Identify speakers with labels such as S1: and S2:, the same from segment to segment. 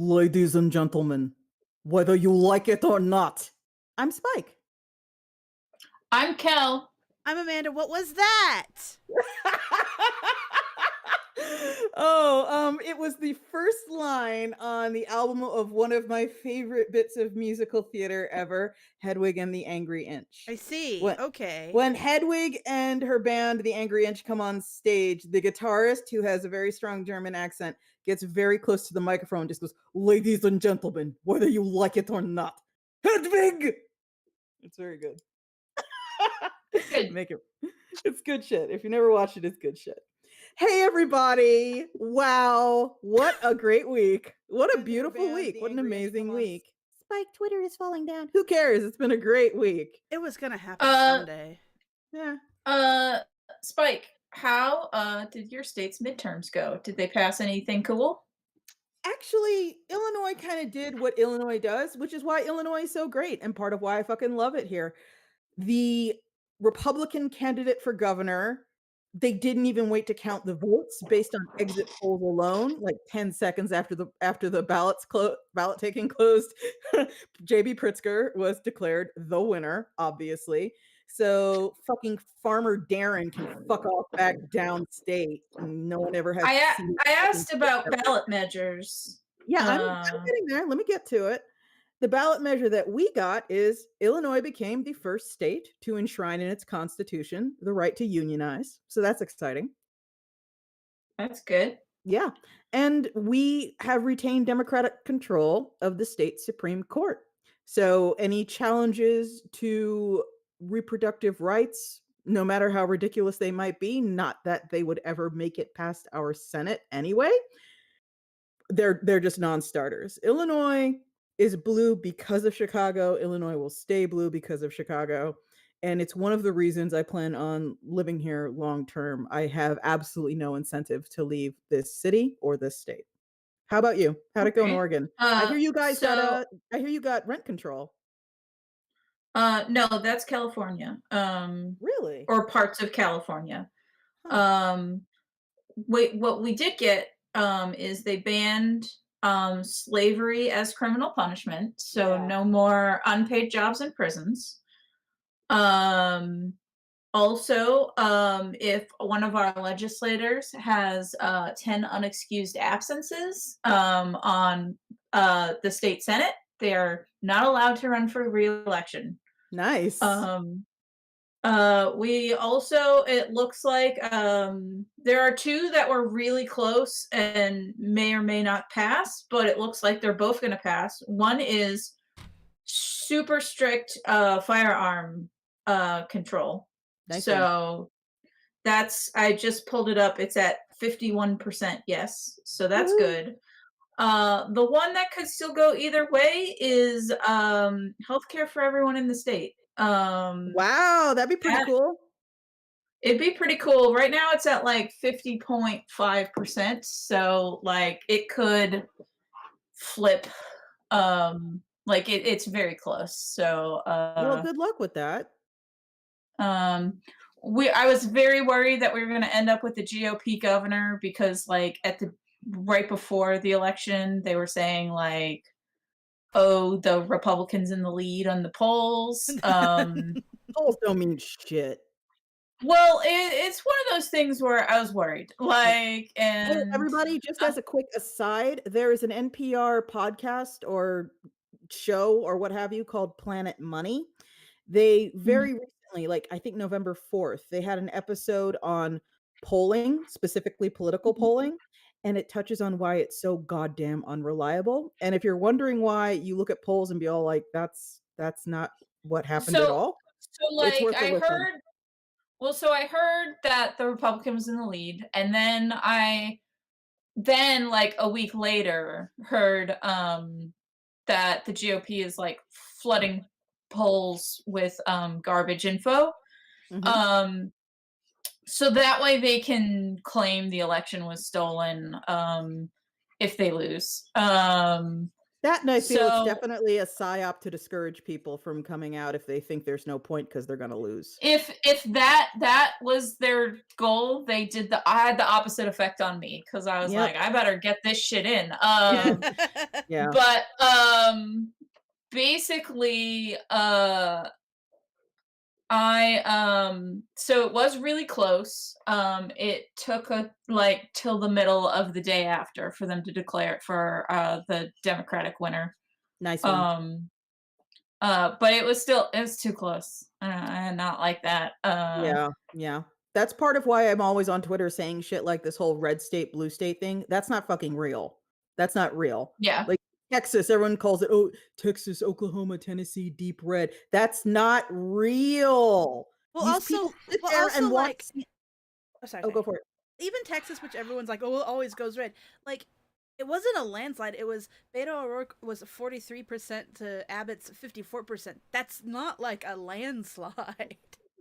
S1: Ladies and gentlemen, whether you like it or not, I'm Spike.
S2: I'm Kel.
S3: I'm Amanda. What was that?
S1: It was the first line on the album of one of my favorite bits of musical theater ever, Hedwig and the Angry Inch.
S3: I see.
S1: When,
S3: Okay.
S1: when Hedwig and her band, the Angry Inch, come on stage, the guitarist, who has a very strong German accent, gets very close to the microphone and just goes, "Ladies and gentlemen, whether you like it or not, Hedwig!" It's very good.
S2: Good.
S1: Make it. It's good shit. If you never watched it, it's good shit. Hey everybody! Wow, what a great week! What a beautiful week! What an amazing week! Spike, Twitter is falling down. Who cares? It's been a great week.
S3: It was gonna happen someday.
S1: Yeah.
S2: Spike, how did your state's midterms go? Did they pass anything cool?
S1: Actually, Illinois kind of did what Illinois does, which is why Illinois is so great and part of why I fucking love it here. The Republican candidate for governor, they didn't even wait to count the votes based on exit polls alone, like 10 seconds after the ballot taking closed. JB Pritzker was declared the winner, obviously. So fucking Farmer Darren can fuck off back downstate. No one ever has
S2: I
S1: to see
S2: asked about ballot measures.
S1: Yeah, I'm getting there. Let me get to it. The ballot measure that we got is Illinois became the first state to enshrine in its constitution the right to unionize. So that's exciting.
S2: That's good.
S1: Yeah. And we have retained democratic control of the state Supreme Court. So any challenges to reproductive rights, no matter how ridiculous they might be, not that they would ever make it past our Senate anyway, they're just non-starters. Illinois is blue because of Chicago. Illinois will stay blue because of Chicago. And it's one of the reasons I plan on living here long term. I have absolutely no incentive to leave this city or this state. How about you? How'd it go in Oregon? I hear you guys I hear you got rent control.
S2: No, that's California.
S1: Really?
S2: Or parts of California. Huh. What we did get is they banned slavery as criminal punishment, so no more unpaid jobs in prisons. Also, if one of our legislators has 10 unexcused absences on the state Senate, they are not allowed to run for re-election.
S1: Nice.
S2: We also, it looks like there are two that were really close and may or may not pass, but it looks like they're both going to pass. One is super strict firearm control.
S1: Nice.
S2: So that's, I just pulled it up. It's at 51% yes. So that's good. The one that could still go either way is healthcare for everyone in the state.
S1: Wow, that'd be pretty cool.
S2: It'd be pretty cool. Right now it's at like 50.5%. So like it could flip. Like it's very close. So
S1: well, good luck with that.
S2: I was very worried that we were gonna end up with the GOP governor because like right before the election, they were saying like, oh, the Republicans in the lead on the polls.
S1: Polls don't mean shit.
S2: Well, it's one of those things where I was worried. Like, and
S1: hey, everybody, just as a quick aside, there is an NPR podcast or show or what have you called Planet Money. They very recently, like I think November 4th, they had an episode on polling, specifically political polling, and it touches on why it's so goddamn unreliable. And if you're wondering why you look at polls and be all like, that's not what happened at all.
S2: So like I heard that the Republican was in the lead, and then like a week later heard that the GOP is like flooding polls with garbage info. So that way they can claim the election was stolen if they lose.
S1: That, and I feel it's
S2: So
S1: definitely a psyop to discourage people from coming out if they think there's no point because they're gonna lose.
S2: if that was their goal, I had the opposite effect on me because I was
S1: Yep.
S2: like, I better get this shit in.
S3: Yeah.
S1: Yeah.
S2: But basically, so it was really close. It took till the middle of the day after for them to declare it for the Democratic winner.
S1: Nice one.
S2: Um but it was too close. I did not like that.
S1: Yeah, yeah. That's part of why I'm always on Twitter saying shit like this whole red state, blue state thing. That's not fucking real. That's not real.
S2: Yeah.
S1: Like Texas, everyone calls it, oh, Texas, Oklahoma, Tennessee, deep red. That's not real.
S3: Well,
S1: These
S3: also,
S1: people sit
S3: well,
S1: there
S3: also,
S1: and want
S3: like,
S1: to see.
S3: oh, sorry,
S1: Oh,
S3: sorry.
S1: go for it.
S3: Even Texas, which everyone's like, oh, it always goes red. Like, it wasn't a landslide. It was Beto O'Rourke was 43% to Abbott's 54%. That's not like a landslide.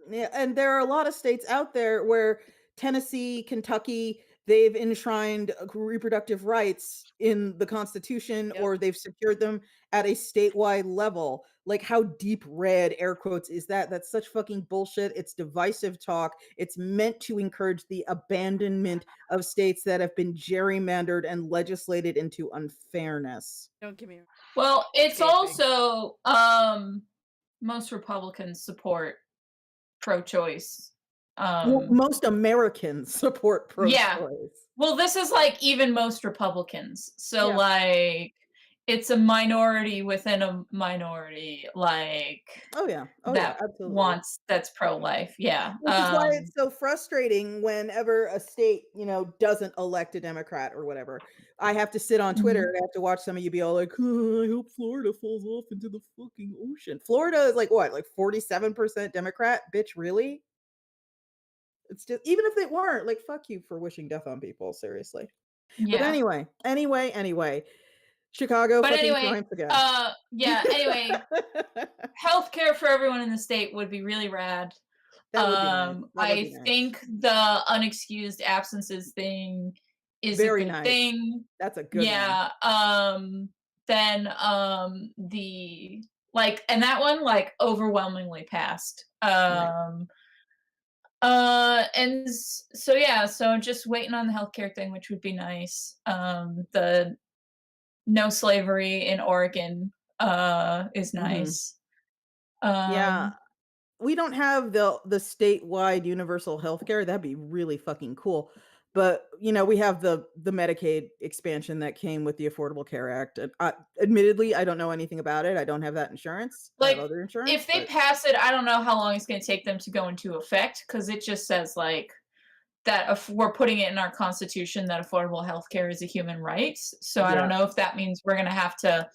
S1: Yeah, and there are a lot of states out there where Tennessee, Kentucky, they've enshrined reproductive rights in the Constitution
S3: Yep.
S1: or they've secured them at a statewide level. Like, how deep red, air quotes, is that? That's such fucking bullshit. It's divisive talk. It's meant to encourage the abandonment of states that have been gerrymandered and legislated into unfairness.
S3: Don't give me.
S2: Well, it's
S3: Escaping.
S2: also most Republicans support pro-choice.
S1: Well, most Americans support pro-choice.
S2: Yeah. Well, this is like even most Republicans. So
S1: Yeah.
S2: like it's a minority within a minority, like
S1: Oh yeah. Oh
S2: that
S1: yeah, absolutely.
S2: that's pro-life. Yeah.
S1: Which is why it's so frustrating whenever a state, doesn't elect a Democrat or whatever. I have to sit on Twitter
S2: Mhm.
S1: and I have to watch some of you be all like, "Oh, I hope Florida falls off into the fucking ocean." Florida is like what, like 47% Democrat? Bitch, really? It's just even if they weren't, like, fuck you for wishing death on people, seriously. But
S2: Yeah.
S1: anyway. Chicago
S2: But
S1: fucking
S2: anyway,
S1: triumphs again.
S2: anyway, healthcare for everyone in the state would be really rad.
S1: That would be nice. That would be
S2: I
S1: nice.
S2: think the unexcused absences thing is
S1: Very
S2: a good
S1: nice.
S2: thing.
S1: That's a good one.
S2: Yeah. Then the and that one overwhelmingly passed. So yeah, so just waiting on the healthcare thing, which would be nice. The no slavery in Oregon is
S1: Mhm.
S2: nice.
S1: Yeah. We don't have the statewide universal healthcare. That'd be really fucking cool. But, we have the Medicaid expansion that came with the Affordable Care Act. And admittedly, I don't know anything about it. I don't have that insurance. I have
S2: Like,
S1: other insurance,
S2: if they
S1: but
S2: pass it, I don't know how long it's going to take them to go into effect because it just says that if we're putting it in our constitution that affordable health care is a human right. So I don't
S1: yeah.
S2: know if that means we're going to have to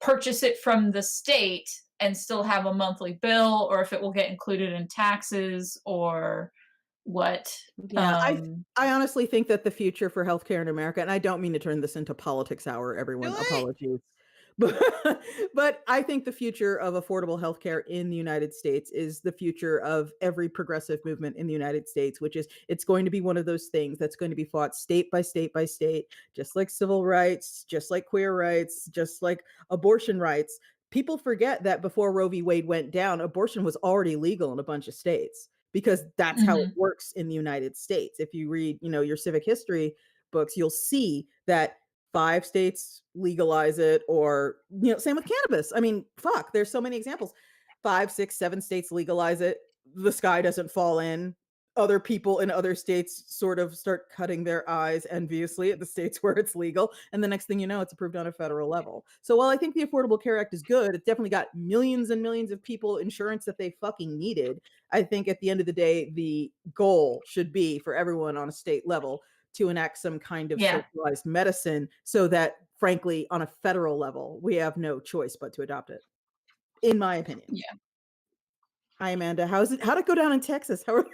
S2: purchase it from the state and still have a monthly bill, or if it will get included in taxes or what.
S1: Yeah, I honestly think that the future for healthcare in America, and I don't mean to turn this into politics hour, everyone,
S3: Do it!
S1: apologies. But but I think the future of affordable healthcare in the United States is the future of every progressive movement in the United States, which is it's going to be one of those things that's going to be fought state by state by state, just like civil rights, just like queer rights, just like abortion rights. People forget that before Roe v. Wade went down, abortion was already legal in a bunch of states because that's how it
S2: Mhm.
S1: works in the United States. If you read, your civic history books, you'll see that 5 states legalize it or, same with cannabis. I mean, fuck, there's so many examples. 5, 6, 7 states legalize it. The sky doesn't fall in. Other people in other states sort of start cutting their eyes enviously at the states where it's legal. And the next thing you know, it's approved on a federal level. So while I think the Affordable Care Act is good, it definitely got millions and millions of people insurance that they fucking needed. I think at the end of the day, the goal should be for everyone on a state level to enact some kind of
S2: Yeah.
S1: socialized medicine so that, frankly, on a federal level, we have no choice but to adopt it, in my opinion.
S2: Yeah.
S1: Hi, Amanda. How'd it go down in Texas? How are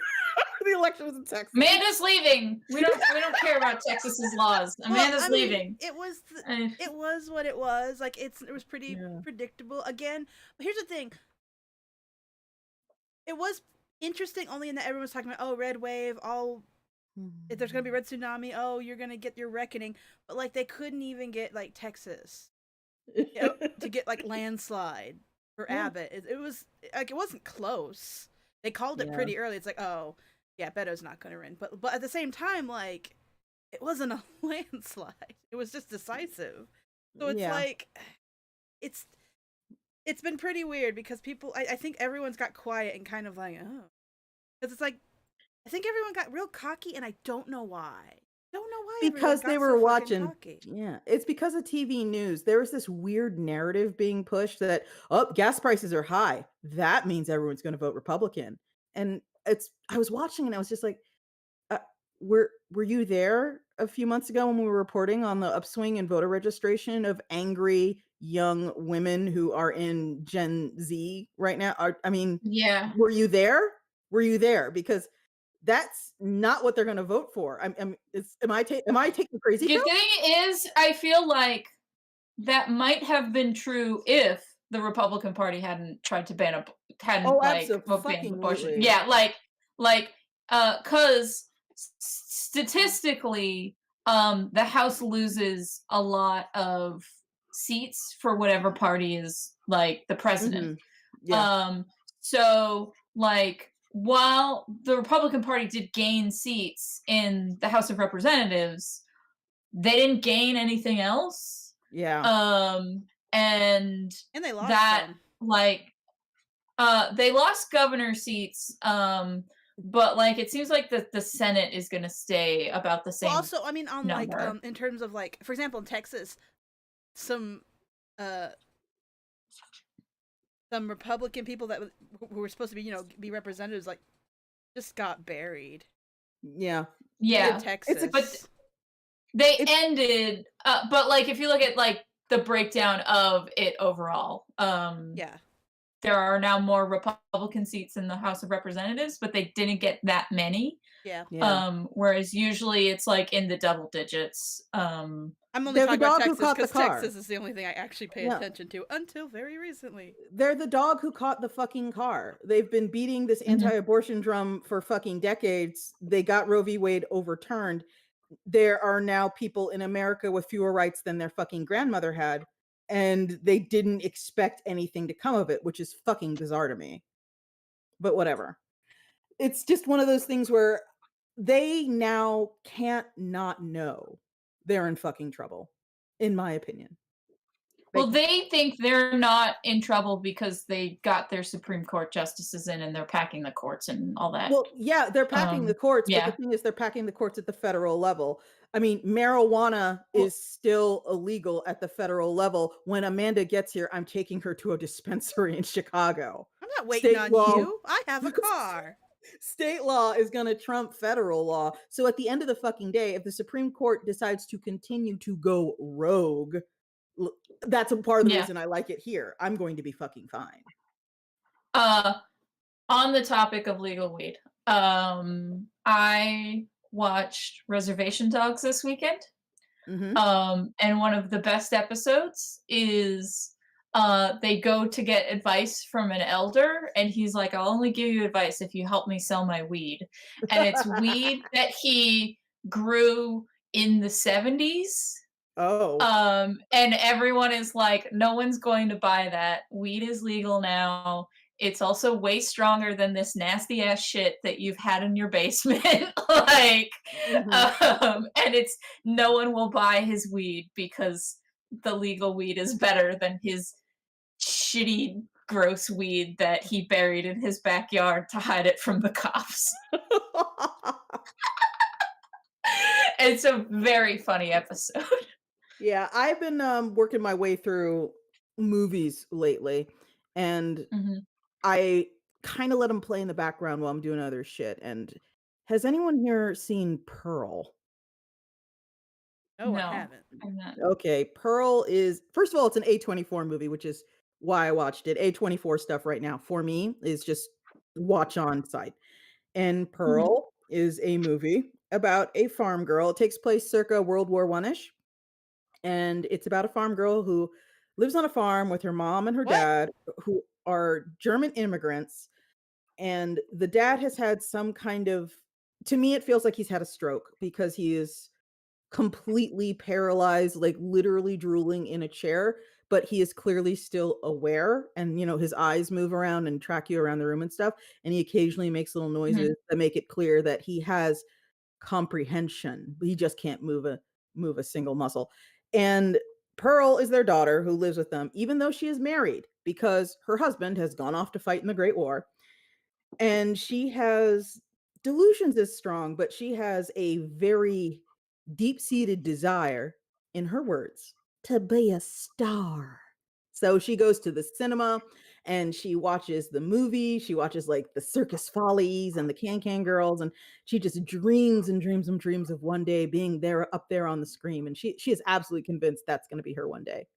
S1: the elections in Texas?
S2: Amanda's leaving. We don't care about Texas's laws. Amanda's leaving.
S3: It was what it was. Like it was pretty predictable. Again, but here's the thing. It was interesting only in that everyone was talking about, oh, red wave, if there's gonna be red tsunami, oh, you're gonna get your reckoning. But like they couldn't even get like Texas. to get like landslide for
S1: Yeah.
S3: Abbott. It was like it wasn't close. They called it
S1: Yeah.
S3: pretty early. It's like, oh yeah, Beto's not going to win. But at the same time, like it wasn't a landslide. It was just decisive. So it's
S1: Yeah.
S3: like it's it's been pretty weird because people I think everyone's got quiet and kind of like, oh, because it's like I think everyone got real cocky and I don't know why. Don't know why everyone
S1: Because they
S3: got
S1: were
S3: so fucking
S1: watching,
S3: cocky.
S1: yeah, it's because of TV news. There was this weird narrative being pushed that, "Oh, gas prices are high. That means everyone's gonna vote Republican." And I was watching and I was just like, uh, were you there a few months ago when we were reporting on the upswing in voter registration of angry young women who are in Gen Z right now? I mean,
S2: Yeah.
S1: were you there? Were you there? Because that's not what they're gonna vote for. Am I taking crazy
S2: The
S1: pills?
S2: thing is, I feel like that might have been true if the Republican Party hadn't tried to hadn't
S1: Oh,
S2: like banned abortion.
S1: abso-fucking-lutely.
S2: Yeah, like, cause statistically, the House loses a lot of seats for whatever party is like the president.
S1: Mhm. Yeah.
S2: Um, so like while the Republican Party did gain seats in the House of Representatives, they didn't gain anything else.
S1: Yeah.
S2: And
S3: And they lost
S2: that
S3: some.
S2: like they lost governor seats, but like it seems like the Senate is gonna stay about the
S3: Well,
S2: same
S3: also, I mean, on like
S2: number.
S3: in terms of like, for example, in Texas, some uh some Republican people that who were supposed to be, be representatives, like just got buried
S1: Yeah.
S3: in
S2: Yeah.
S1: It's
S2: But
S3: Texas.
S2: they
S1: it's
S2: ended but like if you look at like the breakdown of it overall,
S3: Yeah.
S2: there are now more Republican seats in the House of Representatives, but they didn't get that many.
S3: Yeah.
S1: yeah.
S2: Whereas usually it's like in the double digits.
S3: I'm only
S1: They're the
S3: talking about
S1: dog who
S3: Texas
S1: caught the
S3: because
S1: car.
S3: Texas is the only thing I actually pay
S1: Yeah.
S3: attention to until very recently.
S1: They're the dog who caught the fucking car. They've been beating this
S2: Mhm.
S1: anti-abortion drum for fucking decades. They got Roe v. Wade overturned. There are now people in America with fewer rights than their fucking grandmother had, and they didn't expect anything to come of it, which is fucking bizarre to me. But whatever. It's just one of those things where they now can't not know they're in fucking trouble, in my opinion.
S2: Well,
S1: Like,
S2: they think they're not in trouble because they got their Supreme Court justices in and they're packing the courts and all that.
S1: well, yeah, they're packing the courts, but the
S2: Yeah.
S1: thing is they're packing the courts at the federal level. I mean, marijuana
S2: Well,
S1: is still illegal at the federal level. When Amanda gets here, I'm taking her to a dispensary in Chicago.
S3: I'm not waiting
S1: State
S3: on
S1: law
S3: you. I have a car.
S1: State law is going to trump federal law. So at the end of the fucking day, if the Supreme Court decides to continue to go rogue, l- that's a part of the
S2: yeah.
S1: reason I like it here. I'm going to be fucking fine.
S2: Uh, on the topic of legal weed, I watched Reservation Dogs this weekend.
S1: Mhm.
S2: And one of the best episodes is they go to get advice from an elder, and he's like, I'll only give you advice if you help me sell my weed. And it's weed that he grew in the 70s.
S1: Oh.
S2: And everyone is like, no one's going to buy that. Weed is legal now. It's also way stronger than this nasty ass shit that you've had in your basement. Like,
S1: Mhm.
S2: and it's no one will buy his weed because the legal weed is better than his shitty, gross weed that he buried in his backyard to hide it from the cops. It's a very funny episode.
S1: Yeah, I've been working my way through movies lately, and
S2: Mhm.
S1: I kind of let them play in the background while I'm doing other shit. And has anyone here seen Pearl?
S3: No, I
S2: No,
S3: haven't.
S2: I'm not.
S1: Okay, Pearl is, first of all, it's an A24 movie, which is why I watched it. A24 stuff right now for me is just watch on site. And
S2: Mhm.
S1: Pearl is a movie about a farm girl. It takes place circa World War One-ish, and it's about a farm girl who lives on a farm with her mom and her
S3: What?
S1: dad, who are German immigrants. And the dad has had some kind of, to me, it feels like he's had a stroke because he is completely paralyzed, like literally drooling in a chair. but he is clearly still aware, and his eyes move around and track you around the room and stuff, and he occasionally makes little
S2: Mhm.
S1: noises that make it clear that he has comprehension. He just can't move a single muscle. And Pearl is their daughter who lives with them, even though she is married because her husband has gone off to fight in the Great War. And she has delusions as strong, but she has a very deep-seated desire, in her words, to be a star. So she goes to the cinema and she watches the movie. She watches like the Circus Follies and the Can Girls, and she just dreams and dreams and dreams of one day being there up there on the screen. And she is absolutely convinced that's going to be her one day.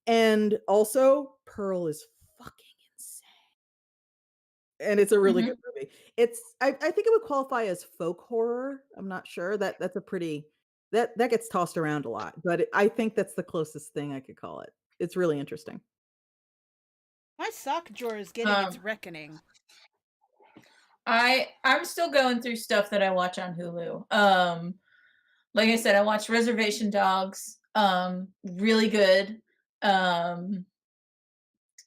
S1: And also, Pearl is fucking insane. And it's a really good
S2: Mhm.
S1: movie. I think it would qualify as folk horror. I'm not sure. That's a pretty that gets tossed around a lot, but I think that's the closest thing I could call it. It's really interesting.
S3: My sock drawer is getting its
S2: Um,
S3: reckoning.
S2: I'm still going through stuff that I watch on Hulu. Like I said, I watched Reservation Dogs. Really good. Um,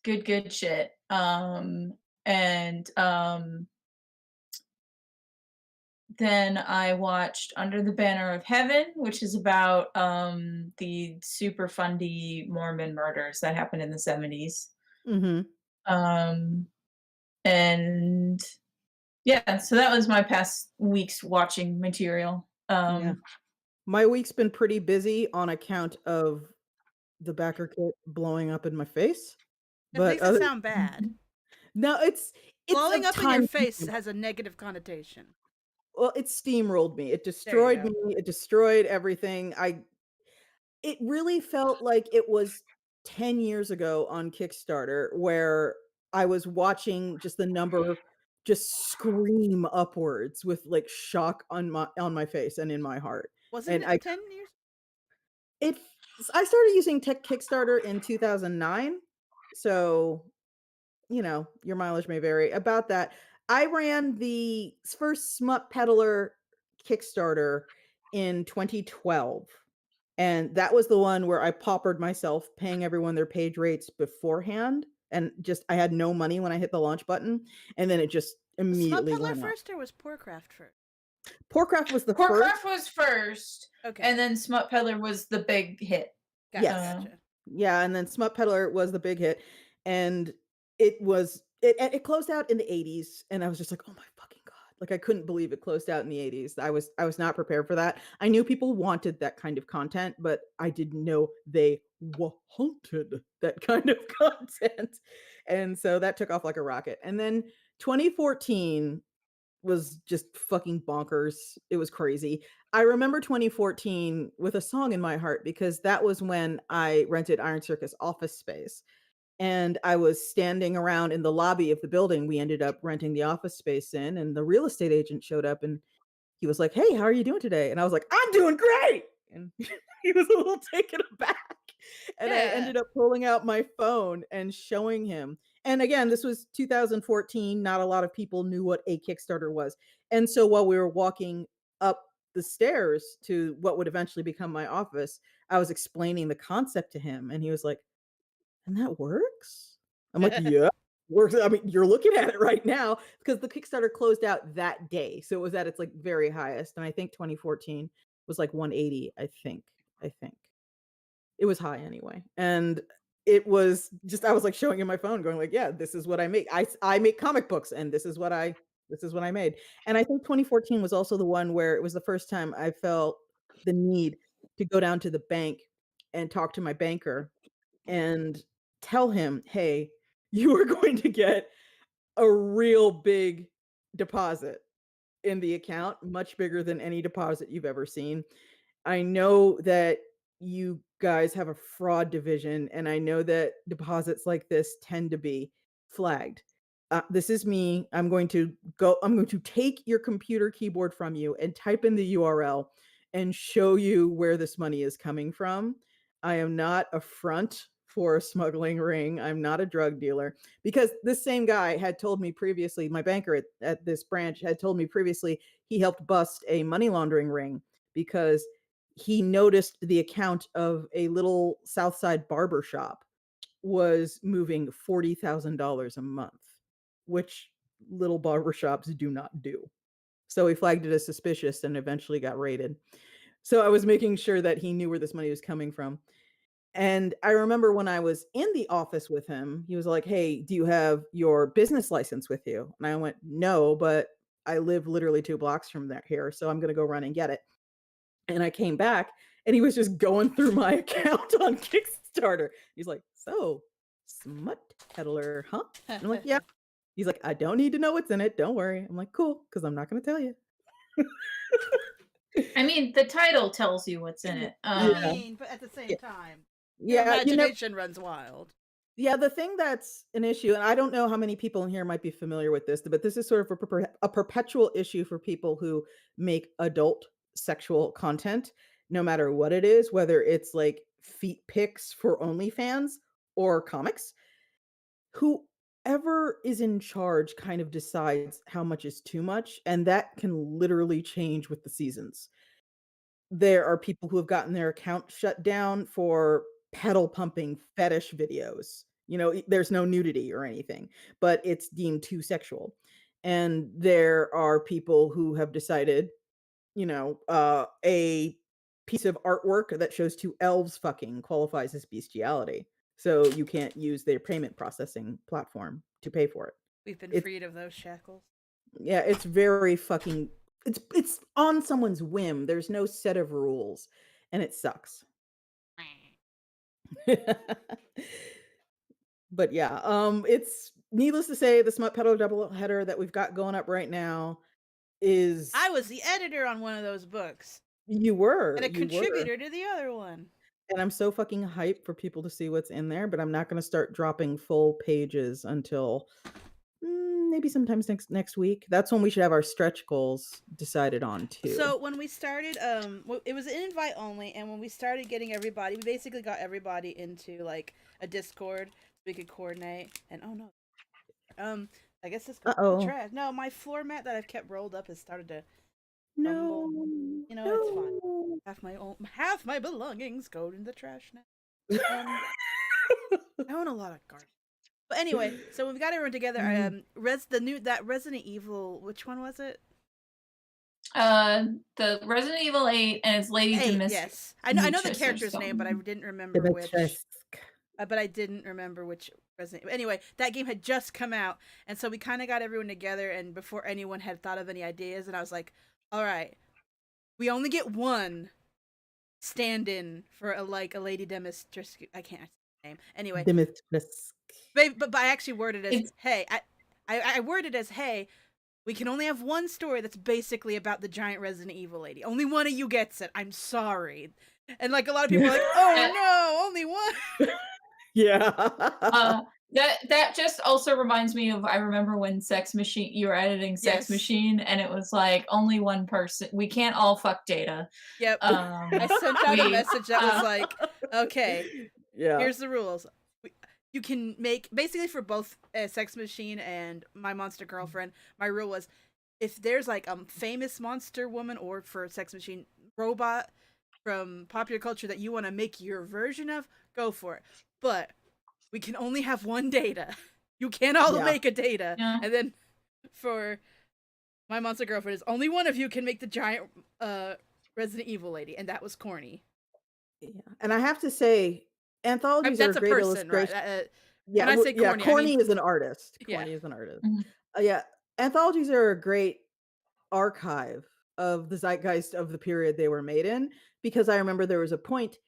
S2: good shit. And then I watched Under the Banner of Heaven, which is about the super fundy Mormon murders that happened in the 70s.
S1: Mhm.
S2: Um, and yeah, so that was my past week's watching material.
S1: Yeah. My week's been pretty busy on account of the backer kit blowing up in my face,
S3: That
S1: but
S3: makes it
S1: other
S3: sound bad.
S1: no, it's
S3: Blowing
S1: a
S3: up in your
S1: tiny
S3: face has a negative connotation.
S1: well, it steamrolled me. It
S3: There you
S1: destroyed
S3: go.
S1: me. It destroyed everything. It really felt like it was 10 years ago on Kickstarter where I was watching just the number just scream upwards with, like, shock on my face and in my heart,
S3: Wasn't
S1: and
S3: it 10 years?
S1: it I started using Tech Kickstarter in 2009, so, your mileage may vary. About that, I ran the first Smut Peddler Kickstarter in 2012. And that was the one where I paupered myself paying everyone their page rates beforehand, and just I had no money when I hit the launch button, and then it just
S3: Was Smut
S1: immediately
S3: Peddler
S1: went up.
S3: first or was Poorcraft first?
S1: Poorcraft was the
S2: Warcraft
S1: first.
S2: was first,
S3: Okay.
S2: and then Smut Peddler was the big hit.
S3: Gotcha,
S1: Yes.
S2: Uh,
S3: gotcha.
S1: Yeah, and then Smut Peddler was the big hit, and it closed out in the '80s, and I was just like, "Oh my fucking god." Like, I couldn't believe it closed out in the '80s. I was not prepared for that. I knew people wanted that kind of content, but I didn't know they wanted that kind of content. And so that took off like a rocket. And then 2014 was just fucking bonkers. It was crazy. I remember 2014 with a song in my heart because that was when I rented Iron Circus office space. And I was standing around in the lobby of the building we ended up renting the office space in, and the real estate agent showed up and he was like, "Hey, how are you doing today?" And I was like, "I'm doing great." And he was a little taken aback. And I
S3: Yeah.
S1: ended up pulling out my phone and showing him. And again, this was 2014. Not a lot of people knew what a Kickstarter was. And so while we were walking up the stairs to what would eventually become my office, I was explaining the concept to him. And he was like, "And that works?" I'm like, "Yeah, works." I mean, you're looking at it right now because the Kickstarter closed out that day. So it was at its like very highest. And I think 2014 was like 180, I think. I think. It was high anyway. And it was just I was like showing him my phone going like, "Yeah, this is what I make. I make comic books and this is what I made." And I think 2014 was also the one where it was the first time I felt the need to go down to the bank and talk to my banker and tell him, "Hey, you are going to get a real big deposit in the account, much bigger than any deposit you've ever seen. I know that you guys have a fraud division, and I know that deposits like this tend to be flagged. This is me. I'm going to take your computer keyboard from you and type in the URL and show you where this money is coming from. I am not a front for a smuggling ring. I'm not a drug dealer." Because this same guy had told me previously, my banker at this branch had told me previously he helped bust a money laundering ring because he noticed the account of a little South Side barber shop was moving $40,000 a month, which little barbershops do not do. So he flagged it as suspicious and eventually got raided. So I was making sure that he knew where this money was coming from. And I remember when I was in the office with him, he was like, "Hey, do you have your business license with you?" And I went, "No, but I live literally 2 blocks from there here, so I'm gonna go run and get it." And I came back and he was just going through my account on Kickstarter. He's like, "So, smut peddler, huh?" And I'm like, "Yeah." He's like, "I don't need to know what's in it. Don't worry." I'm like, "Cool, because I'm not gonna tell you."
S2: I mean, the title tells you what's in it.
S3: I
S1: Yeah.
S3: mean, but at the same
S1: Yeah.
S3: time, your
S1: Yeah,
S3: imagination runs wild.
S1: yeah, the thing that's an issue, and I don't know how many people in here might be familiar with this, but this is sort of a perpetual issue for people who make adult sexual content, no matter what it is, whether it's like feet pics for OnlyFans or comics. Whoever is in charge kind of decides how much is too much, and that can literally change with the seasons. There are people who have gotten their account shut down for pedal pumping fetish videos. There's no nudity or anything, but it's deemed too sexual. And there are people who have decided, a piece of artwork that shows 2 elves fucking qualifies as bestiality. So you can't use their payment processing platform to pay for it.
S3: We've been
S1: It's
S3: freed of those shackles.
S1: Yeah, it's very fucking it's on someone's whim. There's no set of rules, and it sucks. But yeah, it's needless to say, the Smut Peddler double header that we've got going up right now is
S3: I was the editor on one of those books
S1: you were,
S3: and a
S1: you were.
S3: contributor to the other one.
S1: And I'm so fucking hyped for people to see what's in there, but I'm not gonna start dropping full pages until maybe sometimes next week. That's when we should have our stretch goals decided on too.
S3: So when we started, it was an invite only, and when we started getting everybody, we basically got everybody into like a Discord so we could coordinate. And oh no, I guess this goes in the
S1: Uh-oh.
S3: trash. No, my floor mat that I've kept rolled up has started to
S1: No.
S3: crumble. You know, it's fine.
S1: No.
S3: Half my belongings go in the trash now. I own a lot of garbage. But anyway, so when we got everyone together, that Resident Evil, which one was it?
S2: The Resident Evil 8 and it's Lady
S3: 8,
S2: Demis.
S3: yes. I know the
S2: or
S3: character's name, but I
S2: something.
S3: didn't remember which.
S1: Dimitrescu.
S3: But I didn't remember which Resident Evil. Anyway, that game had just come out, and so we kind of got everyone together, and before anyone had thought of any ideas, and I was like, all right, we only get one stand-in for a Lady Demis. I can't say the name. Anyway,
S1: Dimitrescu.
S3: but I actually worded it as, hey, I worded it as, hey, we can only have one story that's basically about the giant Resident Evil lady. Only one of you gets it. I'm sorry. And like a lot of people are like, oh no, only one.
S1: Yeah.
S2: That just also reminds me of, I remember when Sex Machine, you were editing Sex
S3: Yes.
S2: Machine, and it was like only one person. We can't all fuck Data.
S3: Yep. I sent out a message that was like, okay,
S1: Yeah.
S3: here's the rules. You can make, basically for both Sex Machine and My Monster Girlfriend, my rule was, if there's like a famous monster woman, or for Sex Machine, robot from popular culture that you want to make your version of, go for it. But we can only have one Data. You can't all make a Data.
S2: Yeah.
S3: And then for My Monster Girlfriend, is only one of you can make the giant Resident Evil lady, and that was corny.
S1: Yeah. And I have to say, anthologies are
S3: That's
S1: a
S3: a
S1: great
S3: person, right?
S1: illustration.
S3: When I say corny, I
S1: Corny
S3: mean,
S1: is an artist.
S3: Yeah.
S1: Corny is an artist.
S2: Mhm.
S1: Yeah. Anthologies are a great archive of the zeitgeist of the period they were made in, because I remember there was a point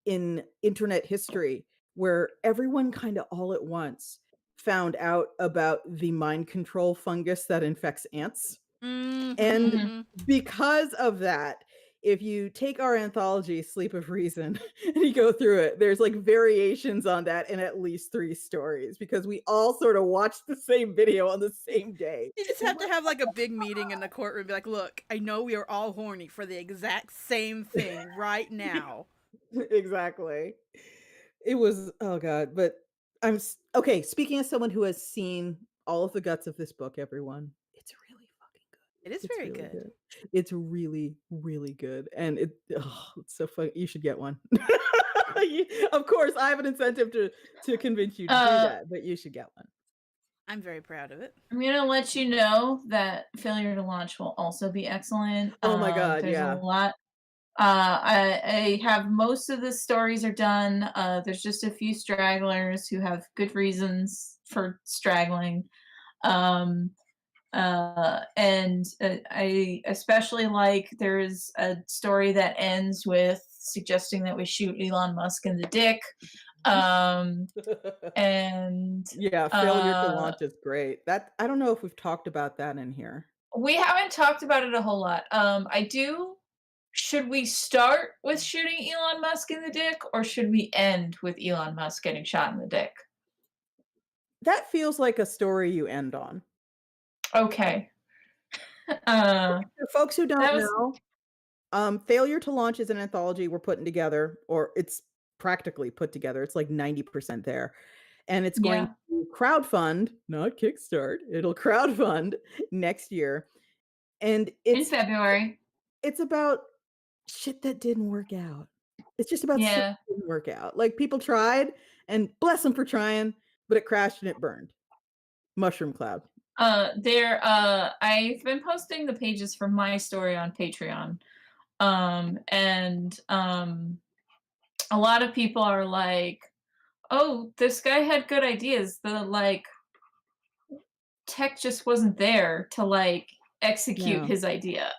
S1: in internet history where everyone kind of all at once found out about the mind control fungus that infects ants. And
S3: Mhm.
S1: because of that, if you take our anthology, Sleep of Reason, and you go through it, there's like variations on that in at least 3 stories, because we all sort of watched the same video on the same day.
S3: You just have to have like a big meeting in the courtroom, be like, look, I know we are all horny for the exact same thing right now.
S1: Exactly. It was, oh god, but okay, speaking as someone who has seen all of the guts of this book, everyone, it's really fucking good.
S3: It is
S1: It's
S3: very
S1: really
S3: good.
S1: good. It's really, really good, and it's so funny. You should get one. Of course, I have an incentive to convince you to do
S2: Uh,
S1: that, but you should get one.
S3: I'm very proud of it.
S2: I'm gonna let you know that Failure to Launch will also be excellent.
S1: Oh my god,
S2: There's a
S1: yeah.
S2: lot. I have most of the stories are done. There's just a few stragglers who have good reasons for straggling. Um, and I especially like there's a story that ends with suggesting that we shoot Elon Musk in the dick. Um, and
S1: Yeah, failure to
S2: uh,
S1: launch is great. That I don't know if we've talked about that in here.
S2: we haven't talked about it a whole lot. I do. Should we start with shooting Elon Musk in the dick, or should we end with Elon Musk getting shot in the dick?
S1: That feels like a story you end on.
S2: Okay. Uh,
S1: For folks who
S2: that
S1: don't
S2: was
S1: know, Failure to Launch is an anthology we're putting together, or it's practically put together. It's like 90% there. And it's going
S2: yeah,
S1: to crowdfund, not kickstart. It'll crowdfund next year. And
S2: in February.
S1: it's about shit that didn't work out. It's just about stuff
S2: Yeah.
S1: that didn't work out. Like people tried, and bless them for trying, but it crashed and it burned. Mushroom cloud.
S2: I've been posting the pages for my story on Patreon. And a lot of people are like, "Oh, this guy had good ideas. The like tech just wasn't there to like execute
S1: Yeah.
S2: his idea."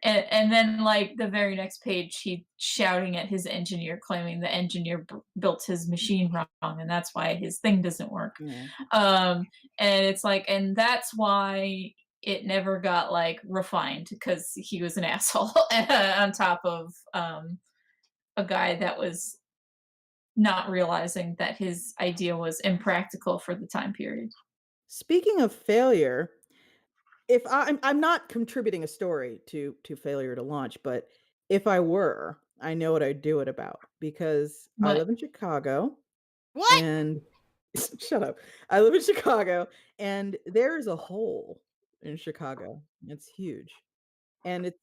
S2: And then like the very next page, he shouting at his engineer, claiming the engineer built his machine wrong, and that's why his thing doesn't work.
S1: Yeah.
S2: Um, and it's like, and that's why it never got like refined because he was an asshole on top of a guy that was not realizing that his idea was impractical for the time period.
S1: Speaking of failure, if I'm not contributing a story to Failure to Launch, but if I were, I know what I'd do it about because I
S2: But
S1: live in Chicago
S3: What?
S1: and shut up. I live in Chicago and there's a hole in Chicago. It's huge. And it's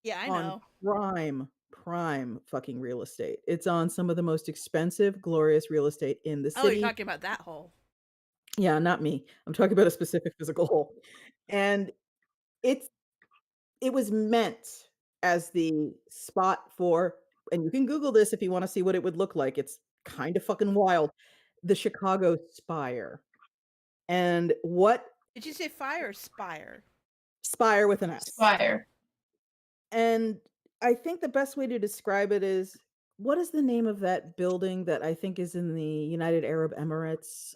S3: Yeah, I
S1: on
S3: know.
S1: prime fucking real estate. It's on some of the most expensive, glorious real estate in the
S3: Oh, you're
S1: city.
S3: talking about that hole.
S1: Yeah, not me. I'm talking about a specific physical hole. And it's it was meant as the spot for, and you can Google this if you wanna see what it would look like, it's kinda fucking wild, the Chicago Spire. And what
S3: Did you say fire or spire?
S1: Spire with an S.
S2: Spire.
S1: And I think the best way to describe it is, what is the name of that building that I think is in the United Arab Emirates?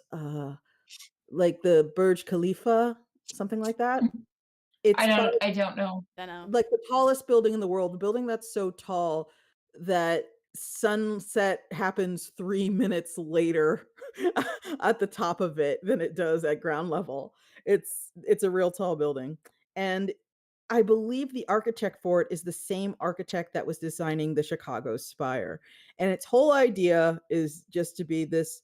S1: Like the Burj Khalifa, something like that? It's by
S2: I don't know.
S3: Dunno.
S1: like the tallest building in the world, the building that's so tall that sunset happens 3 minutes later at the top of it than it does at ground level. It's a real tall building, and I believe the architect for it is the same architect that was designing the Chicago Spire, and its whole idea is just to be this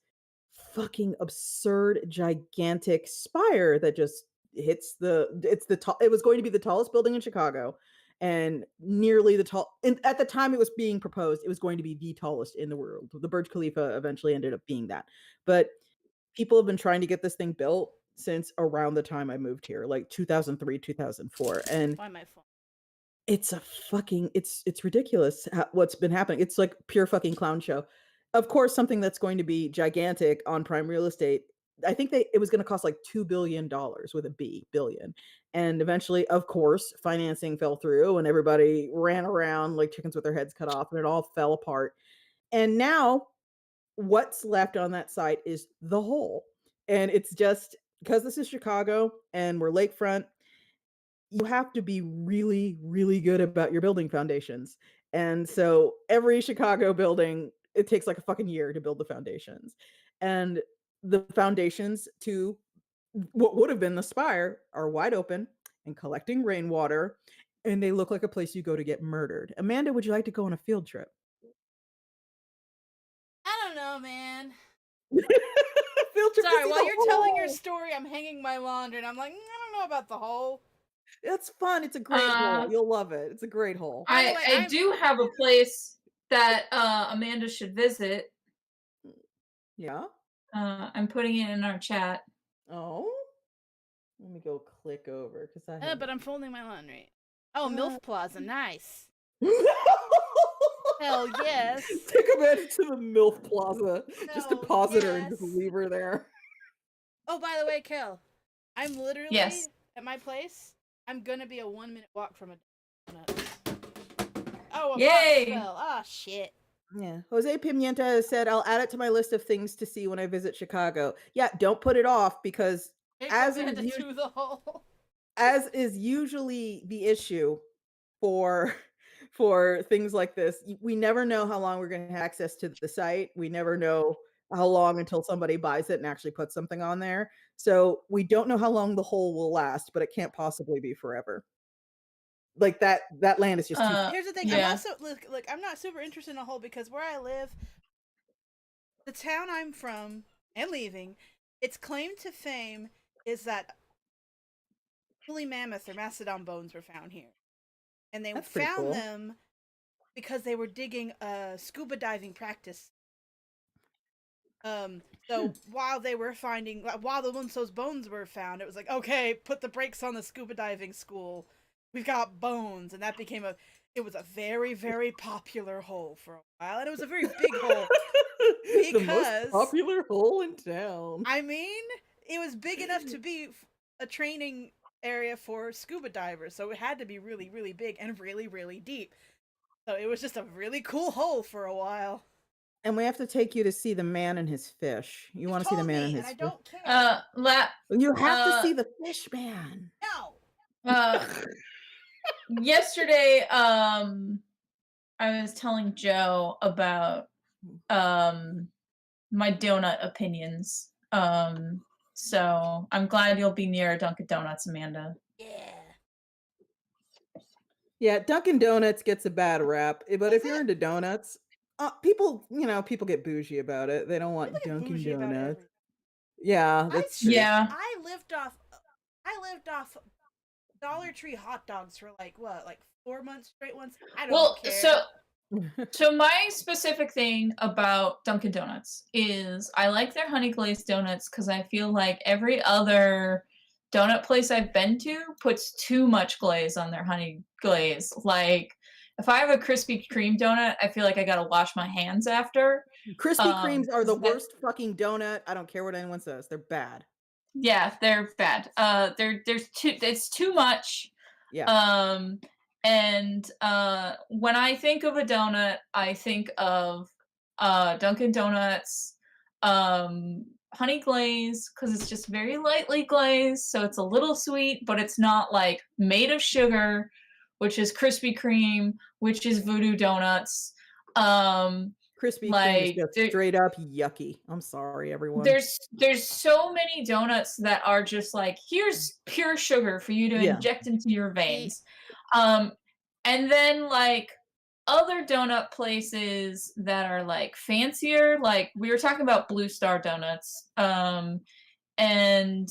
S1: fucking absurd, gigantic spire that just hits it was going to be the tallest building in Chicago and nearly the tall and at the time it was being proposed, it was going to be the tallest in the world. The Burj Khalifa eventually ended up being that. But people have been trying to get this thing built since around the time I moved here, like 2003, 2004, and
S3: Why my phone?
S1: it's a fucking it's ridiculous what's been happening. It's like pure fucking clown show. Of course, something that's going to be gigantic on prime real estate. I think it was going to cost like $2 billion with a B, billion. And eventually, of course, financing fell through and everybody ran around like chickens with their heads cut off and it all fell apart. And now what's left on that site is the hole. And it's just because this is Chicago and we're lakefront, you have to be really, really good about your building foundations. And so every Chicago building, it takes like a fucking year to build the foundations. And the foundations to what would have been the spire are wide open and collecting rainwater. And they look like a place you go to get murdered. Amanda, would you like to go on a field trip?
S3: I don't know, man.
S1: Field trip to
S3: Sorry,
S1: see
S3: while
S1: the
S3: you're telling your
S1: hole.
S3: story, I'm hanging my laundry and I'm like, I don't know about the hole.
S1: It's fun. It's a great hole. You'll love it. It's a great hole.
S3: By the way,
S2: I do have a place that Amanda should visit.
S1: Yeah.
S2: I'm putting it in our chat.
S1: Oh. Let me go click over because I have.
S3: but I'm folding my laundry. Oh, MILF Plaza, nice. Hell yes.
S1: Take a minute to the MILF Plaza. Just
S3: Hell
S1: deposit her and just
S3: yes.
S1: leave her there.
S3: Oh, by the way, Kel, I'm literally
S2: Yes.
S3: at my place. I'm gonna be a 1-minute walk from a donut. Oh, a
S2: Yay!
S3: box fell. Ah, shit.
S1: Yeah. Jose Pimienta has said, I'll add it to my list of things to see when I visit Chicago. Yeah, don't put it off because as is,
S3: to the hole.
S1: as is usually the issue for for things like this, we never know how long we're going to have access to the site. We never know how long until somebody buys it and actually puts something on there. So we don't know how long the hole will last, but it can't possibly be forever. Like that land is just too
S3: Here's the thing.
S2: Yeah.
S3: I'm also look. I'm not super interested in a hole because where I live, the town I'm from and leaving, its claim to fame is that woolly mammoth or mastodon bones were found here, and they
S1: That's pretty
S3: found
S1: cool.
S3: them because they were digging a scuba diving practice. So while they were finding, while once those bones were found, it was like, okay, put the brakes on the scuba diving school. We've got bones, and that became it was a very, very popular hole for a while, and it was a very big hole.
S1: The most
S3: Because-
S1: popular hole in town.
S3: I mean, it was big enough to be a training area for scuba divers, so it had to be really, really big and really, really deep. So it was just a really cool hole for a while.
S1: And we have to take you to see the man and his fish. You want to see the
S3: Told
S1: man
S3: me,
S1: and his
S3: and I
S1: fish?
S3: don't care.
S1: You have to
S2: uh,
S1: see the fish man.
S3: No.
S2: Yesterday, I was telling Joe about my donut opinions. So I'm glad you'll be near Dunkin' Donuts, Amanda.
S3: Yeah.
S1: Yeah, Dunkin' Donuts gets a bad rap, but if you're into donuts, people get bougie about it. They don't want
S3: People get
S1: Dunkin'
S3: bougie about
S1: Donuts.
S3: everything.
S1: Yeah, that's true.
S2: Yeah.
S3: I lived off Dollar Tree hot dogs for like 4 months straight once. I don't care.
S2: So my specific thing about Dunkin' Donuts is I like their honey glazed donuts because I feel like every other donut place I've been to puts too much glaze on their honey glaze. Like if I have a Krispy Kreme donut, I feel like I gotta wash my hands after.
S1: Krispy Kremes are the
S2: that-
S1: worst fucking donut. I don't care what anyone says. They're bad.
S2: Yeah, they're bad. It's too much.
S1: Yeah.
S2: And when I think of a donut, I think of Dunkin' Donuts, honey glaze, because it's just very lightly glazed, so it's a little sweet, but it's not like made of sugar, which is Krispy Kreme, which is Voodoo Donuts.
S1: Krispy Kreme
S2: Like,
S1: is just straight up yucky. I'm sorry, everyone.
S2: There's so many donuts that are just like, here's pure sugar for you to inject into your veins. And then like other donut places that are like fancier, like we were talking about Blue Star Donuts. And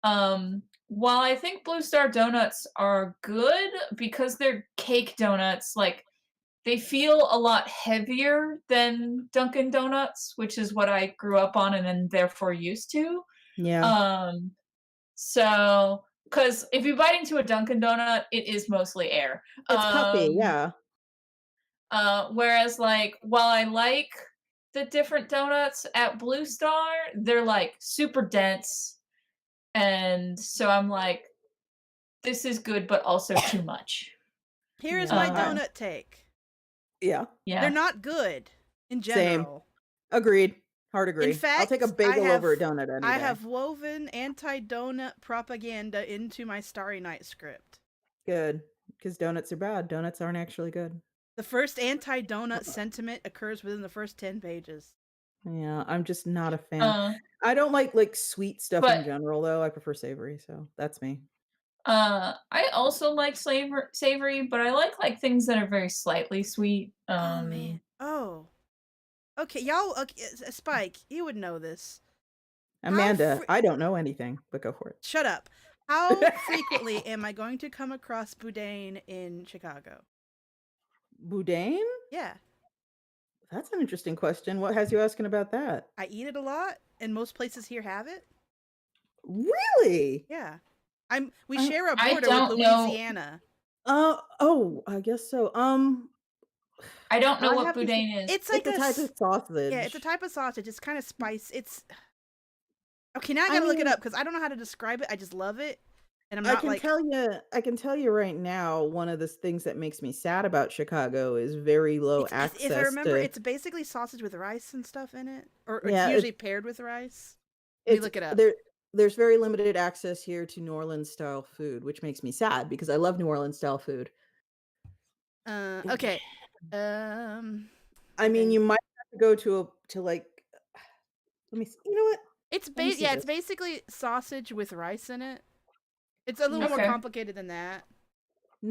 S2: while I think Blue Star Donuts are good because they're cake donuts, like they feel a lot heavier than Dunkin' Donuts, which is what I grew up on and then therefore used to.
S1: Yeah.
S2: So, because if you bite into a Dunkin' Donut, it is mostly air.
S1: It's puffy, yeah.
S2: Whereas, like, while I like the different donuts at Blue Star, they're like super dense, and so I'm like, this is good, but also too much.
S3: Here's
S1: Yeah.
S3: my donut take.
S1: Yeah.
S2: Yeah,
S3: They're not good in
S1: Same.
S3: general.
S1: Agreed. Hard agree.
S3: In fact,
S1: I'll take a bagel over a donut any
S3: I
S1: day.
S3: have woven anti-donut propaganda into my Starry Night script.
S1: Good. Because donuts are bad. Donuts aren't actually good.
S3: The first anti-donut sentiment occurs within the first 10 pages.
S1: Yeah, I'm just not a fan. I don't like sweet stuff in
S2: but-
S1: general, though. I prefer savory, so that's me.
S2: I also like savory, but I like things that are very slightly sweet.
S3: Oh man. Oh. Okay, y'all. Okay, Spike, you would know this.
S1: Amanda, I don't know anything, but go for it.
S3: Shut up. How frequently am I going to come across boudin in Chicago?
S1: Boudin?
S3: Yeah,
S1: That's an interesting question. What has you asking about that?
S3: I eat it a lot, and most places here have it.
S1: Really?
S3: Yeah, we
S1: I
S3: share a
S2: I
S3: border with
S2: don't know.
S3: Louisiana.
S1: oh, I guess so.
S2: I don't know
S1: I
S2: what
S1: have to say
S2: boudin is.
S3: It's like
S1: it's a type of
S3: yeah, it's a
S1: sausage.
S3: type of sausage. It's kind of spice. It's okay. Now I
S1: I
S3: gotta look it
S1: mean,
S3: up because I don't know how to describe it. I just love it, and I'm
S1: I
S3: not
S1: can
S3: like
S1: tell you I can tell you right now, one of the things that makes me sad about Chicago is very low
S3: it's if I
S1: access
S3: remember,
S1: to
S3: it's basically sausage with rice and stuff in it, or it's
S1: yeah,
S3: usually paired with rice. Let me
S1: it's
S3: look it up.
S1: there's very limited access here to New Orleans style food, which makes me sad because I love New Orleans style food.
S3: Okay. Um,
S1: I mean,
S3: boudin.
S1: you might have to go to like let me see. You know what? Let me see
S3: Yeah, it's
S1: this.
S3: basically sausage with rice in it. It's a little more
S2: Okay.
S3: complicated than that,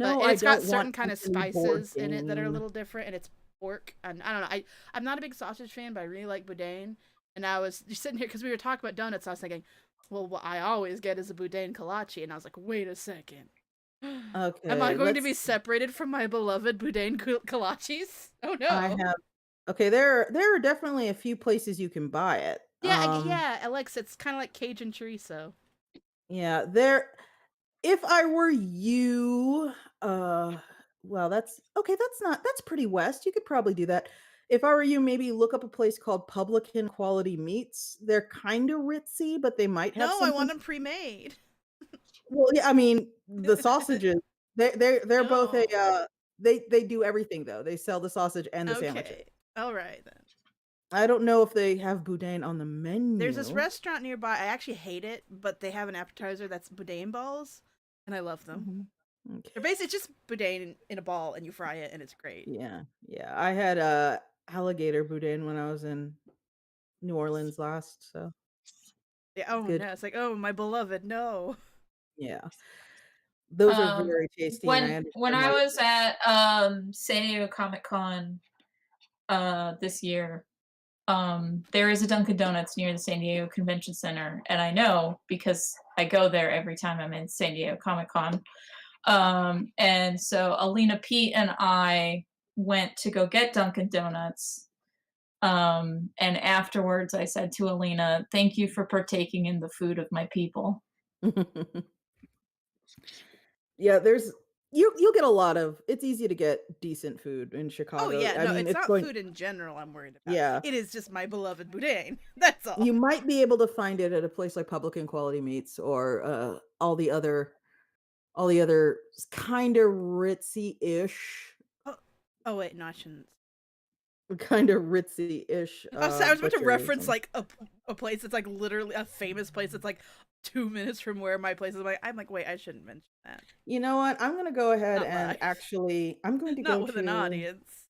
S3: but
S1: No,
S3: and
S1: I
S3: it's got
S1: don't want
S3: certain kind of
S1: any board
S3: spices in it that are a
S1: game.
S3: little different, and it's pork. And I don't know. I'm not a big sausage fan, but I really like boudin. And I was just sitting here because we were talking about donuts. I was thinking, well, what I always get is a boudin kolache, and I was like, wait a second. Am I
S1: Okay,
S3: going to
S1: let's
S3: be separated from my beloved boudin kolaches? Oh
S1: I
S3: no.
S1: have okay, there are definitely a few places you can buy it.
S3: Yeah, yeah, Alex, it's kind of like Cajun chorizo.
S1: Yeah, there if I were you, well, that's okay, that's pretty west. You could probably do that. If I were you, maybe look up a place called Publican Quality Meats. They're kind of ritzy, but they might have
S3: No, I
S1: something.
S3: want them pre-made.
S1: Well, yeah, I mean, the sausages, they're both a
S3: No.
S1: they do everything though. They sell the sausage and the sandwiches.
S3: Okay. All right then.
S1: I don't know if they have boudin on the
S3: There's this
S1: menu.
S3: restaurant nearby. I actually hate it, but they have an appetizer that's boudin balls, and I love them.
S1: Mhm.
S3: They're
S1: Okay.
S3: basically just boudin in a ball, and you fry it, and it's great.
S1: Yeah, yeah. I had alligator boudin when I was in New Orleans last, so
S3: Yeah.
S1: it's
S3: Oh
S1: good.
S3: no, it's like, oh my beloved, no.
S1: Yeah, those are
S2: Um,
S1: very tasty, and I
S2: when
S1: understand
S2: I
S1: why.
S2: was at San Diego Comic Con this year, there is a Dunkin' Donuts near the San Diego Convention Center, and I know because I go there every time I'm in San Diego Comic Con. And so Alina Pete and I went to go get Dunkin' Donuts. And afterwards I said to Alina, "Thank you for partaking in the food of my people."
S1: Yeah, there's you'll get a lot of it's easy to get decent food in
S3: Oh
S1: Chicago.
S3: yeah,
S1: I
S3: no,
S1: mean,
S3: it's
S1: it's
S3: not
S1: going
S3: food in general I'm worried about.
S1: yeah.
S3: It is just my beloved boudin. That's all.
S1: You might be able to find it at a place like Publican Quality Meats or, all the other kinda ritzy-ish
S3: Oh, oh wait, no, I shouldn't.
S1: kinda ritzy-ish,
S3: I was about to
S1: butchery.
S3: reference like a place that's like literally a famous place that's like 2 minutes from where my place is. I'm like, wait, I shouldn't mention that.
S1: You know what? I'm gonna go ahead
S3: Not
S1: and
S3: live.
S1: actually I'm going to
S3: Not
S1: go
S3: with an
S1: to
S3: audience.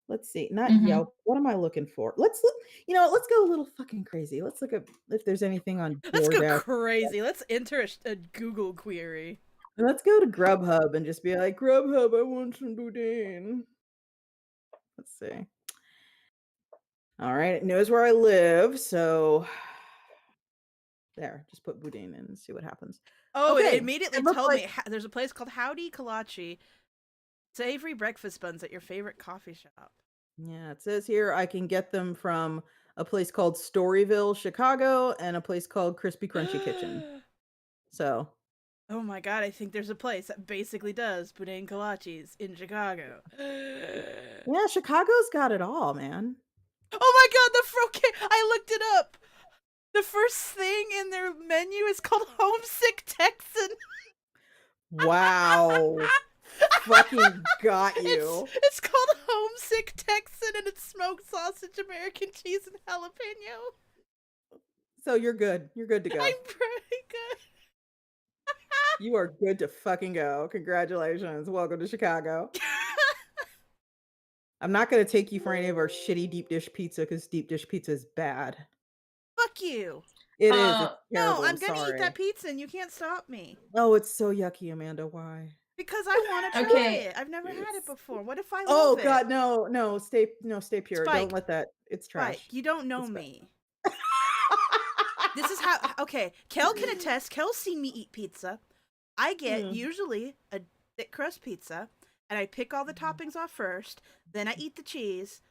S1: let's see, not
S2: Mhm.
S1: Yelp. What am I looking for? Let's look you know, let's go a little fucking crazy. Let's look at if there's anything on
S3: Let's go
S1: DoorDash.
S3: crazy. Let's enter a Google query.
S1: Let's go to Grubhub and just be like, "Grubhub, I want some boudin." Let's see. Alright, it knows where I live, so there, just put boudin in and see what happens.
S3: Oh, it
S1: Okay,
S3: immediately
S1: it looks
S3: told
S1: like
S3: me there's a place called Howdy Kolache. Savory breakfast buns at your favorite coffee shop.
S1: yeah, it says here I can get them from a place called Storyville, Chicago, and a place called Crispy Crunchy Kitchen. So,
S3: Oh my god, I think there's a place that basically does boudin kolaches in Chicago.
S1: yeah, Chicago's got it all, man.
S3: Oh my god, the froke! I looked it up! The first thing in their menu is called Homesick Texan.
S1: Wow. Fucking got you.
S3: It's called Homesick Texan, and it's smoked sausage, American cheese, and jalapeno.
S1: So you're good. You're good to go.
S3: I'm pretty good.
S1: You are good to fucking go. Congratulations. Welcome to Chicago. I'm not gonna take you for any of our shitty deep dish pizza because deep dish pizza is bad.
S3: Fuck you.
S1: It is. It's
S3: No,
S1: terrible.
S3: I'm
S1: I'm
S3: gonna eat that
S1: sorry.
S3: pizza, and you can't stop me.
S1: Oh, it's so yucky, Amanda. Why?
S3: Because I want to try
S2: Okay.
S3: it. I've never had it before. What if I
S1: Oh
S3: love it?
S1: God, no, stay pure.
S3: Spike,
S1: Don't let that. It's trash.
S3: Spike, you don't know
S1: It's bad.
S3: me. This is how. Okay, Kel can attest. Kel's seen me eat pizza. I get
S1: Mm.
S3: usually a thick crust pizza, and I pick all the toppings off first. Then I eat the cheese.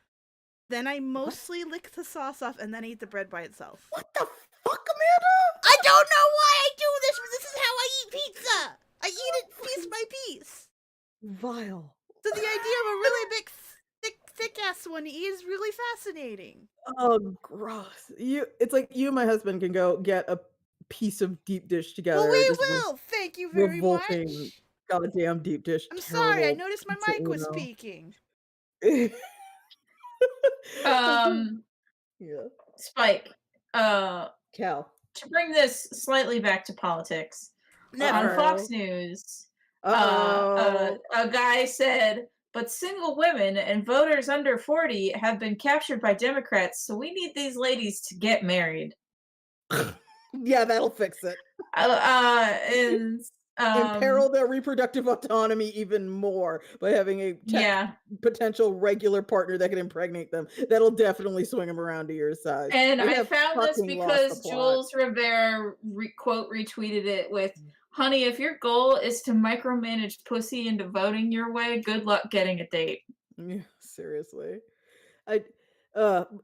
S3: Then I mostly lick the sauce off, and then I eat the bread by itself.
S1: What the fuck, Amanda?
S3: I don't know why I do this, but this is how I eat pizza. I eat it piece by piece.
S1: Vile.
S3: So the idea of a really big, thick ass one is really fascinating.
S1: Oh, gross. It's like you and my husband can go get a piece of deep dish together.
S3: Well, we
S1: Just
S3: will. Thank you very
S1: revolting
S3: much.
S1: goddamn deep dish.
S3: I'm sorry. I
S1: Terrible
S3: noticed my
S1: pizza
S3: mic was
S1: uno.
S3: speaking.
S1: Yeah.
S2: Spike,
S1: Cal.
S2: to bring this slightly back to politics, on
S3: Never.
S2: Fox News,
S1: Uh-oh.
S2: a guy said, but single women and voters under 40 have been captured by Democrats, so we need these ladies to get married.
S1: Yeah, that'll fix it.
S2: And
S1: Imperil their reproductive autonomy even more by having a potential regular partner that can impregnate them. That'll definitely swing them around to your side.
S2: And
S1: They
S2: I
S1: have
S2: found this
S1: fucking lost
S2: because
S1: the plot.
S2: Jules Rivera quote retweeted it with, honey, if your goal is to micromanage pussy into voting your way, good luck getting a date.
S1: Yeah, seriously.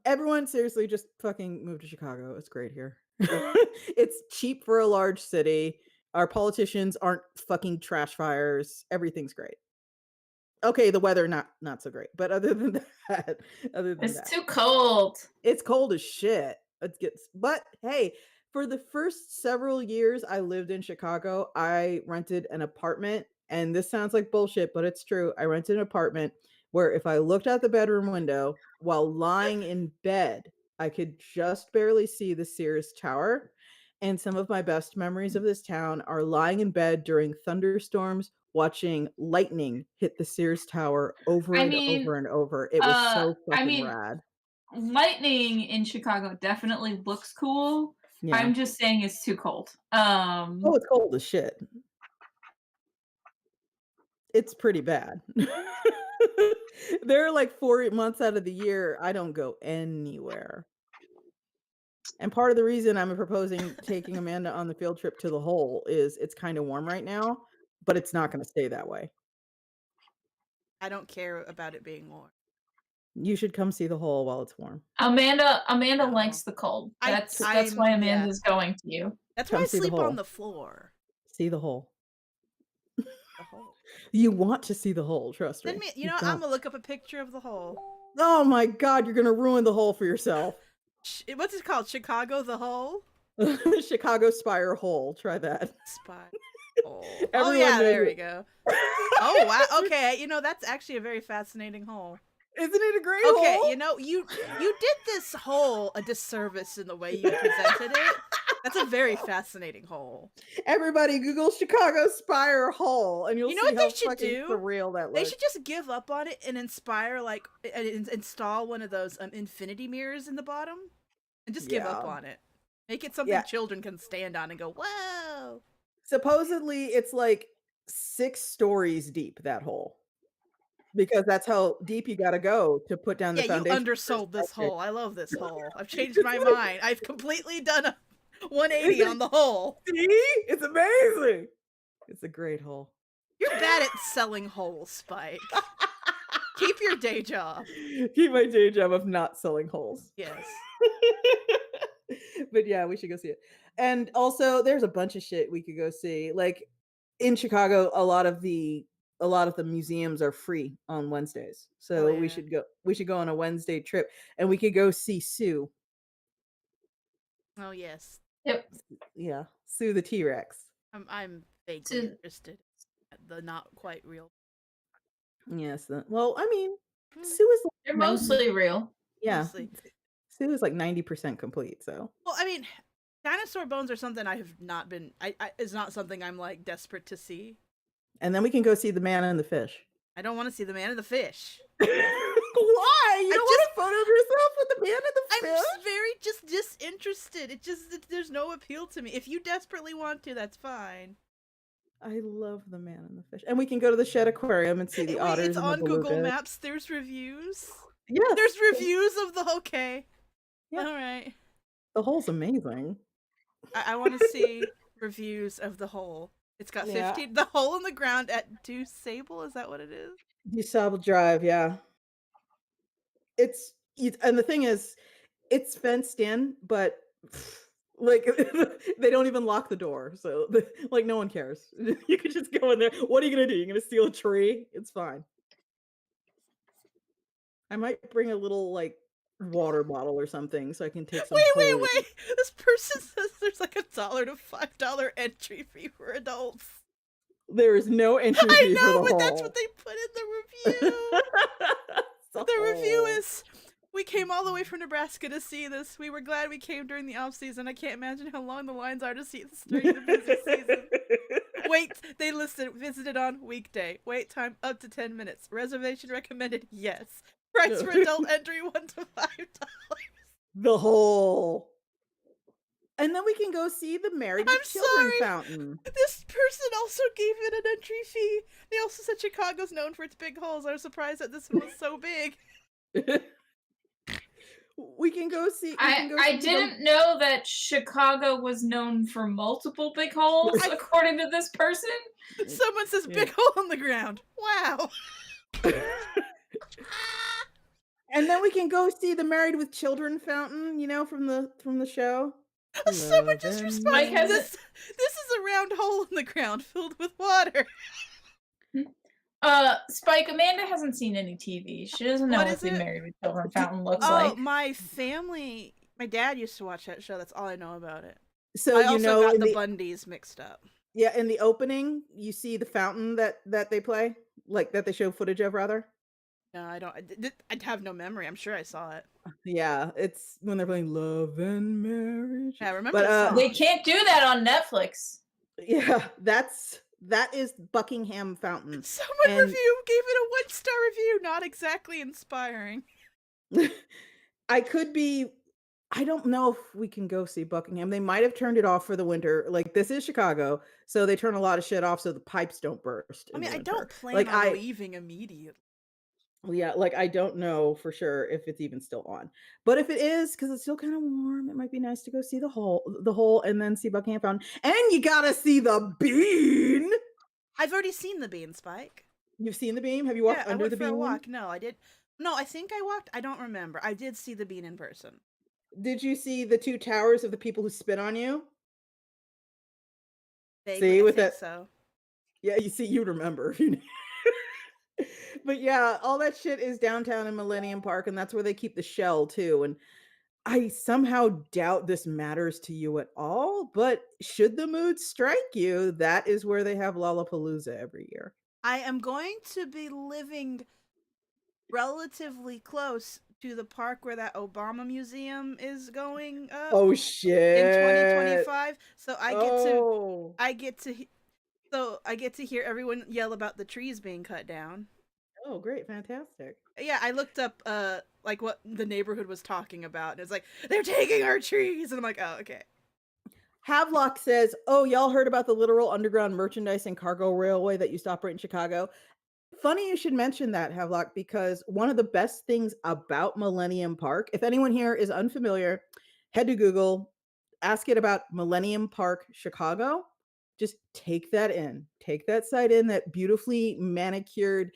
S1: Everyone seriously just fucking move to Chicago. It's great here. It's cheap for a large city. Our politicians aren't fucking trash fires. Everything's great. Okay, the weather not so great, but other than that,
S2: It's too cold.
S1: It's cold as shit. But hey, for the first several years I lived in Chicago, I rented an apartment, and this sounds like bullshit, but it's true. I rented an apartment where if I looked out the bedroom window while lying in bed, I could just barely see the Sears Tower. And some of my best memories of this town are lying in bed during thunderstorms, watching lightning hit the Sears Tower over and over and over. It was so fucking rad.
S2: Lightning in Chicago definitely looks cool.
S1: Yeah.
S2: I'm just saying it's too cold.
S1: Oh, it's cold as shit. It's pretty bad. There are like 4 months out of the year I don't go anywhere. And part of the reason I'm proposing taking Amanda on the field trip to the hole is it's kind of warm right now, but it's not going to stay that way.
S3: I don't care about it being warm.
S1: You should come see the hole while it's warm.
S2: Amanda likes the cold. That's why Amanda's going to you.
S3: That's why I sleep on the floor.
S1: See the hole.
S3: The hole.
S1: You want to see the hole, trust me.
S3: I'm gonna look up a picture of the hole.
S1: Oh my god, you're gonna ruin the hole for yourself.
S3: What's it called? Chicago the Hole?
S1: Chicago Spire Hole. Try that.
S3: Spire Hole. Oh yeah, there we go. Oh wow. Okay, that's actually a very fascinating hole.
S1: Isn't it a great hole?
S3: Okay, you did this hole a disservice in the way you presented it. That's a very fascinating hole.
S1: Everybody Google Chicago Spire Hole and you'll see
S3: what
S1: how
S3: they should do?
S1: surreal that looks.
S3: They should just give up on it and install one of those infinity mirrors in the bottom and just give up on it. Make it something children can stand on and go, whoa.
S1: Supposedly it's like 6 stories deep, that hole. Because that's how deep you gotta go to put down the foundation.
S3: Yeah, you undersold this hole. I love this hole. I've changed my mind. I've completely done a 180 on the hole.
S1: See? It's amazing. It's a great hole.
S3: You're bad at selling holes, Spike. Keep your day job.
S1: Keep my day job of not selling holes.
S3: Yes.
S1: But yeah, we should go see it. And also there's a bunch of shit we could go see. Like in Chicago, a lot of the museums are free on Wednesdays. So we should go on a Wednesday trip and we could go see Sue.
S3: Oh yes.
S2: Yep.
S1: Yeah. Sue the T-Rex.
S3: I'm vaguely interested. The not quite real.
S1: Yes. Well, I mean, Sue is like
S2: they're mostly real.
S1: Yeah. Mostly. Sue is like 90% complete, so.
S3: Well, I mean, dinosaur bones are something I have not been it's not something I'm like desperate to see.
S1: And then we can go see the man and the fish.
S3: I don't want to see the man and the fish.
S1: Why? You don't want a photo of yourself with the man and the fish?
S3: I'm just very disinterested. There's no appeal to me. If you desperately want to, that's fine.
S1: I love the man and the fish. And we can go to the Shed Aquarium and see the otters.
S3: It's on Google Maps. There's reviews.
S1: Yeah.
S3: There's reviews of the okay. Yeah. All right.
S1: The hole's amazing.
S3: I want to see reviews of the hole. It's got
S1: Yeah.
S3: 15. The hole in the ground at Deuceable. Is that what it is?
S1: DeSable Drive, yeah. And the thing is, it's fenced in, but like they don't even lock the door, so like no one cares. You could just go in there. What are you gonna do? You're gonna steal a tree? It's fine. I might bring a little like water bottle or something so I can take some hose.
S3: Wait. This person says there's like $1 to $5 entry fee for adults.
S1: There is no entry
S3: I
S1: fee for
S3: know,
S1: the
S3: but that's
S1: hole.
S3: what they put in the review. The review is, we came all the way from Nebraska to see this. We were glad we came during the off season. I can't imagine how long the lines are to see this during the busy season. Wait, they listed visited on weekday. Wait time up to 10 minutes. Reservation recommended, yes. Price for adult entry $1 to $5.
S1: The hole. And then we can go see the Married with
S3: I'm
S1: Children
S3: sorry.
S1: fountain.
S3: This person also gave it an entry fee. They also said Chicago's known for its big holes. I was surprised that this one was so big.
S1: We can go see.
S2: I didn't know that Chicago was known for multiple big holes, according to this person.
S3: Someone says big hole in the ground. Wow.
S1: And then we can go see the Married with Children fountain, from the show.
S3: Someone just responded.
S2: Mike
S3: This is a round hole in the ground filled with water.
S2: Spike, Amanda hasn't seen any TV. She doesn't know what the Married with Children fountain looks like.
S3: My family, my dad used to watch that show. That's all I know about it.
S1: So
S3: I also got the Bundys mixed up.
S1: Yeah, in the opening, you see the fountain that they play, like that they show footage of, rather.
S3: No, I don't. I'd have no memory. I'm sure I saw it.
S1: Yeah, it's when they're playing Love and Marriage.
S3: Yeah, I remember.
S2: But they can't do that on Netflix.
S1: Yeah, that is Buckingham Fountain.
S3: Someone gave it a 1-star review. Not exactly inspiring.
S1: I don't know if we can go see Buckingham. They might have turned it off for the winter. Like, this is Chicago, so they turn a lot of shit off so the pipes don't burst.
S3: I mean, I don't plan
S1: like,
S3: on leaving immediately.
S1: Yeah, like, I don't know for sure if it's even still on. But if it is, because it's still kind of warm, it might be nice to go see the hole and then see Buckingham Fountain. And you gotta see the bean!
S3: I've already seen the bean, Spike.
S1: You've seen the bean? Have you walked under the bean?
S3: I went for a walk. No, I did. No, I think I walked. I don't remember. I did see the bean in person.
S1: Did you see the 2 towers of the people who spit on you?
S3: Vaguely, I think so.
S1: Yeah, you see, you'd remember. But yeah, all that shit is downtown in Millennium Park, and that's where they keep the shell too. And I somehow doubt this matters to you at all, but should the mood strike you, that is where they have Lollapalooza every year.
S3: I am going to be living relatively close to the park where that Obama museum is going up.
S1: Oh shit.
S3: In 2025. So I get to hear everyone yell about the trees being cut down.
S1: Oh, great, fantastic.
S3: Yeah, I looked up like what the neighborhood was talking about, and it's like, they're taking our trees, and I'm like, oh, okay.
S1: Havelock says, oh, y'all heard about the literal underground merchandise and cargo railway that used to operate in Chicago? Funny you should mention that, Havelock, because one of the best things about Millennium Park, if anyone here is unfamiliar, head to Google, ask it about Millennium Park, Chicago. Just take that in. Take that site in, that beautifully manicured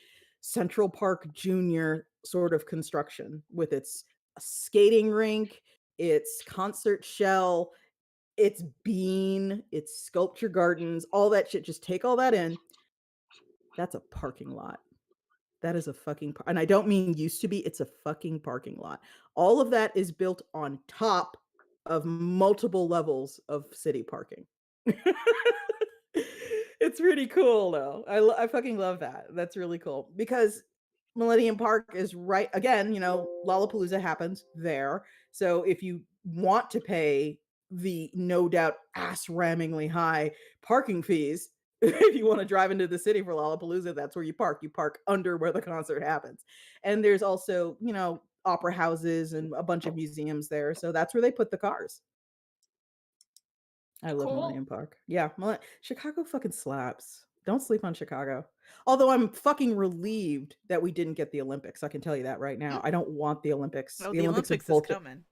S1: Central Park Junior sort of construction with its skating rink, its concert shell, its bean, its sculpture gardens, all that shit. Just take all that in. That's a parking lot. That is a fucking, and I don't mean used to be, it's a fucking parking lot. All of that is built on top of multiple levels of city parking. It's really cool though. I fucking love that. That's really cool because Millennium Park is right, again, Lollapalooza happens there. So if you want to pay the no doubt ass-rammingly high parking fees, if you want to drive into the city for Lollapalooza, that's where you park. You park under where the concert happens. And there's also, opera houses and a bunch of museums there. So that's where they put the cars. I love Millennium Park. Yeah, Chicago fucking slaps. Don't sleep on Chicago. Although I'm fucking relieved that we didn't get the Olympics. I can tell you that right now. I don't want the Olympics.
S3: Oh,
S1: the
S3: Olympics is coming.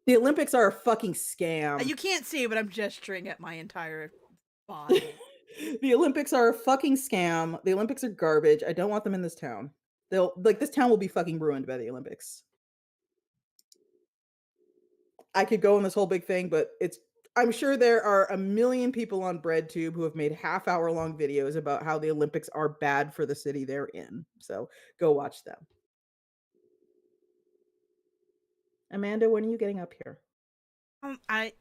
S1: The Olympics are a fucking scam.
S3: You can't see, but I'm gesturing at my entire body.
S1: The Olympics are a fucking scam. The Olympics are garbage. I don't want them in this town. This town will be fucking ruined by the Olympics. I could go on this whole big thing, but I'm sure there are a million people on BreadTube who have made half-hour-long videos about how the Olympics are bad for the city they're in. So go watch them. Amanda, when are you getting up here?
S3: I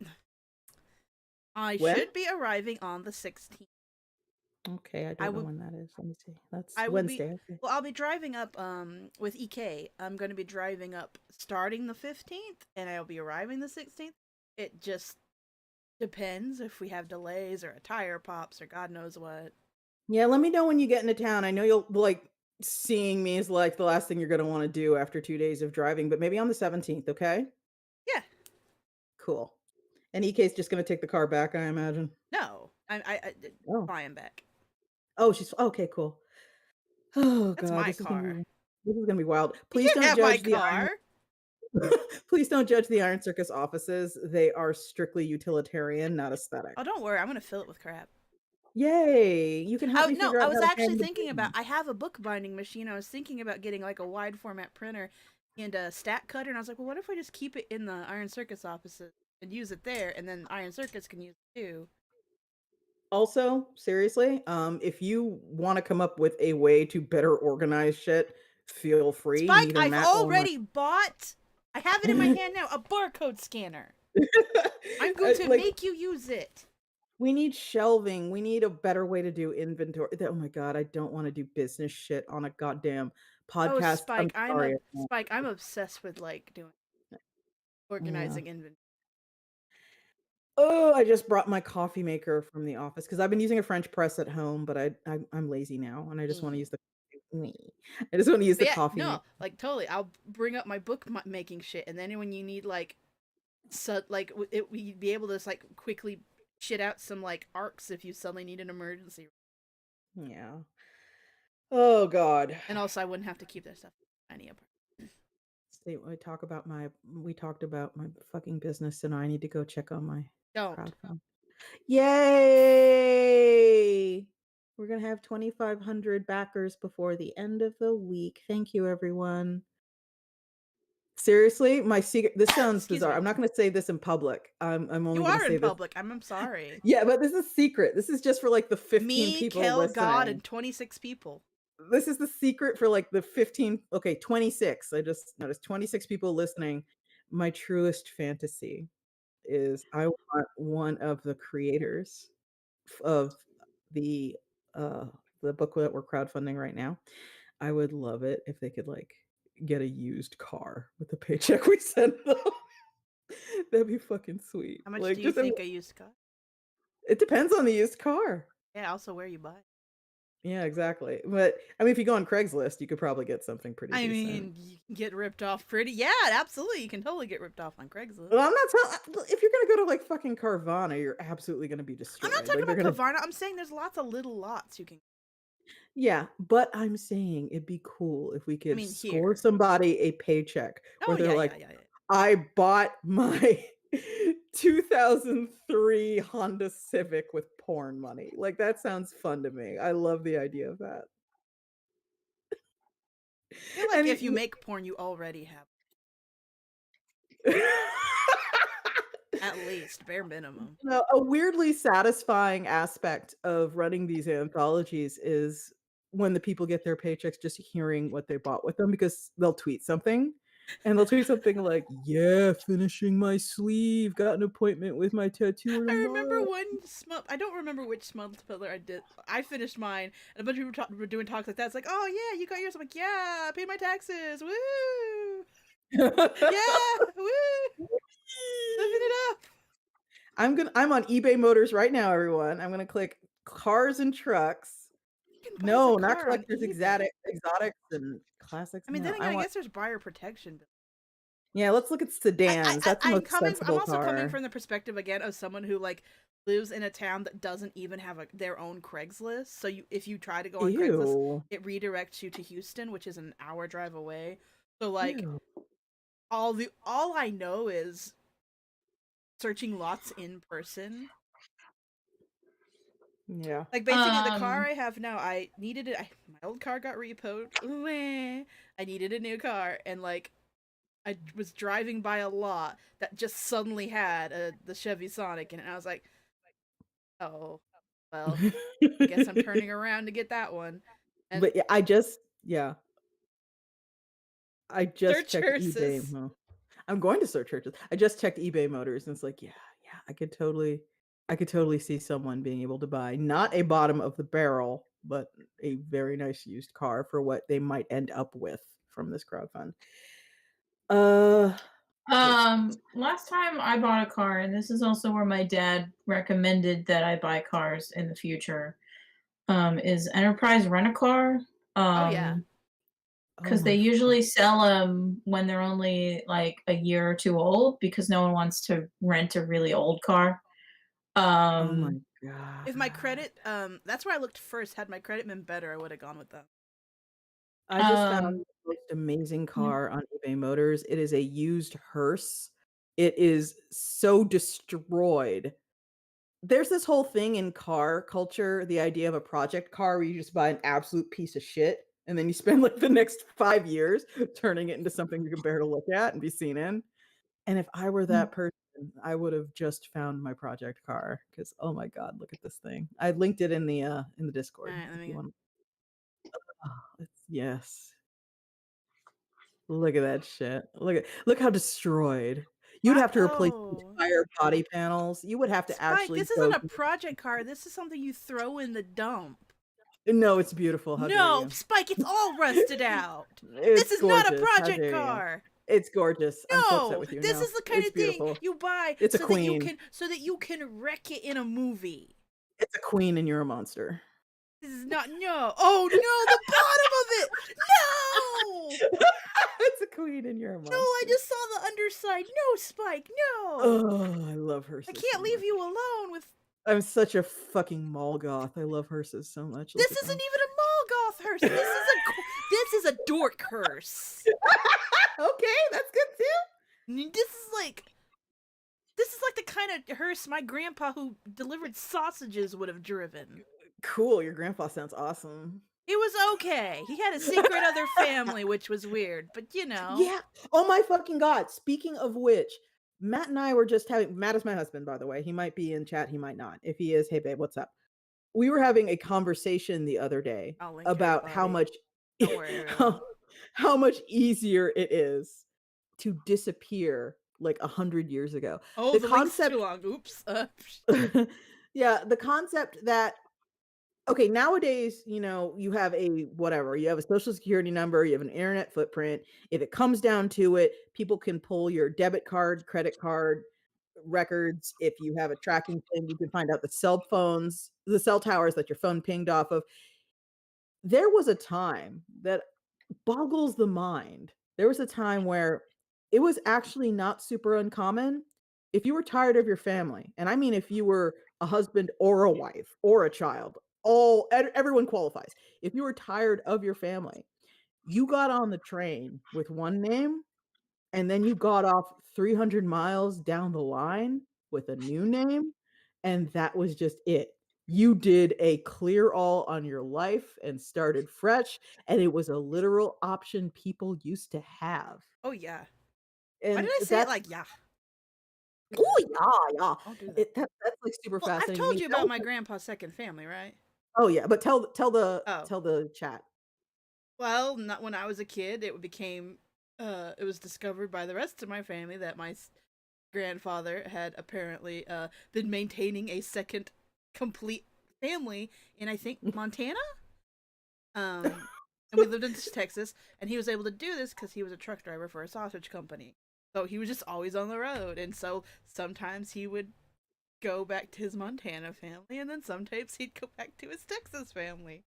S1: When?
S3: should be arriving on the 16th.
S1: Okay, I don't know when that is. Let me see. That's
S3: I will
S1: Wednesday.
S3: Be, well, I'll be driving up with EK. I'm going to be driving up starting the 15th, and I'll be arriving the 16th. It just depends if we have delays or a tire pops or God knows what.
S1: Yeah, let me know when you get into town. I know you'll like seeing me is like the last thing you're going to want to do after 2 days of driving, but maybe on the 17th, okay?
S3: Yeah.
S1: Cool. And EK's just going to take the car back, I imagine.
S3: No, I
S1: Oh.
S3: flying back.
S1: Oh, she's okay, cool. Oh
S3: That's
S1: god,
S3: my
S1: this is
S3: car.
S1: gonna be wild.
S3: You
S1: Please
S3: can't
S1: don't
S3: have
S1: judge
S3: my
S1: the
S3: car.
S1: Please don't judge the Iron Circus offices. They are strictly utilitarian, not aesthetic.
S3: Oh, don't worry, I'm gonna fill it with crap.
S1: Yay! You can help me figure out
S3: I was
S1: how to
S3: actually
S1: hang the
S3: thinking
S1: bin.
S3: about. I have a bookbinding machine. I was thinking about getting like a wide format printer and a stack cutter, and I was like, well, what if I just keep it in the Iron Circus offices and use it there, and then Iron Circus can use it too.
S1: Also, seriously, if you want to come up with a way to better organize shit, feel free.
S3: Spike,
S1: Neither
S3: I've
S1: Matt or
S3: already bought. I have it in my hand now. A barcode scanner. I'm going to
S1: like,
S3: make you use it.
S1: we need shelving. We need a better way to do inventory. Oh my god, I don't want to do business shit on a goddamn podcast.
S3: Oh, Spike,
S1: I'm sorry.
S3: Spike, I'm obsessed with like doing organizing inventory.
S1: Oh, I just brought my coffee maker from the office because I've been using a French press at home, but I'm lazy now and I just want to use the coffee
S3: No,
S1: maker.
S3: like totally. I'll bring up my book making shit, and then when you need like, we'd be able to just like quickly shit out some like arcs if you suddenly need an emergency.
S1: Yeah. Oh god.
S3: And also, I wouldn't have to keep that stuff tiny apart.
S1: We talked about my fucking business and I need to go check on my crowdfunding. Yay! We're gonna have 2,500 backers before the end of the week. Thank you, everyone. Seriously, my secret. This sounds bizarre. I'm not going to say this in public. I'm only going to say
S3: in
S1: this.
S3: public. I'm sorry.
S1: Yeah, but this is secret. This is just for like the 15
S3: Me,
S1: people
S3: Kel,
S1: listening.
S3: God, and 26 people.
S1: This is the secret for like the 15. Okay, 26. I just noticed 26 people listening. My truest fantasy is I want one of the creators of the book that we're crowdfunding right now. I would love it if they could like get a used car with the paycheck we send them. That'd be fucking sweet.
S3: How much
S1: like,
S3: do you think a used car?
S1: It depends on the used car.
S3: Yeah, also where you buy.
S1: Yeah, exactly. But I mean, if you go on Craigslist, you could probably get something pretty decent.
S3: Mean, you can get ripped off pretty. Yeah, absolutely. You can totally get ripped off on Craigslist.
S1: Well, I'm not telling. If you're gonna go to like fucking Carvana, you're absolutely gonna be destroyed.
S3: I'm not talking about Carvana. I'm saying there's lots of little lots you can.
S1: Yeah, but I'm saying it'd be cool if we could score
S3: here.
S1: somebody a paycheck where they're like,
S3: yeah.
S1: I bought my 2003 Honda Civic with porn money. Like, that sounds fun to me. I love the idea of that.
S3: I feel like if you make porn, you already have. At least, bare minimum.
S1: No, a weirdly satisfying aspect of running these anthologies is when the people get their paychecks just hearing what they bought with them, because they'll tweet something. And they'll tweet something like, yeah, finishing my sleeve, got an appointment with my tattooer tomorrow.
S3: I remember one I don't remember which smut pillar I did. I finished mine, and a bunch of people were doing talks like that. It's like, oh yeah, you got yours. I'm like, yeah, I paid my taxes. Woo! Yeah, woo! Living it up.
S1: I'm on eBay Motors right now, everyone. I'm gonna click cars and trucks. No, not collectors, exotics and classics.
S3: I mean, then again, I guess there's buyer protection.
S1: Yeah, let's look at sedans. That's the most sensible
S3: I'm also
S1: car.
S3: coming from the perspective again of someone who like lives in a town that doesn't even have their own Craigslist. So if you try to go on Craigslist, it redirects you to Houston, which is an hour drive away. So like, all I know is searching lots in person.
S1: Yeah.
S3: Like basically, the car I have now, I needed it. My old car got repoed. I needed a new car, and like I was driving by a lot that just suddenly had the Chevy Sonic in it. And I was like, oh, well, I guess I'm turning around to get that one. And
S1: But yeah, I just
S3: search
S1: checked eBay.
S3: hearses.
S1: Well, I'm going to search churches. I just checked eBay Motors, and it's like, yeah, I could totally see someone being able to buy not a bottom of the barrel, but a very nice used car for what they might end up with from this crowdfund. Uh,
S2: Last time I bought a car, and this is also where my dad recommended that I buy cars in the future, is Enterprise Rent-A-Car.
S3: Oh yeah.
S1: oh
S2: Because they
S1: my,
S2: usually sell them when they're only like a year or two old because no one wants to rent a really old car.
S1: oh my
S3: If my
S1: god!
S3: credit, that's where I looked first. Had my credit been better, I would have gone with them.
S1: I just found
S2: um,
S1: the most amazing
S2: yeah.
S1: car on eBay Motors. It is a used hearse. It is so destroyed. There's this whole thing in car culture, the idea of a project car where you just buy an absolute piece of shit and then you spend like the next 5 years turning it into something you can bear to look at and be seen in. And if I were that person, I would have just found my project car because oh my god, look at this thing. I linked it in the
S3: All
S1: Discord
S3: right, let
S1: if you
S3: me.
S1: want. Oh, it's yes. Look at that shit. Look how destroyed. You'd have to replace the
S3: Oh,
S1: entire body panels. You would have to
S3: Spike,
S1: actually
S3: this isn't
S1: go.
S3: a project car. This is something you throw in the dump.
S1: No, it's beautiful. How dare
S3: No,
S1: you?
S3: Spike, it's all rusted out. This
S1: It's
S3: is not a
S1: gorgeous. How
S3: project
S1: dare you?
S3: car.
S1: It's gorgeous. I'm so upset
S3: No,
S1: with you.
S3: this
S1: No,
S3: is the kind
S1: it's
S3: of thing
S1: beautiful.
S3: you buy
S1: It's a queen.
S3: so that you can wreck it in a movie.
S1: It's a queen and you're a monster.
S3: This is not no. Oh no, the bottom of it. No.
S1: It's a queen and you're a
S3: No, I
S1: monster.
S3: just saw the underside. No, Spike, no.
S1: Oh, I love
S3: I
S1: hearses so
S3: can't leave
S1: much.
S3: you alone with
S1: I'm such a fucking mall goth. I love hearses so much. Look
S3: this
S1: at
S3: isn't
S1: them.
S3: even a mall goth hearse. This is a dork hearse.
S1: Okay, that's good too.
S3: This is like the kind of hearse my grandpa who delivered sausages would have driven.
S1: Cool, your grandpa sounds awesome.
S3: It was okay. He had a secret other family, which was weird, but you know.
S1: Yeah. Oh my fucking god. Speaking of which, Matt and I were just having Matt is my husband, by the way. He might be in chat, he might not. If he is, hey babe, what's up? We were having a conversation the other day
S3: I'll link
S1: about how
S3: everybody.
S1: much
S3: Don't worry, everyone.
S1: how, how much easier it is to disappear like 100 years ago.
S3: Oh,
S1: The
S3: the link's
S1: concept
S3: too long. Oops.
S1: yeah, the concept that okay, nowadays, you have a whatever, you have a social security number, you have an internet footprint. If it comes down to it, people can pull your debit card, credit card records. If you have a tracking thing, you can find out the cell towers that your phone pinged off of. There was a time that boggles the mind. There was a time where it was actually not super uncommon if you were tired of your family, and I mean if you were a husband or a wife or a child, everyone qualifies. If you were tired of your family, you got on the train with one name and then you got off 300 miles down the line with a new name, and that was just it. You did a clear all on your life and started fresh, and it was a literal option people used to have.
S3: Oh yeah. Why did
S1: And
S3: I say it
S1: that's
S3: like yeah?
S1: oh, yeah, yeah.
S3: I'll do that.
S1: That's, like, super
S3: Well, I've
S1: fascinating to
S3: told
S1: me.
S3: you about my grandpa's second family, right?
S1: Oh, yeah, but
S3: Oh.
S1: tell the chat.
S3: Well, not when I was a kid. It was discovered by the rest of my family that my grandfather had apparently been maintaining a second complete family in, I think, Montana. And we lived in Texas, and he was able to do this because he was a truck driver for a sausage company. So he was just always on the road, and so sometimes he would go back to his Montana family, and then sometimes he'd go back to his Texas family.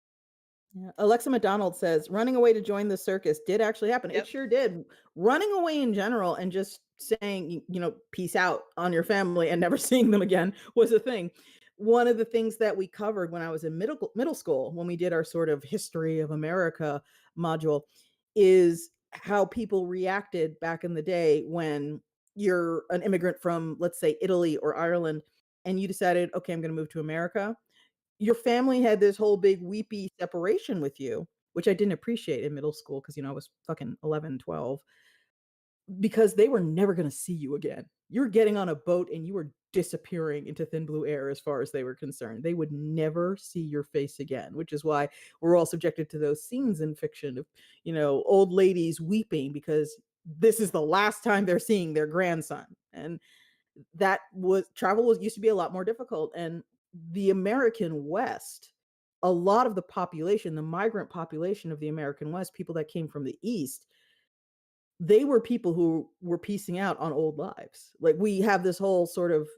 S1: Yeah. Alexa McDonald says, running away to join the circus did actually happen. It
S3: Yep.
S1: sure did. Running away in general and just saying, peace out on your family and never seeing them again was a thing. One of the things that we covered when I was in middle school, when we did our sort of history of America module, is how people reacted back in the day when you're an immigrant from, let's say, Italy or Ireland, and you decided, okay, I'm going to move to America. Your family had this whole big weepy separation with you, which I didn't appreciate in middle school because, I was fucking 11, 12, because they were never going to see you again. You're getting on a boat and you were disappearing into thin blue air as far as they were concerned. They would never see your face again, which is why we're all subjected to those scenes in fiction of, old ladies weeping because this is the last time they're seeing their grandson. And that was travel was used to be a lot more difficult. And the American West, a lot of the population, the migrant population of the American West, people that came from the East, they were people who were piecing out on old lives. Like, we have this whole sort of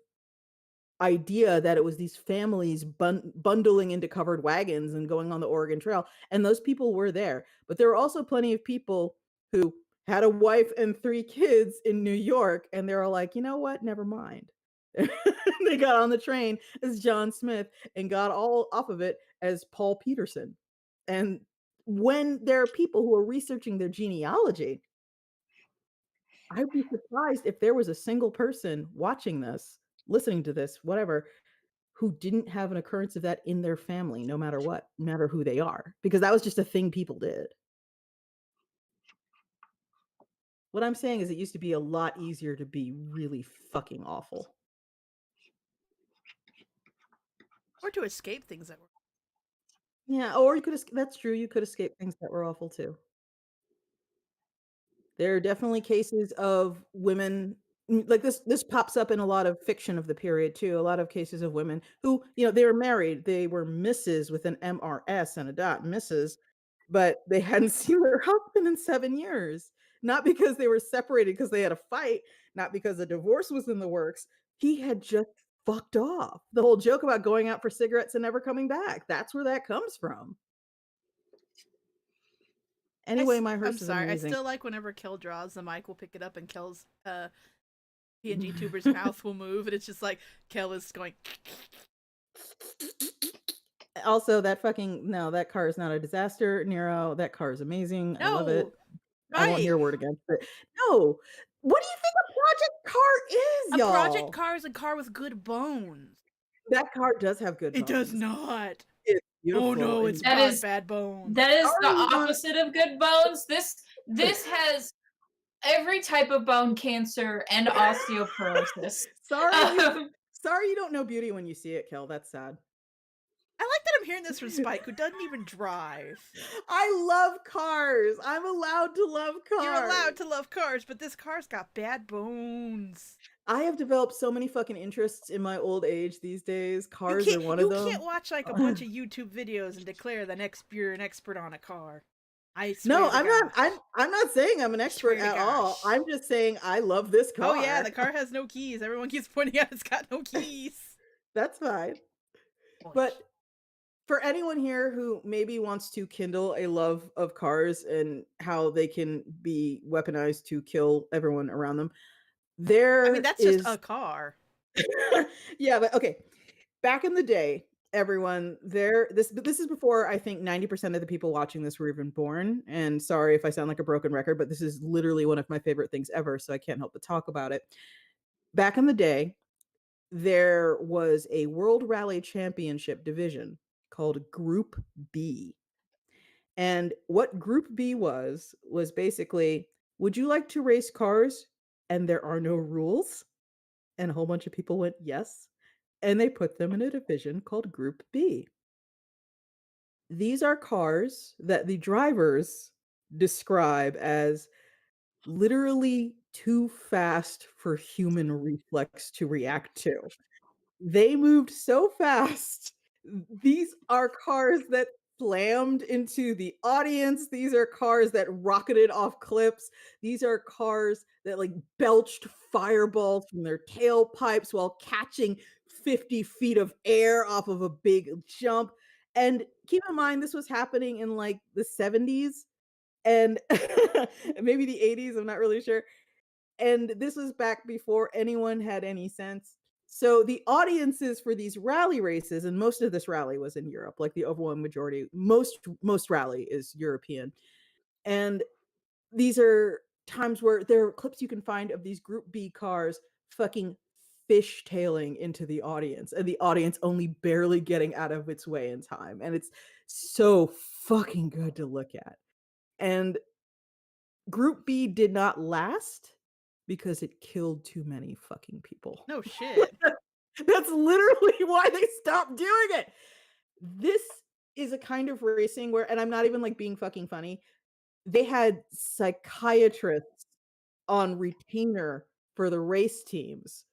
S1: idea that it was these families bundling into covered wagons and going on the Oregon Trail, and those people were there. But there were also plenty of people who had a wife and 3 kids in New York, and they were like, "You know what? Never mind." They got on the train as John Smith and got all off of it as Paul Peterson. And when there are people who are researching their genealogy, I'd be surprised if there was a single person watching this, listening to this, whatever, who didn't have an occurrence of that in their family, no matter what, no matter who they are, because that was just a thing people did. What I'm saying is it used to be a lot easier to be really fucking awful.
S3: Or to escape things that were.
S1: Yeah, or you could that's true, you could escape things that were awful too. There are definitely cases of women, like, this pops up in a lot of fiction of the period too, a lot of cases of women who, they were married, they were Mrs. with an MRS and a dot, Mrs., but they hadn't seen their husband in 7 years. Not because they were separated because they had a fight, not because a divorce was in the works. He had just fucked off. The whole joke about going out for cigarettes and never coming back, that's where that comes from. Anyway, my
S3: I'm
S1: hearse is
S3: sorry. I
S1: amazing.
S3: still like whenever Kel draws, the mic will pick it up and Kel's PNG tuber's mouth will move, and it's just like Kel is going.
S1: Also, that fucking no, that car is not a disaster, Nero. That car is amazing. I love it.
S3: No,
S1: I won't hear a word against it. No. What do you think a project car is,
S3: A
S1: y'all?
S3: project car is a car with good bones.
S1: That car does have good bones.
S3: It does not.
S1: It's beautiful.
S3: Oh no, it's
S2: That
S3: got
S2: is-
S3: bad bones.
S2: That is the
S1: Sorry,
S2: opposite of good bones. This has every type of bone cancer and osteoporosis.
S1: Sorry you don't know beauty when you see it, Kel. That's sad.
S3: I like that I'm hearing this from Spike, who doesn't even drive.
S1: I love cars. I'm allowed to love cars.
S3: You're allowed to love cars, but this car's got bad bones.
S1: I have developed so many fucking interests in my old age these days. Cars are one of them.
S3: You can't watch like a bunch of YouTube videos and declare you're an expert on a car.
S1: No, I'm not. I'm not saying I'm an expert at all. I'm just saying I love this car.
S3: Oh yeah, the car has no keys. Everyone keeps pointing out it's got no keys.
S1: That's fine. But for anyone here who maybe wants to kindle a love of cars and how they can be weaponized to kill everyone around them,
S3: that's just a car.
S1: Yeah, but okay. Back in the day, everyone this is before I think 90% of the people watching this were even born. And sorry if I sound like a broken record, but this is literally one of my favorite things ever, so I can't help but talk about it. Back in the day, there was a World Rally Championship division called Group B. And what Group B was basically, would you like to race cars and there are no rules? And a whole bunch of people went yes. And they put them in a division called Group B. These are cars that the drivers describe as literally too fast for human reflex to react to. They moved so fast. These are cars that slammed into the audience. These are cars that rocketed off cliffs. These are cars that like belched fireballs from their tailpipes while catching 50 feet of air off of a big jump. And keep in mind, this was happening in like the 70s and maybe the 80s. I'm not really sure. And this was back before anyone had any sense. So the audiences for these rally races, and most of this rally was in Europe, like the overwhelming majority, most rally is European. And these are times where there are clips you can find of these Group B cars fucking fishtailing into the audience, and the audience only barely getting out of its way in time, and it's so fucking good to look at. And Group B did not last because it killed too many fucking people.
S3: No shit.
S1: That's literally why they stopped doing it. This is a kind of racing where, and I'm not even like being fucking funny, they had psychiatrists on retainer for the race teams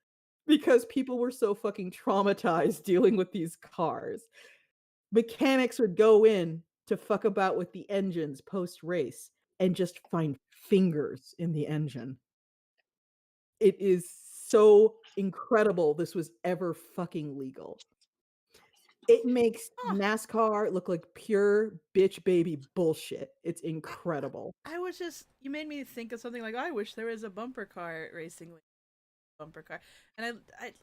S1: because people were so fucking traumatized dealing with these cars. Mechanics would go in to fuck about with the engines post race and just find fingers in the engine. It is so incredible this was ever fucking legal. It makes
S3: Huh.
S1: NASCAR look like pure bitch baby bullshit. It's incredible.
S3: I was just you made me think of something like, I wish there was a bumper car racing with bumper car. And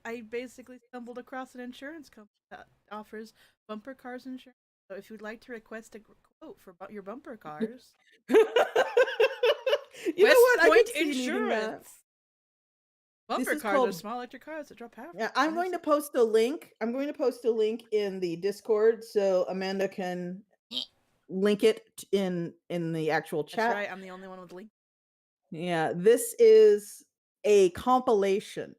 S3: I basically stumbled across an insurance company that offers bumper cars insurance. So if you'd like to request a quote for your bumper cars,
S1: You know
S3: West
S1: what? I
S3: Point
S1: could see needing that.
S3: Insurance. Bumper
S1: is
S3: cars are
S1: called-
S3: small electric cars that draw power.
S1: Yeah, I'm going to post a link. I'm going to post a link in the Discord so Amanda can link it in the actual
S3: That's
S1: chat.
S3: right. I'm the only one with link.
S1: Yeah, this is a compilation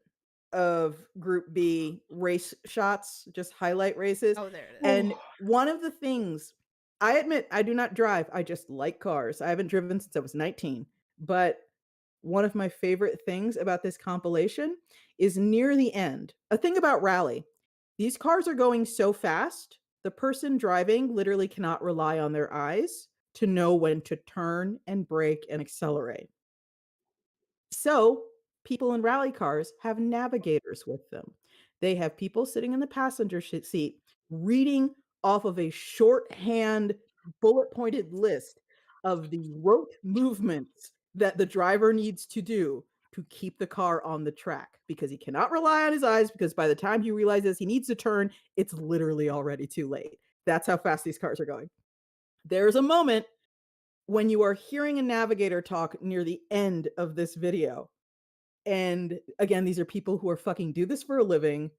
S1: of Group B race shots, just highlight races.
S3: Oh, there it is.
S1: And one of the things, I admit I do not drive. I just like cars. I haven't driven since I was 19. But one of my favorite things about this compilation is near the end. A thing about rally. These cars are going so fast, the person driving literally cannot rely on their eyes to know when to turn and brake and accelerate. So, people in rally cars have navigators with them. They have people sitting in the passenger seat reading off of a shorthand bullet pointed list of the rote movements that the driver needs to do to keep the car on the track because he cannot rely on his eyes because by the time he realizes he needs to turn, it's literally already too late. That's how fast these cars are going. There's a moment when you are hearing a navigator talk near the end of this video. And again, these are people who are fucking do this for a living.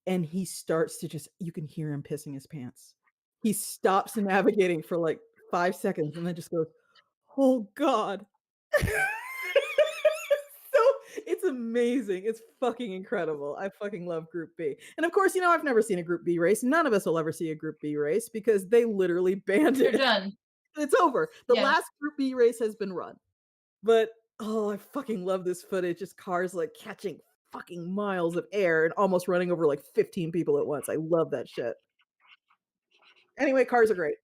S1: And he starts to just, you can hear him pissing his pants. He stops navigating for like 5 seconds and then just goes, oh God. So it's amazing. It's fucking incredible. I fucking love Group B. And of course, I've never seen a Group B race. None of us will ever see a Group B race because they literally banned
S2: You're
S1: it.
S2: done.
S1: It's over. The
S2: Yeah.
S1: last Group B race has been run. But I fucking love this footage. Just cars like catching fucking miles of air and almost running over like 15 people at once. I love that shit. Anyway, cars are great.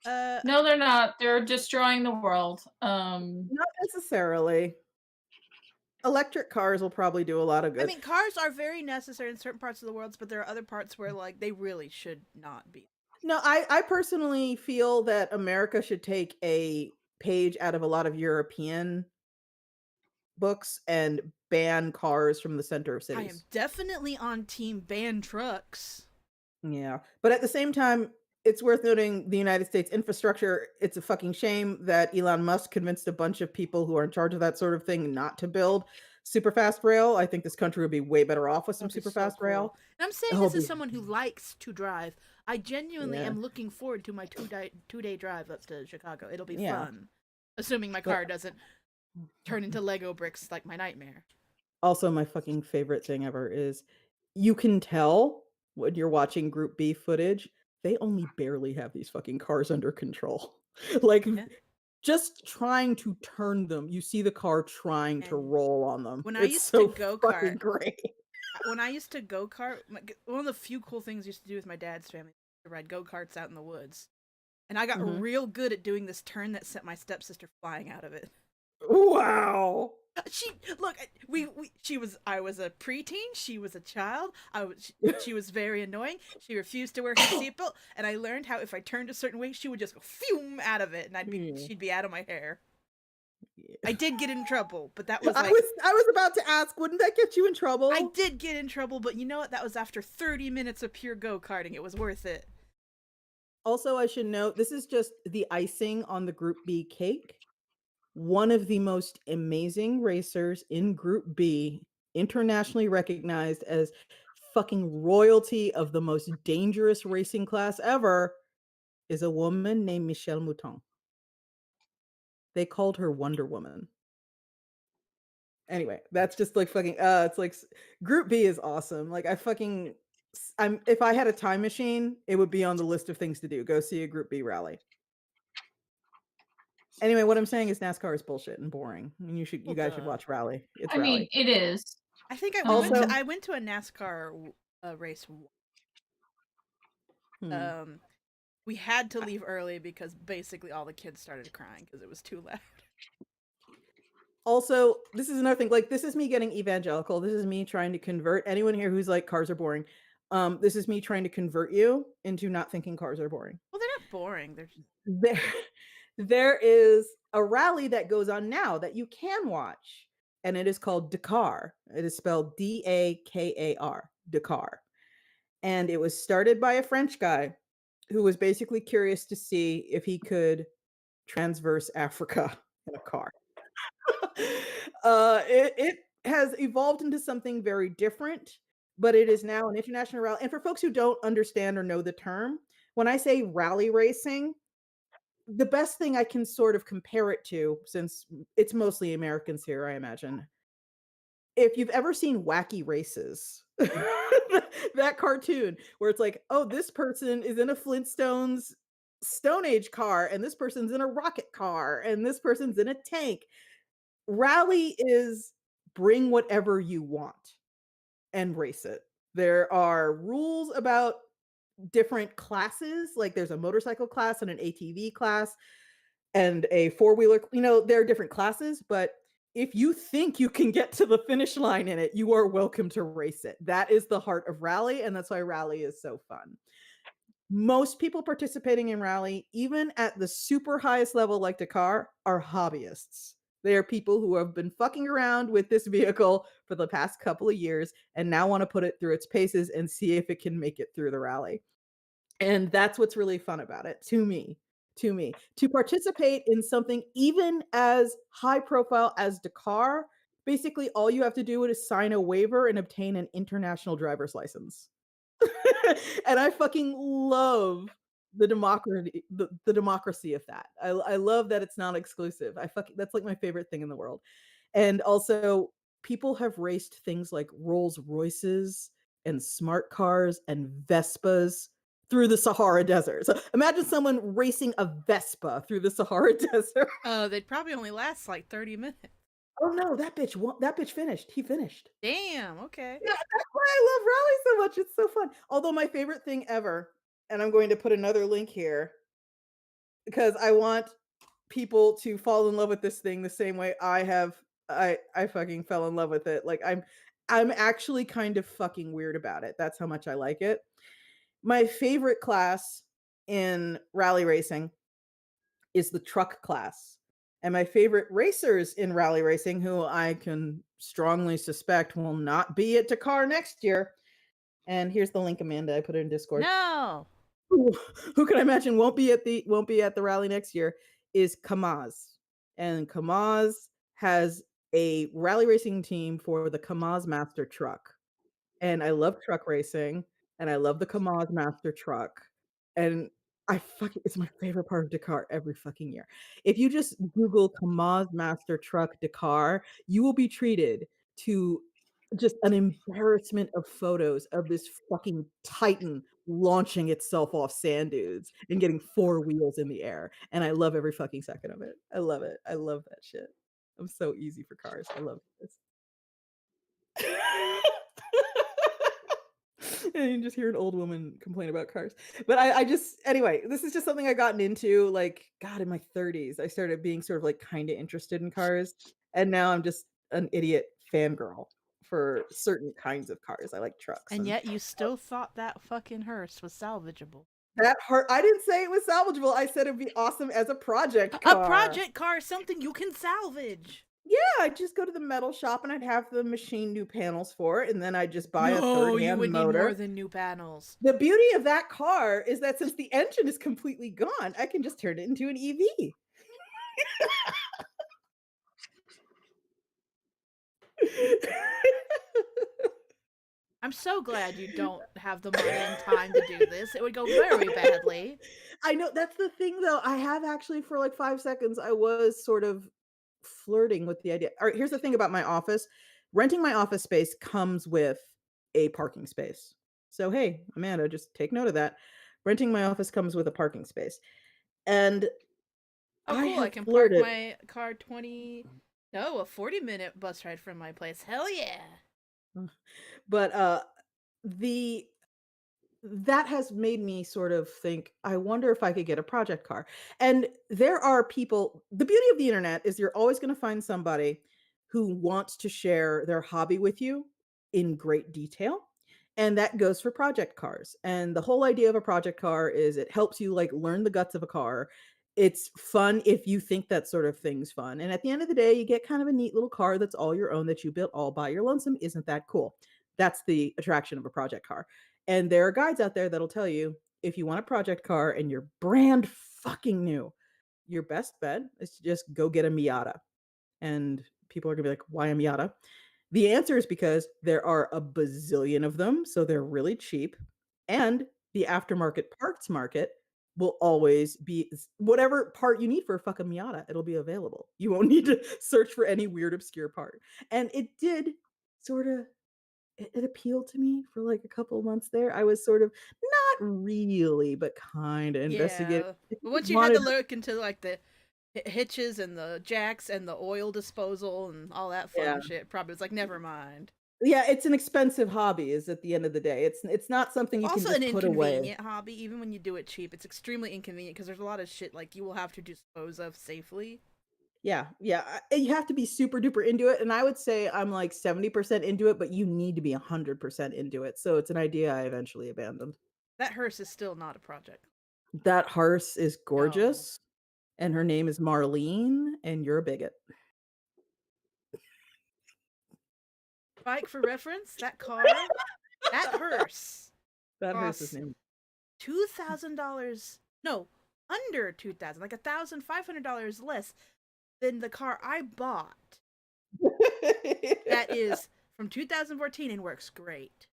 S2: No, they're not. They're destroying the world.
S1: Not necessarily. Electric cars will probably do a lot of good.
S3: I mean, cars are very necessary in certain parts of the world, but there are other parts where like they really should not be.
S1: No, I personally feel that America should take a page out of a lot of European books and ban cars from the center of
S3: I am
S1: cities.
S3: definitely on team ban trucks.
S1: Yeah. But at the same time, it's worth noting the United States infrastructure. It's a fucking shame that Elon Musk convinced a bunch of people who are in charge of that sort of thing not to build super fast rail. I think this country would be way better off with some
S3: That'd be
S1: super
S3: so
S1: fast rail.
S3: cool. And I'm saying
S1: It'll
S3: this as
S1: be-
S3: someone who likes to drive. I genuinely
S1: Yeah.
S3: am looking forward to my two-day drive up to Chicago. It'll be
S1: Yeah.
S3: fun. Assuming my car doesn't turn into Lego bricks like my nightmare.
S1: Also, my fucking favorite thing ever is you can tell when you're watching Group B footage, they only barely have these fucking cars under control. Like,
S3: Yeah.
S1: just trying to turn them, you see the car trying to
S3: And
S1: roll on them.
S3: when I
S1: It's
S3: used
S1: so
S3: to go
S1: fucking
S3: kart-
S1: great.
S3: When I used to go kart, one of the few cool things I used to do with my dad's family was to ride go karts out in the woods. And I got
S1: Mhm.
S3: real good at doing this turn that sent my stepsister flying out of it.
S1: Wow.
S3: She look, I was a preteen. She was a child. She was very annoying. She refused to wear her seatbelt, and I learned how if I turned a certain way, she would just go phew out of it, and she'd be out of my hair.
S1: Yeah.
S3: I did get in trouble, but that was
S1: I
S3: like
S1: was about to ask, wouldn't that get you in trouble?
S3: I did get in trouble, but you know what? That was after 30 minutes of pure go karting. It was worth it.
S1: Also, I should note this is just the icing on the Group B cake. one of the most amazing racers in Group B, internationally recognized as fucking royalty of the most dangerous racing class ever, is a woman named Michelle Mouton. They called her Wonder Woman. Anyway, that's just like fucking it's like Group B is awesome. Like I fucking I'm if I had a time machine, it would be on the list of things to do. Go see a Group B rally. Anyway, what I'm saying is NASCAR is bullshit and boring. And you
S3: Well,
S1: guys should
S3: duh.
S1: watch Rally. It's
S2: I mean,
S1: Rally.
S2: it is.
S3: I think
S1: Also,
S3: I went to a NASCAR race.
S1: hmm.
S3: We had to leave early because basically all the kids started crying because it was too loud.
S1: Also, this is another thing. Like, this is me getting evangelical. This is me trying to convert anyone here who's like cars are boring. This is me trying to convert you into not thinking cars are boring.
S3: Well, they're not boring. They're just...
S1: There, there is a rally that goes on now that you can watch, and it is called Dakar. It is spelled Dakar, Dakar. And it was started by a French guy who was basically curious to see if he could transverse Africa in a car. It has evolved into something very different, but it is now an international rally. And for folks who don't understand or know the term, when I say rally racing, the best thing I can sort of compare it to, since it's mostly Americans here, I imagine. If you've ever seen Wacky Races, that cartoon where it's like, oh, this person is in a Flintstones Stone Age car, and this person's in a rocket car, and this person's in a tank. Rally is bring whatever you want and race it. There are rules about different classes, like there's a motorcycle class and an ATV class and a four-wheeler, there are different classes, but if you think you can get to the finish line in it, you are welcome to race it. That is the heart of Rally, and that's why Rally is so fun. Most people participating in Rally, even at the super highest level like Dakar, are hobbyists. They are people who have been fucking around with this vehicle for the past couple of years and now want to put it through its paces and see if it can make it through the rally. And that's what's really fun about it to me. To participate in something even as high profile as Dakar, basically all you have to do is sign a waiver and obtain an international driver's license. And I fucking love the democracy of that. I love that it's not exclusive. That's like my favorite thing in the world. And also, people have raced things like Rolls Royces and smart cars and Vespas through the Sahara Desert. So imagine someone racing a Vespa through the Sahara Desert.
S3: they'd probably only last like 30 minutes.
S1: Oh no, that bitch finished. He finished.
S3: Damn, okay.
S1: Yeah, that's why I love Rally so much. It's so fun. Although my favorite thing ever, and I'm going to put another link here because I want people to fall in love with this thing the same way I have. I fucking fell in love with it. Like I'm actually kind of fucking weird about it. That's how much I like it. My favorite class in rally racing is the truck class. And my favorite racers in rally racing, who I can strongly suspect will not be at Dakar next year. And here's the link, Amanda. I put it in Discord.
S3: No.
S1: Who can I imagine won't be at the rally next year is Kamaz. And Kamaz has a rally racing team for the Kamaz Master Truck. And I love truck racing, and I love the Kamaz Master Truck. And it's my favorite part of Dakar every fucking year. If you just Google Kamaz Master Truck Dakar, you will be treated to just an embarrassment of photos of this fucking titan launching itself off sand dunes and getting 4 wheels in the air. And I love every fucking second of it. I love it. I love that shit. I'm so easy for cars. I love this. And you just hear an old woman complain about cars. But anyway, this is just something I gotten into, like, God, in my 30s. I started being sort of like kind of interested in cars. And now I'm just an idiot fangirl for certain kinds of cars. I like trucks.
S3: And yet you still thought that fucking hearse was salvageable.
S1: I didn't say it was salvageable. I said it'd be awesome as a project car.
S3: A project car is something you can salvage.
S1: Yeah, I'd just go to the metal shop and I'd have the machine new panels for it, and then I'd just buy a
S3: No, you
S1: third-hand
S3: would need
S1: motor.
S3: more than new panels.
S1: The beauty of that car is that since the engine is completely gone, I can just turn it into an EV.
S3: I'm so glad you don't have the money and time to do this. It would go very badly.
S1: I know that's the thing though. I have actually for like 5 seconds I was sort of flirting with the idea. All right, here's the thing about my office. Renting my office space comes with a parking space. So hey, Amanda, just take note of that. Renting my office comes with a parking space. And
S3: Oh,
S1: I
S3: cool. I
S1: have
S3: can park
S1: flirted.
S3: my car a 40-minute bus ride from my place. Hell yeah.
S1: But the that has made me sort of think, I wonder if I could get a project car. And there are people, the beauty of the internet is you're always going to find somebody who wants to share their hobby with you in great detail. And that goes for project cars. And the whole idea of a project car is it helps you like learn the guts of a car. It's fun if you think that sort of thing's fun. And at the end of the day, you get kind of a neat little car that's all your own that you built all by your lonesome. Isn't that cool? That's the attraction of a project car. And there are guides out there that'll tell you if you want a project car and you're brand fucking new, your best bet is to just go get a Miata. And people are gonna be like, why a Miata? The answer is because there are a bazillion of them, so they're really cheap. And the aftermarket parts market will always be whatever part you need for a fucking Miata, it'll be available. You won't need to search for any weird obscure part. And it did sort of it appealed to me for like a couple of months there. I was sort of not really, but kind of investigating.
S3: Yeah.
S1: If
S3: But
S1: you
S3: once you had to
S1: wanted,
S3: look into like the hitches and the jacks and the oil disposal and all that
S1: yeah,
S3: fun shit, probably it's like never mind.
S1: yeah, it's an expensive hobby. Is at the end of the day, it's not something you can
S3: Also an
S1: just put away.
S3: inconvenient hobby, even when you do it cheap. It's extremely inconvenient because there's a lot of shit like you will have to dispose of safely.
S1: Yeah, yeah, you have to be super duper into it, and I would say I'm like 70% into it, but you need to be 100% into it. So it's an idea I eventually abandoned.
S3: That hearse is still not a project.
S1: That hearse is
S3: No.
S1: gorgeous, and her name is Marlene, and you're a bigot.
S3: Bike for reference, that hearse
S1: That hearse's
S3: costs
S1: name.
S3: $2,000. No, under 2,000, like $1,500 less than the car I bought. That is from 2014 and works great.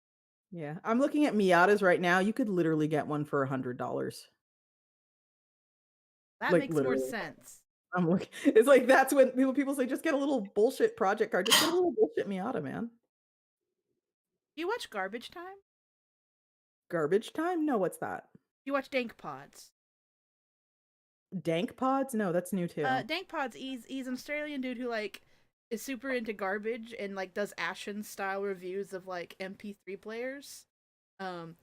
S1: Yeah, I'm looking at Miatas right now. You could literally get one for $100.
S3: That
S1: Like
S3: makes more
S1: literally.
S3: sense.
S1: I'm looking. It's like that's when people say just get a little bullshit project car. Just get a little bullshit Miata, man.
S3: Do you watch Garbage Time?
S1: Garbage time? No, what's that?
S3: Do you watch Dank Pods?
S1: Dank pods? No, that's new too.
S3: Dank Pods, he's an Australian dude who like is super into garbage and like does Ashen style reviews of like MP3 players.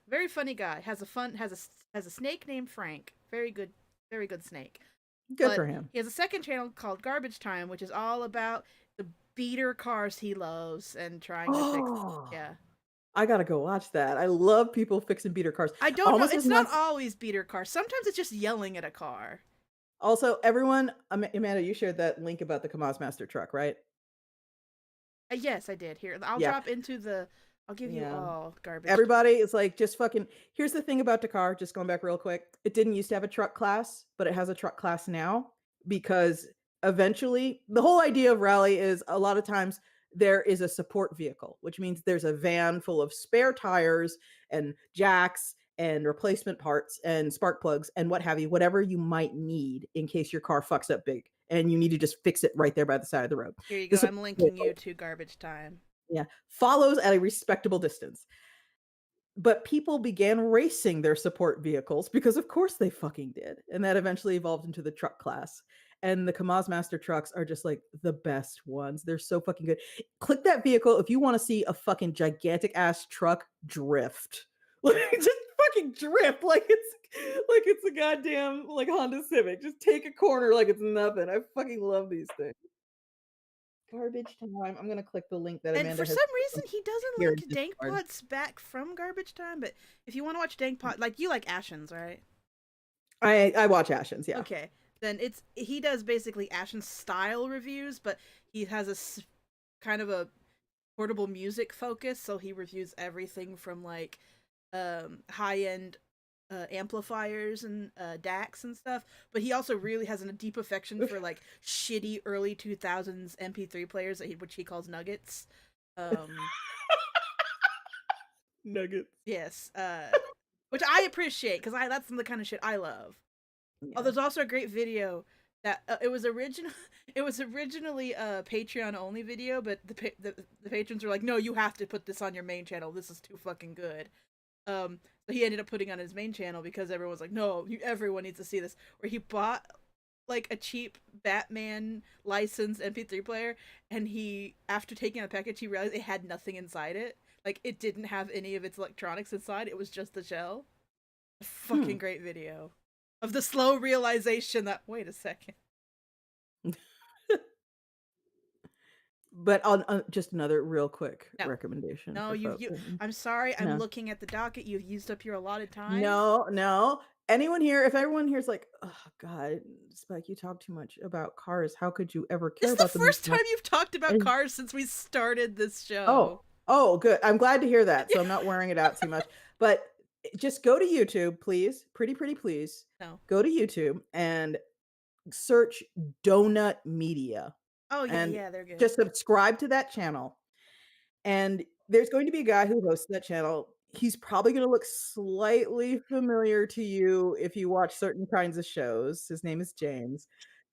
S3: Very funny guy. Has a snake named Frank. Very good snake.
S1: Good
S3: But
S1: for him.
S3: he has a second channel called Garbage Time, which is all about the beater cars he loves and trying to fix.
S1: Oh,
S3: Yeah.
S1: I gotta go watch that. I love people fixing beater cars.
S3: I don't know.
S1: Almost
S3: It's
S1: as
S3: not
S1: much.
S3: always beater cars. Sometimes it's just yelling at a car.
S1: Also, everyone, Amanda, you shared that link about the Kamaz Master truck, right?
S3: Yes, I did. Here, I'll
S1: Yeah,
S3: drop into the. I'll give you
S1: yeah.
S3: all garbage.
S1: Everybody is like, just fucking. Here's the thing about Dakar, just going back real quick. It didn't used to have a truck class, but it has a truck class now because eventually the whole idea of rally is a lot of times there is a support vehicle, which means there's a van full of spare tires and jacks and replacement parts and spark plugs and what have you, whatever you might need in case your car fucks up big and you need to just fix it right there by the side of the road.
S3: Here you
S1: The
S3: go.
S1: support
S3: I'm linking you
S1: vehicle,
S3: to Garbage Time.
S1: yeah, follows at a respectable distance. But people began racing their support vehicles because of course they fucking did. And that eventually evolved into the truck class. And the Kamaz Master trucks are just like the best ones. They're so fucking good. Click that vehicle if you want to see a fucking gigantic ass truck drift. Like just fucking drift like it's a goddamn like Honda Civic. Just take a corner like it's nothing. I fucking love these things. Garbage time. I'm gonna click the link that
S3: And for
S1: Amanda has
S3: some reason, he doesn't
S1: here in
S3: link Dank
S1: Discord.
S3: Pods back from Garbage Time. But if you want to watch Dank Pod, like you like Ashens, right?
S1: I watch Ashens, yeah.
S3: Okay, then he does basically Ashen style reviews, but he has kind of a portable music focus, so he reviews everything from like high end amplifiers and DACs and stuff. But he also really has a deep affection for like shitty early 2000s MP3 players which he calls nuggets. Um,
S1: Nuggets.
S3: yes, which I appreciate because I that's the kind of shit I love. Oh,
S1: Yeah.
S3: there's also a great video that it was original. It was originally a Patreon only video, but the patrons were like, "No, you have to put this on your main channel. This is too fucking good." So he ended up putting on his main channel because everyone was like, "No, everyone needs to see this." Where he bought like a cheap Batman licensed MP3 player, and he, after taking out the package, he realized it had nothing inside it. Like it didn't have any of its electronics inside. It was just the shell. A
S1: Hmm.
S3: fucking great video of the slow realization that wait a second.
S1: But on just another real quick
S3: No,
S1: recommendation
S3: no,
S1: for
S3: you
S1: folks.
S3: you. I'm sorry. I'm
S1: No.
S3: looking at the docket. You've used up your allotted time.
S1: No, no. Anyone here, if everyone here is like, "Oh god, Spike, you talk too much about cars. How could you ever
S3: This
S1: care
S3: is the
S1: about them this
S3: first time
S1: much?"
S3: you've talked about
S1: And
S3: cars since we started this show.
S1: oh, oh, good. I'm glad to hear that, so
S3: Yeah.
S1: I'm not wearing it out too much. But just go to YouTube, please. Pretty please.
S3: No.
S1: Go to YouTube and search Donut Media
S3: Oh yeah,
S1: and
S3: yeah, they're good.
S1: just subscribe to that channel. And there's going to be a guy who hosts that channel. He's probably gonna look slightly familiar to you if you watch certain kinds of shows. His name is James,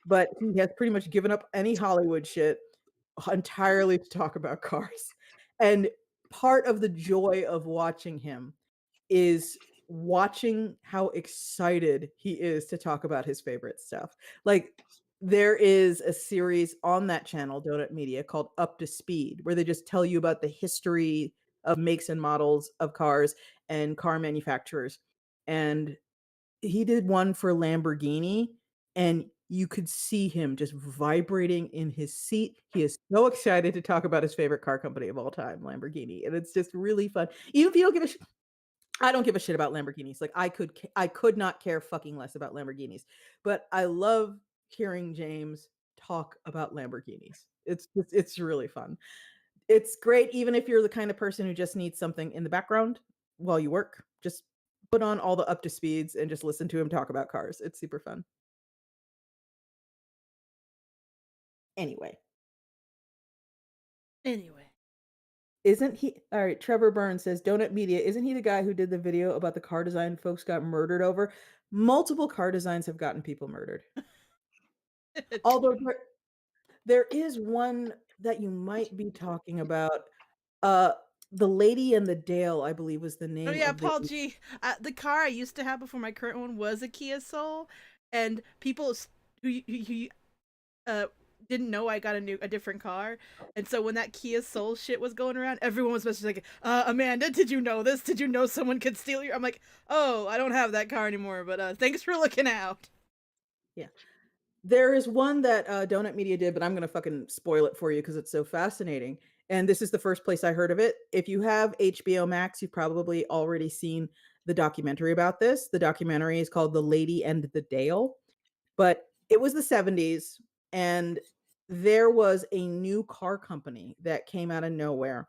S1: but he has pretty much given up any Hollywood shit entirely to talk about cars. And part of the joy of watching him is watching how excited he is to talk about his favorite stuff. Like, there is a series on that channel, Donut Media, called Up to Speed, where they just tell you about the history of makes and models of cars and car manufacturers. And he did one for Lamborghini, and you could see him just vibrating in his seat. He is so excited to talk about his favorite car company of all time, Lamborghini, and it's just really fun. Even if you don't give a I don't give a shit about Lamborghinis. Like I could not care fucking less about Lamborghinis. But I love hearing James talk about Lamborghinis. It's really fun. It's great even if you're the kind of person who just needs something in the background while you work. Just put on all the up to speeds and just listen to him talk about cars. It's super fun. Anyway,
S3: Anyway.
S1: isn't he all right, Trevor Burns says Donut Media, isn't he the guy who did the video about the car design folks got murdered over? Multiple car designs have gotten people murdered. Although there is one that you might be talking about. Uh, The Lady and the Dale, I believe, was the
S3: Oh
S1: name
S3: yeah,
S1: of the
S3: Paul G. The car I used to have before my current one was a Kia Soul, and people who uh didn't know I got a different car, and so when that Kia Soul shit was going around, everyone was messaging like, Amanda, did you know this? Did you know someone could steal your?" I'm like, "Oh, I don't have that car anymore, but thanks for looking out."
S1: Yeah. There is one that, Donut Media did, but I'm gonna fucking spoil it for you because it's so fascinating, and this is the first place I heard of it. If you have HBO Max, you've probably already seen the documentary about this. The documentary is called The Lady and the Dale, but it was the '70s, and there was a new car company that came out of nowhere,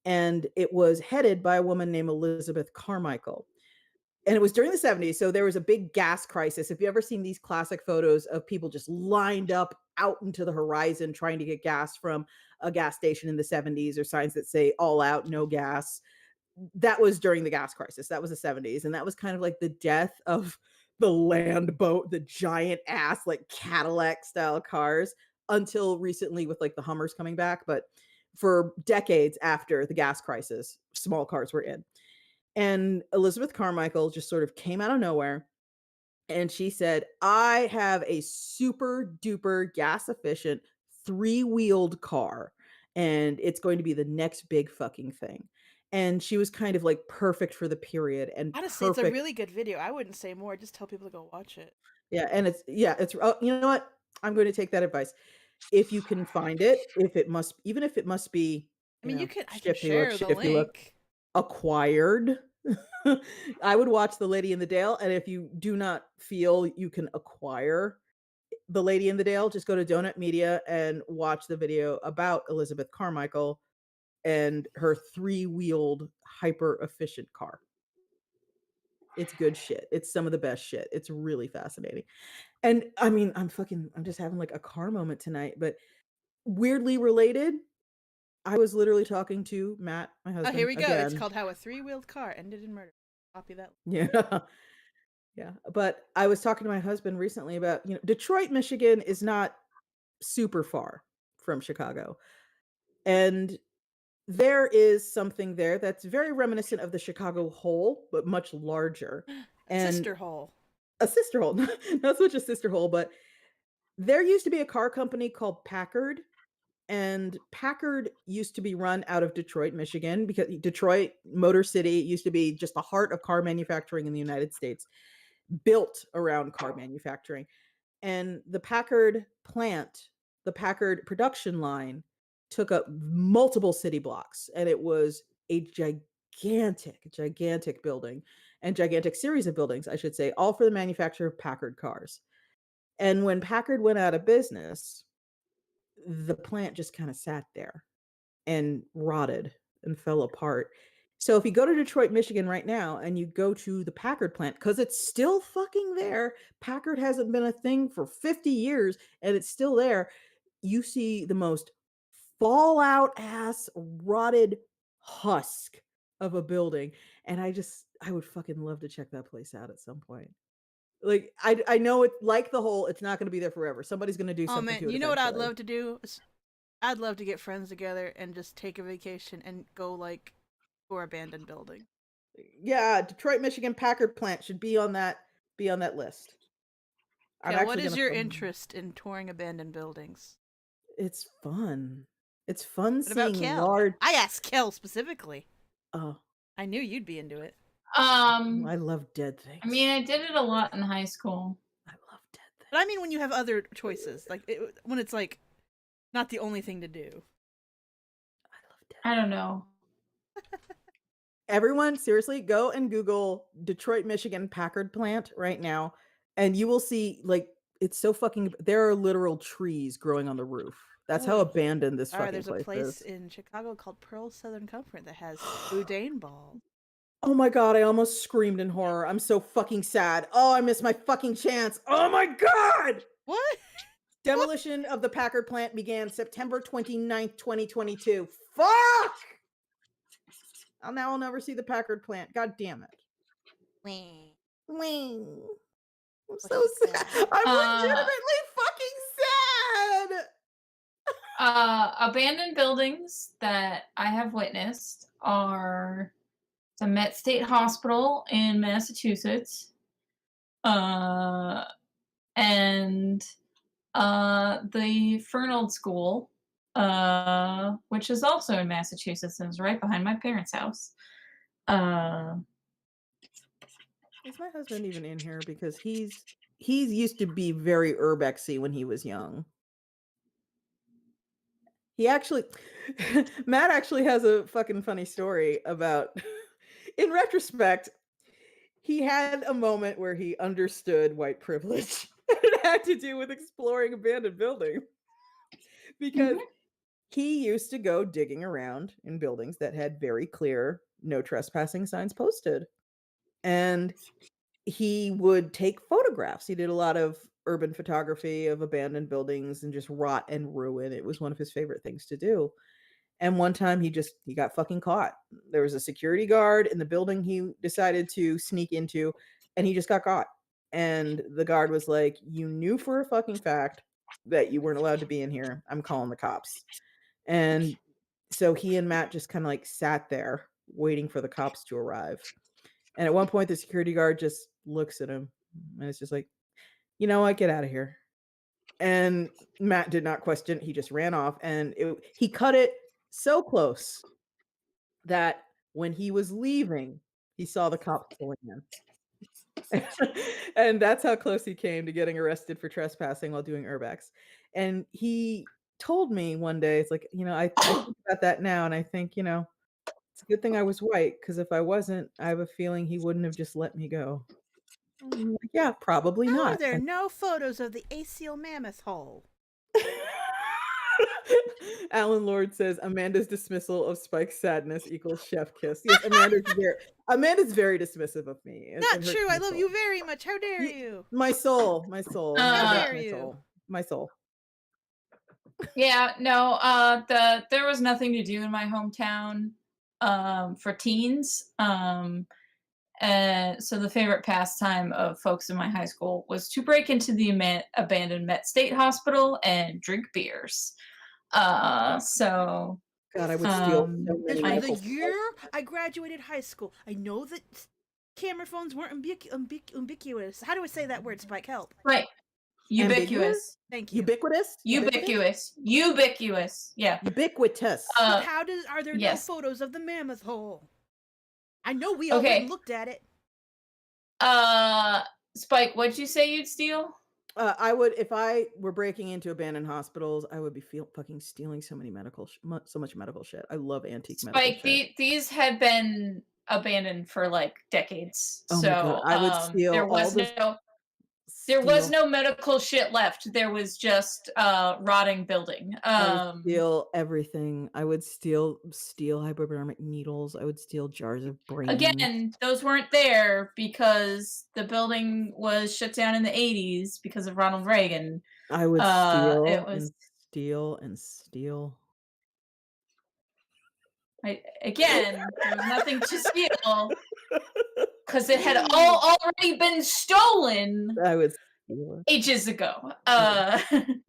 S1: and it was headed by a woman named Elizabeth Carmichael. And it was during the '70s, so there was a big gas crisis. If you ever seen these classic photos of people just lined up out into the horizon trying to get gas from a gas station in the '70s, or signs that say all out, no gas, that was during the gas crisis. That was the '70s, and that was kind of like the death of the land boat, the giant ass like Cadillac style cars, until recently with like the Hummers coming back. But for decades after the gas crisis, small cars were in. And Elizabeth Carmichael just sort of came out of nowhere and she said, I have a super duper gas efficient three-wheeled car, and it's going to be the next big fucking thing. And she was kind of like perfect for the period and
S3: Honestly, it's a
S1: perfect.
S3: really good video. I wouldn't say more. Just tell people to go watch it.
S1: Yeah. And it's, oh, you know what? I'm going to take that advice. If you can find it, if it must, even if it must be,
S3: I mean, I can share the
S1: shifty look,
S3: link.
S1: acquired. I would watch The Lady in the Dale, and if you do not feel you can acquire The Lady in the Dale, just go to Donut Media and watch the video about Elizabeth Carmichael and her three-wheeled hyper efficient car. It's good shit. It's some of the best shit. It's really fascinating. And I mean, I'm just having like a car moment tonight, but weirdly related, I was literally talking to Matt, my
S3: Oh,
S1: husband,
S3: here we go. It's
S1: again.
S3: called How a Three-Wheeled Car Ended in Murder. Copy that.
S1: Yeah. Yeah. But I was talking to my husband recently about, Detroit, Michigan is not super far from Chicago. And there is something there that's very reminiscent of the Chicago hole, but much larger. And
S3: Sister Hole.
S1: a sister hole, not so much a sister hole, but there used to be a car company called Packard. And Packard used to be run out of Detroit, Michigan, because Detroit, Motor City, used to be just the heart of car manufacturing in the United States, built around car manufacturing. And the Packard plant, the Packard production line, took up multiple city blocks. And it was a gigantic building and gigantic series of buildings, I should say, all for the manufacture of Packard cars. And when Packard went out of business, the plant just kind of sat there and rotted and fell apart. So if you go to Detroit, Michigan right now and you go to the Packard plant, because it's still fucking there, Packard hasn't been a thing for 50 years and it's still there, you see the most fallout ass rotted husk of a building. And I would fucking love to check that place out at some point. Like I know it, like the whole, it's not going to be there forever. Somebody's going to do
S3: Oh
S1: something
S3: man,
S1: to it
S3: you know what I'd
S1: eventually.
S3: love to do? I'd love to get friends together and just take a vacation and go like to abandoned building.
S1: Yeah, Detroit, Michigan Packard plant should be on that list. I'm
S3: Kel, what
S1: actually
S3: is
S1: gonna
S3: your
S1: film.
S3: interest in touring abandoned buildings?
S1: It's fun. It's fun
S3: What about
S1: seeing
S3: Kel?
S1: large.
S3: I asked Kel specifically.
S1: Oh,
S3: I knew you'd be into it.
S1: I love dead things.
S2: I mean, I did it a lot in high school.
S1: I love dead things.
S3: But I mean when you have other choices, like when it's like not the only thing to do.
S1: I love dead.
S2: I don't know.
S1: Everyone, seriously, go and Google Detroit, Michigan Packard plant right now, and you will see, like, it's so fucking. There are literal trees growing on the roof. That's how abandoned this fucking
S3: There's a
S1: place
S3: place
S1: is.
S3: in Chicago called Pearl Southern Comfort that has boudin balls.
S1: Oh my god, I almost screamed in horror. I'm so fucking sad. Oh, I missed my fucking chance. Oh my god!
S3: What?
S1: Demolition of the Packard plant began September 29th, 2022. Fuck! I'll never see the Packard plant. God damn it. Wing. I'm so sad. I'm legitimately fucking sad.
S2: Abandoned buildings that I have witnessed are the Met State Hospital in Massachusetts, and the Fernald School, which is also in Massachusetts and is right behind my parents' house.
S1: Is my husband even in here? Because he's used to be very urbexy when he was young. He actually, Matt actually has a fucking funny story about, in retrospect, he had a moment where he understood white privilege. It had to do with exploring abandoned buildings. Because he used to go digging around in buildings that had very clear no trespassing signs posted. And he would take photographs. He did a lot of urban photography of abandoned buildings and just rot and ruin. It was one of his favorite things to do. And one time he got fucking caught. There was a security guard in the building he decided to sneak into, and he just got caught. And the guard was like, "You knew for a fucking fact that you weren't allowed to be in here. I'm calling the cops." And so he and Matt just kind of like sat there waiting for the cops to arrive. And at one point, the security guard just looks at him and it's just like, "You know what? Get out of here." And Matt did not question. He just ran off, and he cut it so close that when he was leaving, he saw the cops pulling him. And that's how close he came to getting arrested for trespassing while doing urbex. And he told me one day, it's like, I think about that now, and I think, it's a good thing I was white, because if I wasn't, I have a feeling he wouldn't have just let me go. I'm like, yeah, probably
S3: How are
S1: not.
S3: there no photos of the Acial Mammoth Hole?
S1: Alan Lord says Amanda's dismissal of Spike's sadness equals chef kiss. Yes, Amanda's very dismissive of me.
S3: Not true. I love you very much. How dare you?
S1: My soul.
S3: How dare you?
S1: My soul.
S2: Yeah, no, there was nothing to do in my hometown for teens. And so the favorite pastime of folks in my high school was to break into the abandoned Met State Hospital and drink beers. So
S1: God, I
S3: This
S1: would
S3: is
S1: steal
S2: um
S1: so
S3: this
S1: many
S3: was the
S1: medical
S3: year
S1: supplies.
S3: I graduated high school. I know that camera phones weren't ubiquitous. How do I say that word, Spike? Help.
S2: right,
S1: Ambiguous?
S2: ubiquitous.
S3: Thank you.
S1: Ubiquitous? Ubiquitous?
S2: Ubiquitous. Yeah.
S1: Ubiquitous.
S3: But
S2: Uh
S3: how are there no
S2: yes.
S3: photos of the mammoth hole? I know we all went and
S2: Okay.
S3: looked at it.
S2: Uh Spike, what'd you say you'd steal?
S1: I would if I were breaking into abandoned hospitals, I would be fucking stealing so many so much medical shit. I love antique medical
S2: Spike,
S1: shit.
S2: these had been abandoned for like decades.
S1: Oh my god,
S2: So
S1: I would steal all this
S2: there was
S1: steal
S2: no medical shit left. There was just rotting building.
S1: I would steal everything. I would steal hypodermic needles. I would steal jars of brains.
S2: Again, those weren't there because the building was shut down in the 80s because of Ronald Reagan.
S1: I would
S2: It
S1: steal
S2: was
S1: and steal and steal.
S2: again, there was nothing to steal because it had all already been stolen
S1: I would steal it.
S2: ages ago.
S1: I would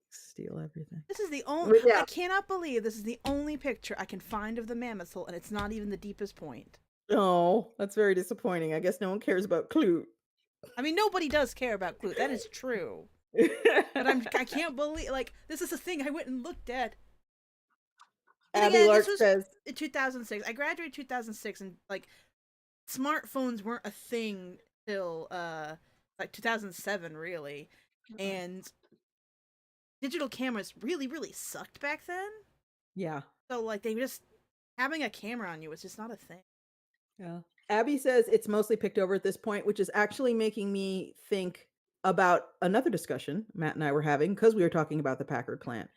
S1: steal everything.
S3: This is the only.
S1: But yeah.
S3: I cannot believe this is the only picture I can find of the mammoth hole, and it's not even the deepest point.
S1: Oh, that's very disappointing. I guess no one cares about Clute.
S3: I mean, nobody does care about Clute. That is true. But I can't believe, like, this is a thing I went and looked at. And
S1: Abby
S3: again,
S1: Lark
S3: this was
S1: says,
S3: in 2006. I graduated 2006, and like, smartphones weren't a thing till like 2007, really. And digital cameras really sucked back then.
S1: yeah.
S3: So like, they just having a camera on you was just not a thing.
S1: Yeah. Abby says it's mostly picked over at this point, which is actually making me think about another discussion Matt and I were having because we were talking about the Packard plant.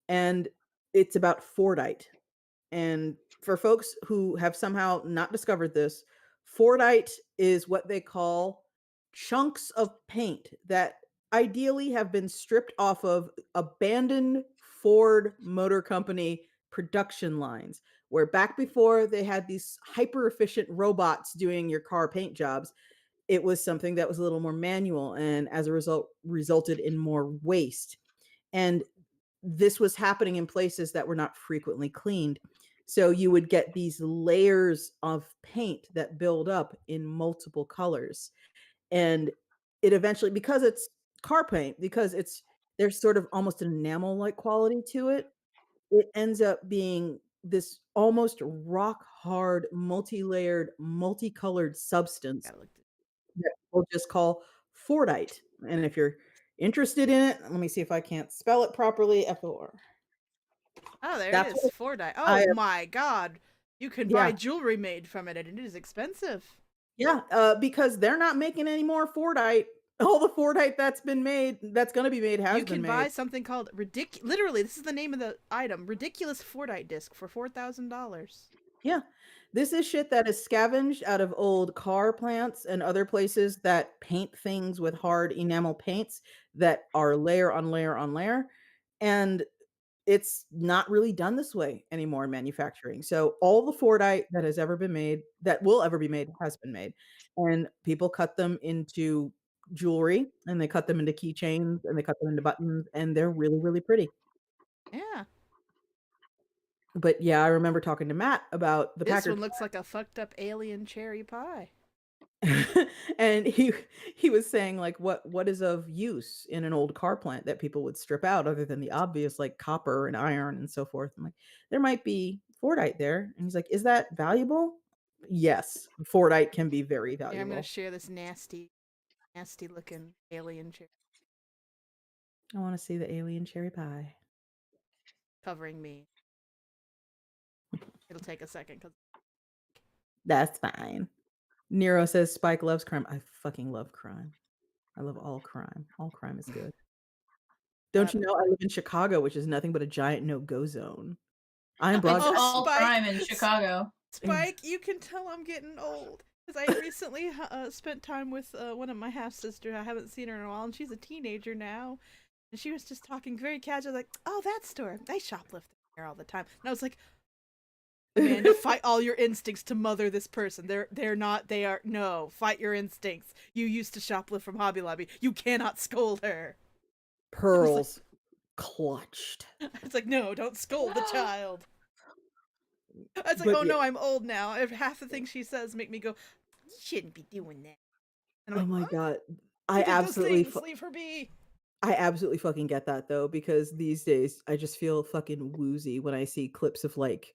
S1: And it's about Fordite. And for folks who have somehow not discovered this, Fordite is what they call chunks of paint that ideally have been stripped off of abandoned Ford Motor Company production lines, where back before they had these hyper efficient robots doing your car paint jobs, it was something that was a little more manual and as a result resulted in more waste. And this was happening in places that were not frequently cleaned. So you would get these layers of paint that build up in multiple colors. And it eventually, because it's car paint, because there's sort of almost an enamel like quality to it, it ends up being this almost rock hard, multi-layered, multicolored substance
S3: Gotta look.
S1: that we'll just call Fordite. And if you're interested in it, let me see if I can't spell it properly. FOR.
S3: Oh, there
S1: That's
S3: it is.
S1: what
S3: Fordite.
S1: I
S3: Oh my god. You can buy
S1: yeah.
S3: jewelry made from it, and it is expensive.
S1: Yeah, because they're not making any more Fordite. All the Fordite that's been made, that's going to be made, has
S3: You
S1: been
S3: can
S1: made.
S3: buy something called literally, this is the name of the item, ridiculous Fordite disc for $4,000.
S1: Yeah. This is shit that is scavenged out of old car plants and other places that paint things with hard enamel paints that are layer on layer on layer. And it's not really done this way anymore in manufacturing. So all the Fordite that has ever been made, that will ever be made, has been made. And people cut them into jewelry and they cut them into keychains and they cut them into buttons and they're really, really pretty.
S3: Yeah.
S1: But yeah, I remember talking to Matt about the
S3: This
S1: Packard
S3: one looks like a fucked up alien cherry pie.
S1: and he was saying like what is of use in an old car plant that people would strip out other than the obvious like copper and iron and so forth. I'm like, there might be Fordite there. And he's like, is that valuable? Yes, Fordite can be very
S3: Yeah, I'm gonna
S1: valuable.
S3: share this nasty looking alien cherry
S1: I want to see the alien cherry pie.
S3: covering me. It'll take a second because
S1: That's fine. Nero says Spike loves crime. I fucking love crime. I love all crime. All crime is good. Don't you know I live in Chicago, which is nothing but a giant no-go zone. I'm
S2: It's
S1: broadcasting.
S2: all
S3: Spike.
S2: crime in Chicago.
S3: Spike, you can tell I'm getting old. Because I recently spent time with one of my half sisters. I haven't seen her in a while, and she's a teenager now. And she was just talking very casual, like, "Oh, that store. I shoplift there all the time." And I was like, "Amanda, fight all your instincts to mother this person. They're not. They are no. Fight your instincts. You used to shoplift from Hobby Lobby. You cannot scold her." I was like,
S1: Pearls clutched.
S3: "It's like, no, don't scold the child." I was like,
S1: But
S3: "Oh
S1: yeah,
S3: no, I'm old now. If half the things she says make me go, you shouldn't be doing that." And I'm
S1: oh
S3: like,
S1: my
S3: "What?
S1: God.
S3: Who
S1: I
S3: did those
S1: absolutely
S3: things? Leave her be."
S1: I absolutely fucking get that though, because these days I just feel fucking woozy when I see clips of like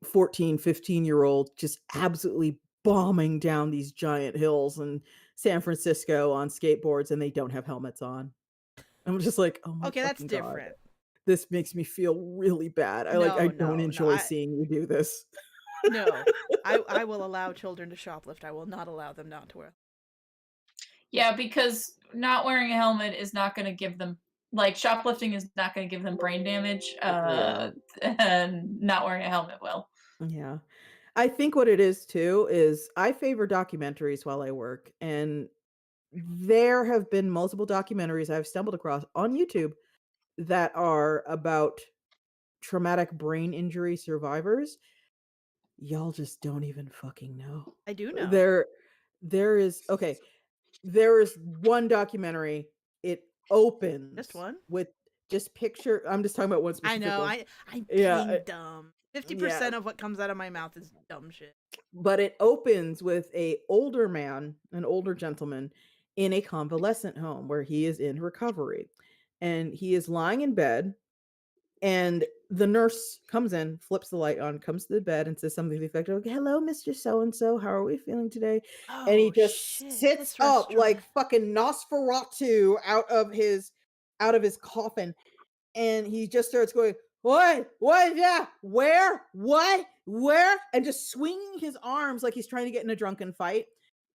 S1: 14, 15-year-old just absolutely bombing down these giant hills in San Francisco on skateboards and they don't have helmets on. I'm just like, "Oh my
S3: Okay, that's
S1: fucking God.
S3: different.
S1: This makes me feel really bad." I
S3: No,
S1: don't
S3: no, no.
S1: enjoy seeing you do this.
S3: No. I will allow children to shoplift. I will not allow them not to wear.
S2: Yeah, because not wearing a helmet is not going to give them like shoplifting is not going to give them brain damage.
S1: Yeah.
S2: And not wearing a helmet will.
S1: Yeah. I think what it is too is I favor documentaries while I work, and there have been multiple documentaries I've stumbled across on YouTube that are about traumatic brain injury survivors. Y'all just don't even fucking know.
S3: I do know.
S1: There is okay, there is one documentary. It
S3: Just
S1: opens
S3: one?
S1: with just picture I'm just talking about one
S3: I
S1: specific
S3: know.
S1: one.
S3: I'm
S1: Yeah,
S3: being dumb.
S1: yeah,
S3: 50% of what comes out of my mouth is dumb shit.
S1: but it opens with a older man, an older gentleman in a convalescent home where he is in recovery. And he is lying in bed and the nurse comes in, flips the light on, comes to the bed and says something to the effect of, "Hello, Mr. So and so. How are we feeling today?" And he
S3: Oh
S1: just
S3: shit.
S1: sits
S3: This
S1: up like
S3: restaurant.
S1: fucking Nosferatu out of his coffin and he just starts going, what, yeah, where, what, where, and just swinging his arms like he's trying to get in a drunken fight.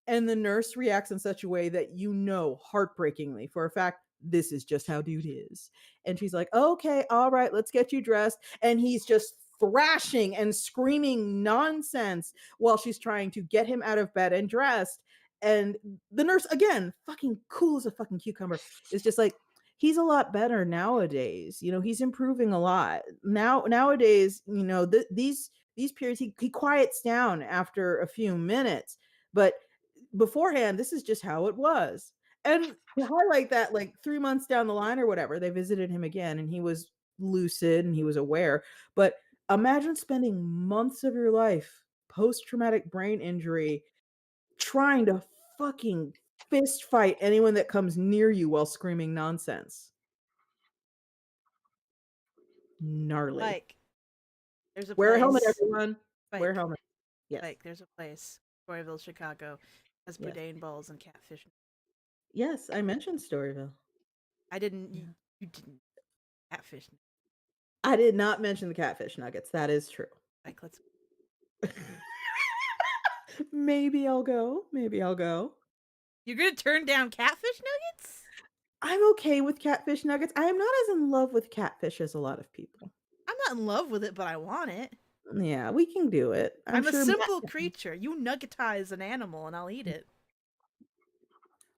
S1: And the nurse reacts in such a way that you know, heartbreakingly, for a fact, this is just how dude is. And she's like, okay, all right, let's get you dressed. And he's just thrashing and screaming nonsense while she's trying to get him out of bed and dressed. And the nurse, again, fucking cool as a fucking cucumber, is just like, he's a lot better nowadays. You know, he's improving a lot. Nowadays, you know, these periods he quiets down after a few minutes, but beforehand, this is just how it was. And to highlight that, like 3 months down the line or whatever, they visited him again and he was lucid and he was aware. But imagine spending months of your life post-traumatic brain injury trying to fucking fist fight anyone that comes near you while screaming nonsense. Gnarly.
S3: Like, there's a
S1: Wear a helmet,
S3: place.
S1: everyone. Wear a
S3: Like,
S1: helmet. Yes.
S3: there's a place, Storyville, Chicago, has
S1: Yes.
S3: boudin balls and catfish.
S1: Yes, I mentioned Storyville.
S3: I didn't.
S1: Yeah.
S3: You didn't. Catfish.
S1: I did not mention the catfish nuggets. That is true.
S3: Like, let's.
S1: Maybe I'll go. Maybe I'll go.
S3: You're gonna turn down catfish nuggets?
S1: I'm okay with catfish nuggets. I am not as in love with catfish as a lot of people.
S3: I'm not in love with it, but I want it.
S1: Yeah, we can do it.
S3: I'm a
S1: sure
S3: simple creature. You nuggetize an animal and I'll eat it.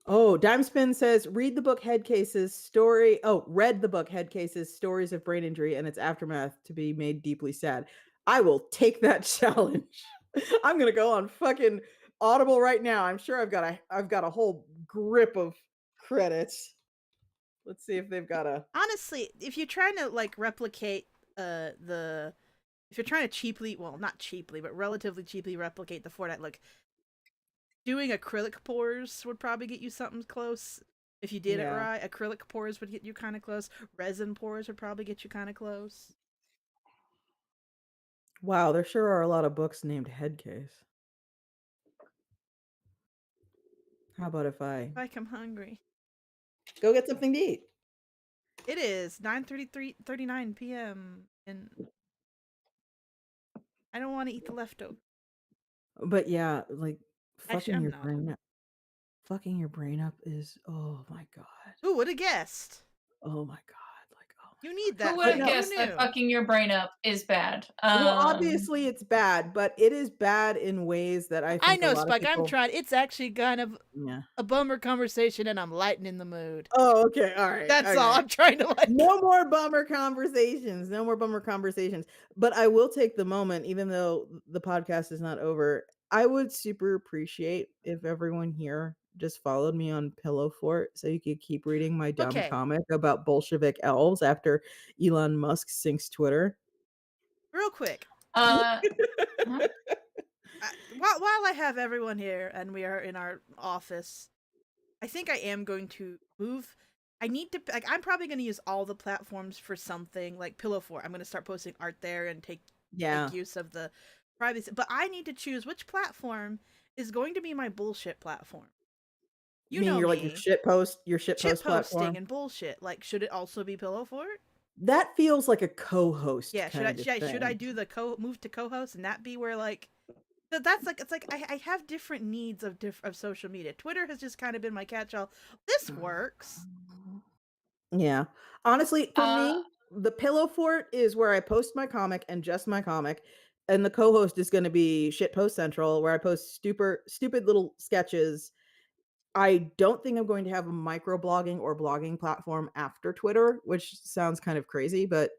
S1: Oh, Dimespin says, read the book Headcases story. Oh, read the book Headcases Stories of Brain Injury and its Aftermath to be made deeply sad. I will take that challenge. I'm gonna go on fucking Audible right now. I'm sure I've got a whole grip of credits. Let's see if they've got a
S3: Honestly, if you're trying to like replicate the if you're trying to cheaply, well, not cheaply, but relatively cheaply replicate the Fortnite look, doing acrylic pours would probably get you something close. If you did it
S1: yeah.
S3: right, acrylic pours would get you kind of close. Resin pours would probably get you kind of close.
S1: Wow, there sure are a lot of books named Headcase. How about if I
S3: Like I'm hungry.
S1: go get something to eat?
S3: It is 9:39 p.m. and I don't want to eat the leftover.
S1: But yeah, like
S3: Actually,
S1: fucking
S3: I'm
S1: your
S3: not.
S1: brain up. Fucking your brain up is oh my god.
S3: Who would have guessed?
S1: Oh my god. Like oh
S3: You need
S2: Who
S3: that
S2: would have
S3: thing.
S1: no.
S3: Who
S2: guessed that
S3: knew?
S2: fucking your brain up is bad?
S1: Well, obviously it's bad, but it is bad in ways that I
S3: I
S1: think a
S3: know,
S1: lot of
S3: Spike. I'm
S1: people.
S3: trying. It's actually kind of
S1: Yeah.
S3: a bummer conversation, and I'm lightening the mood.
S1: Oh, okay. All right.
S3: That's all.
S1: Okay.
S3: I'm trying to lighten.
S1: No more bummer conversations. No more bummer conversations. But I will take the moment, even though the podcast is not over. I would super appreciate if everyone here just followed me on Pillow Fort so you could keep reading my dumb
S3: Okay.
S1: comic about Bolshevik elves after Elon Musk sinks Twitter.
S3: Real quick.
S2: uh, huh?
S3: While I have everyone here and we are in our office, I think I am going to move. I need to like. I'm probably going to use all the platforms for something like Pillow Fort. I'm going to start posting art there and take
S1: Yeah.
S3: use of the privacy. But I need to choose which platform is going to be my bullshit platform. You
S1: Mean
S3: know
S1: you're like your
S3: me.
S1: shit
S3: Shit
S1: post
S3: posting
S1: platform?
S3: and bullshit. Like, should it also be Pillow Fort?
S1: That feels like a co-host
S3: Yeah.
S1: kind of
S3: Should I
S1: thing.
S3: do the move to co-host and that be where like that's like it's like I have different needs of of social media. Twitter has just kind of been my catch-all. This works.
S1: Yeah. Honestly, for
S2: uh,
S1: me, the Pillow Fort is where I post my comic and just my comic. And the co-host is going to be Shitpost Central, where I post stupid little sketches. I don't think I'm going to have a microblogging or blogging platform after Twitter, which sounds kind of crazy, but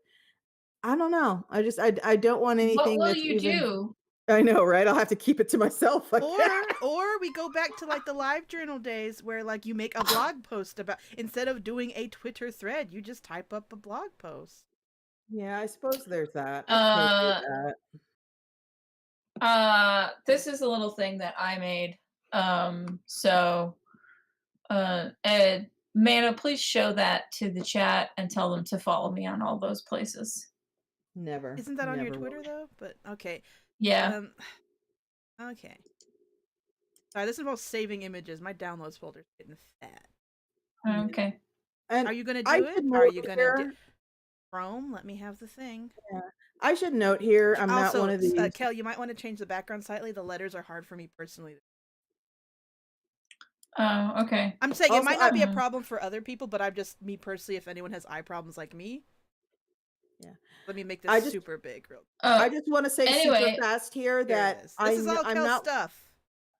S1: I don't know. I don't want
S2: what
S1: anything
S2: will
S1: that's
S2: you
S1: even.
S2: do?
S1: I know, right? I'll have to keep it to myself, I guess.
S3: Or we go back to like the live journal days where like you make a blog post about instead of doing a Twitter thread, you just type up a blog post.
S1: Yeah, I suppose there's that. Okay,
S2: Uh,
S1: that.
S2: this is a little thing that I made. So, Ed, Mana, please show that to the chat and tell them to follow me on all those places.
S1: Never.
S3: Isn't that on your
S1: Never will.
S3: Twitter though? But okay.
S2: Yeah.
S3: Okay. Sorry, this involves saving images. My downloads folder's getting fat.
S2: Okay.
S1: And
S3: Are you gonna
S1: I
S3: do it?
S1: should
S3: Are
S1: note
S3: you gonna do
S1: here.
S3: Chrome? Let me have the thing.
S1: Yeah, I should note here. I'm not one
S3: Also,
S1: of these.
S3: Kel, you might want to change the background slightly. The letters are hard for me personally.
S2: Oh, okay.
S3: I'm saying it
S1: Also,
S3: might not be a
S2: Mhm.
S3: problem for other people, but I'm just me personally. If anyone has eye problems like me,
S1: yeah.
S3: let me make
S1: I
S3: this
S1: just
S3: super big. Real.
S1: I
S2: Oh,
S1: just want to say super
S2: anyway,
S1: fast here
S3: Here
S1: that
S3: it is. This is all
S1: I'm
S3: Kel's
S1: not
S3: stuff.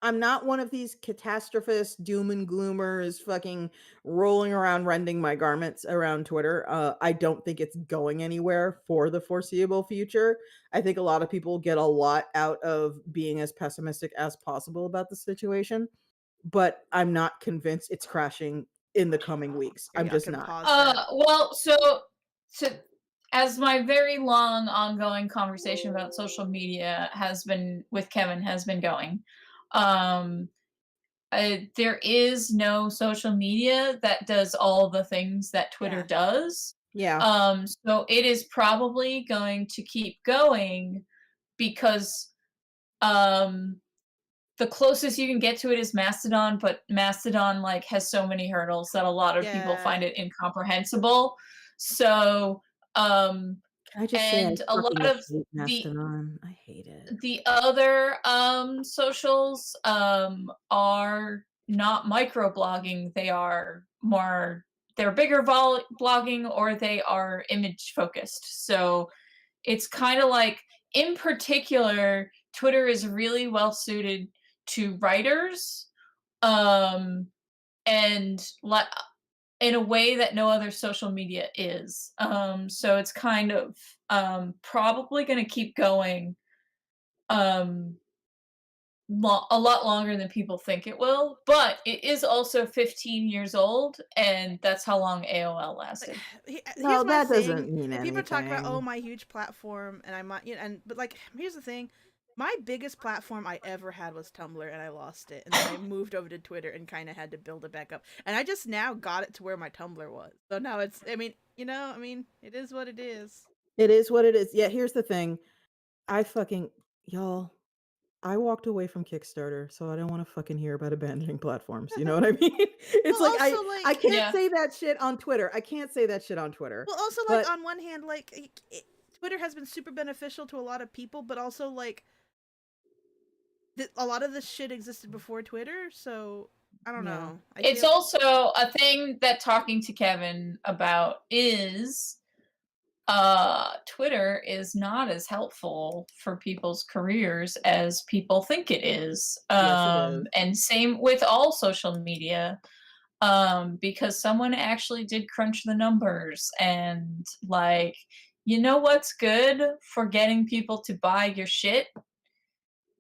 S1: I'm not one of these catastrophists, doom and gloomers, fucking rolling around rending my garments around Twitter. I don't think it's going anywhere for the foreseeable future. I think a lot of people get a lot out of being as pessimistic as possible about the situation, but I'm not convinced it's crashing in the coming weeks.
S3: Here,
S1: I'm
S3: y'all
S1: just
S3: can
S1: not.
S3: pause that.
S2: well, so as my very long ongoing conversation about social media has been with Kevin has been going, um, there is no social media that does all the things that Twitter
S3: Yeah.
S2: does.
S1: Yeah.
S2: So it is probably going to keep going because um the closest you can get to it is Mastodon, but Mastodon like has so many hurdles that a lot of people
S3: Yeah.
S2: find it incomprehensible. So,
S1: Can I just say I
S2: and a lot
S1: fucking
S2: of
S1: hate
S2: the
S1: Mastodon? I hate it.
S2: the other socials are not microblogging. They are more they're bigger blogging or they are image focused. So it's kind of like in particular Twitter is really well suited to writers and in a way that no other social media is. So it's kind of probably going to keep going um a lot longer than people think it will, but it is also 15 years old and that's how long AOL lasted.
S3: Here's
S1: Well,
S3: my
S1: that
S3: thing.
S1: doesn't mean
S3: If people talk about
S1: anything.
S3: my huge platform and I might but like here's the thing. My biggest platform I ever had was Tumblr and I lost it. And then I moved over to Twitter and kind of had to build it back up. And I just now got it to where my Tumblr was. So now it's it is what it is.
S1: It is what it is. Yeah, here's the thing. Y'all, I walked away from Kickstarter, so I don't want to fucking hear about abandoning platforms. You know what I mean? It's
S3: Well,
S1: like
S3: also,
S1: I
S3: like,
S1: can't
S2: Yeah.
S1: say that shit on Twitter. I can't say that shit on Twitter.
S3: well, also like
S1: But
S3: on one hand, like Twitter has been super beneficial to a lot of people, but also like a lot of this shit existed before Twitter, so I don't
S1: Yeah.
S3: know.
S2: It's also a thing that talking to Kevin about is Twitter is not as helpful for people's careers as people think it is.
S1: Yes, it is.
S2: And same with all social media. Because someone actually did crunch the numbers and like, you know what's good for getting people to buy your shit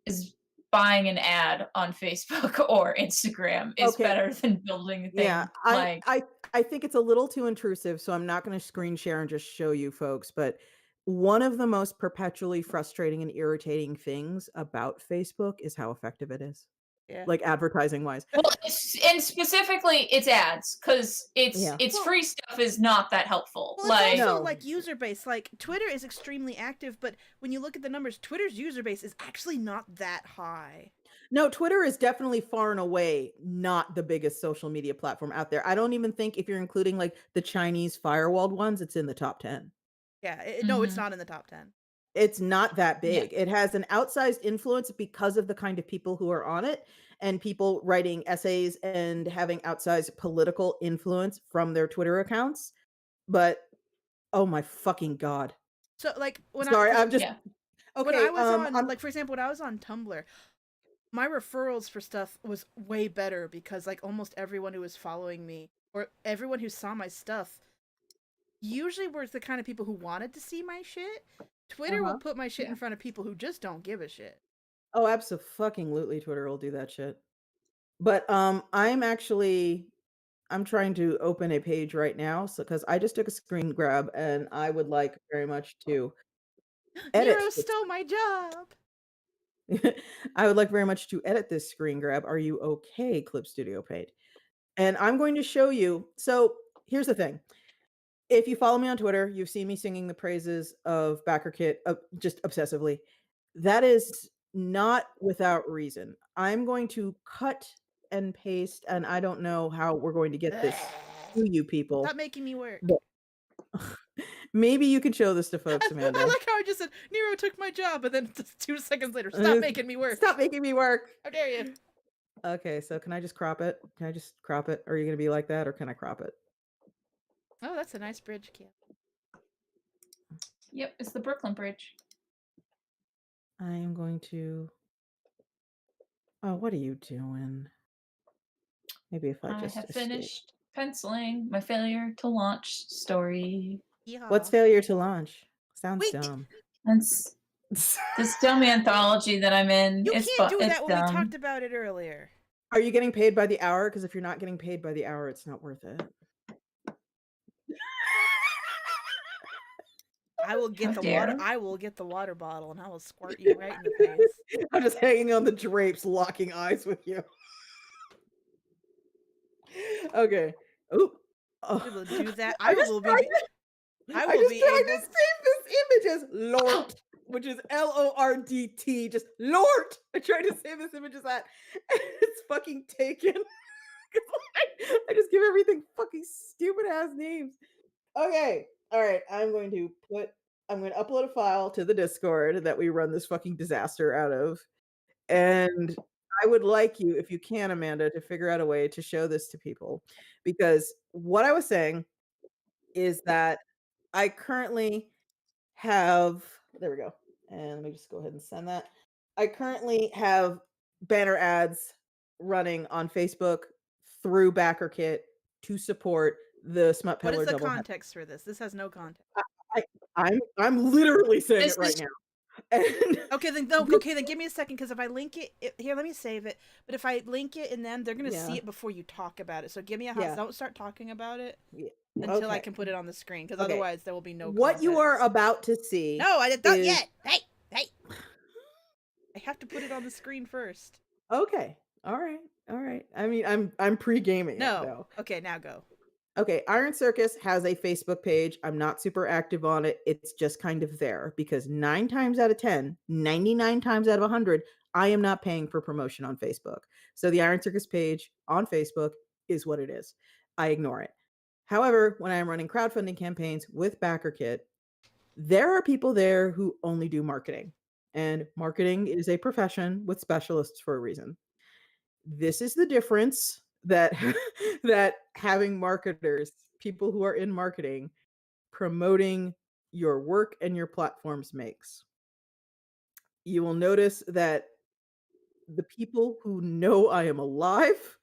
S2: is buying an ad on Facebook or Instagram is
S1: Okay.
S2: better than building a
S1: Yeah,
S2: thing like
S1: I think it's a little too intrusive, so I'm not gonna screen share and just show you folks, but one of the most perpetually frustrating and irritating things about Facebook is how effective it is,
S3: Yeah.
S1: like, advertising-wise.
S2: well, and specifically it's ads because
S1: Yeah.
S2: it's
S3: Well,
S2: free stuff is not that helpful.
S3: well, it's
S2: Like
S3: also
S1: No.
S3: like user base. Like Twitter is extremely active, but when you look at the numbers, Twitter's user base is actually not that high.
S1: No, Twitter is definitely far and away not the biggest social media platform out there. I don't even think if you're including, like, the Chinese firewalled ones, it's in the top 10.
S3: Yeah, no, it's
S2: mhm,
S3: not in the top 10.
S1: It's not that
S2: yeah.
S1: big. It has an outsized influence because of the kind of people who are on it and people writing essays and having outsized political influence from their Twitter accounts. But oh my fucking god.
S3: So like
S1: Sorry, I'm just
S2: Yeah.
S3: when I
S1: okay.
S3: was on,
S1: I'm
S3: like, for example, when I was on Tumblr, my referrals for stuff was way better because like almost everyone who was following me or everyone who saw my stuff usually were the kind of people who wanted to see my shit. Twitter will
S1: uh-huh.
S3: put my shit in
S2: Yeah.
S3: front of people who just don't give a shit.
S1: Oh, absolutely. Twitter will do that shit. But I'm trying to open a page right now, so because I just took a screen grab and I would like very much to
S3: Nero
S1: edit this.
S3: stole my job.
S1: I would like very much to edit this screen grab. Are you okay, Clip Studio Paint? And I'm going to show you. So here's the thing. If you follow me on Twitter, you've seen me singing the praises of BackerKit just obsessively. That is not without reason. I'm going to cut and paste, and I don't know how we're going to get this to you people.
S3: Stop making me work.
S1: But maybe you can show this to folks, Amanda.
S3: I like how I just said Nero took my job, and then just 2 seconds later, stop making me work.
S1: Stop making me work.
S3: How dare you?
S1: Okay, so can I just crop it? Can I just crop it? Are you gonna be like that, or can I crop it?
S3: Oh, that's a nice bridge, Kim.
S2: Yep, it's the Brooklyn Bridge.
S1: I am going to. Oh, what are you doing? Maybe if I
S2: I
S1: just
S2: have
S1: escape.
S2: finished penciling my failure to launch story.
S3: Yeah.
S1: What's failure to launch? Sounds
S3: Wait,
S1: dumb.
S2: That's this dumb anthology that I'm in.
S3: you
S2: It's
S3: can't do
S2: it's
S3: that when we
S2: dumb.
S3: talked about it earlier.
S1: Are you getting paid by the hour? Because if you're not getting paid by the hour, it's not worth it.
S3: I will get
S2: How
S3: the
S2: dare.
S3: water. I will get the water bottle and I will squirt you right in the face.
S1: I'm just hanging on the drapes, locking eyes with you. Okay. Ooh.
S3: We will do that.
S1: I
S3: I
S1: just
S3: will
S1: tried
S3: be.
S1: to-
S3: I
S1: I
S3: will
S1: just
S3: be
S1: tried
S3: able.
S1: to save this image as Lord, which is LORDT. Just Lord. I tried to save this image as that. And it's fucking taken. 'Cause I just give everything fucking stupid ass names. Okay. All right. I'm going to upload a file to the Discord that we run this fucking disaster out of. And I would like you, if you can, Amanda, to figure out a way to show this to people. Because what I was saying is that I currently have, there we go. And let me just go ahead and send that. I currently have banner ads running on Facebook through BackerKit to support the Smut
S3: What is
S1: Peddler
S3: the
S1: double.
S3: context for this? This has no context.
S1: I'm literally saying
S2: This
S1: it right
S2: is
S1: now. And
S3: Okay, then no. Okay, then give me a second because if I link it, here, let me save it. But if I link it and then they're gonna see
S1: Yeah.
S3: it before you talk about it. So give me a hot.
S1: Yeah.
S3: Don't start talking about it
S1: Yeah.
S3: until I
S1: Okay.
S3: can put it on the screen because
S1: Okay.
S3: otherwise there will be no.
S1: What you are
S3: context.
S1: about to see.
S3: No, I don't
S1: is-
S3: yet. Hey. I have to put it on the screen first.
S1: Okay. All right. I mean, I'm pre-gaming it
S3: No.
S1: though.
S3: Okay, now go.
S1: Okay, Iron Circus has a Facebook page. I'm not super active on it. It's just kind of there because 9 times out of 10, 99 times out of 100, I am not paying for promotion on Facebook. So the Iron Circus page on Facebook is what it is. I ignore it. However, when I'm running crowdfunding campaigns with BackerKit, there are people there who only do marketing. And marketing is a profession with specialists for a reason. This is the difference that that having marketers, people who are in marketing, promoting your work and your platforms makes. You will notice that the people who know I am alive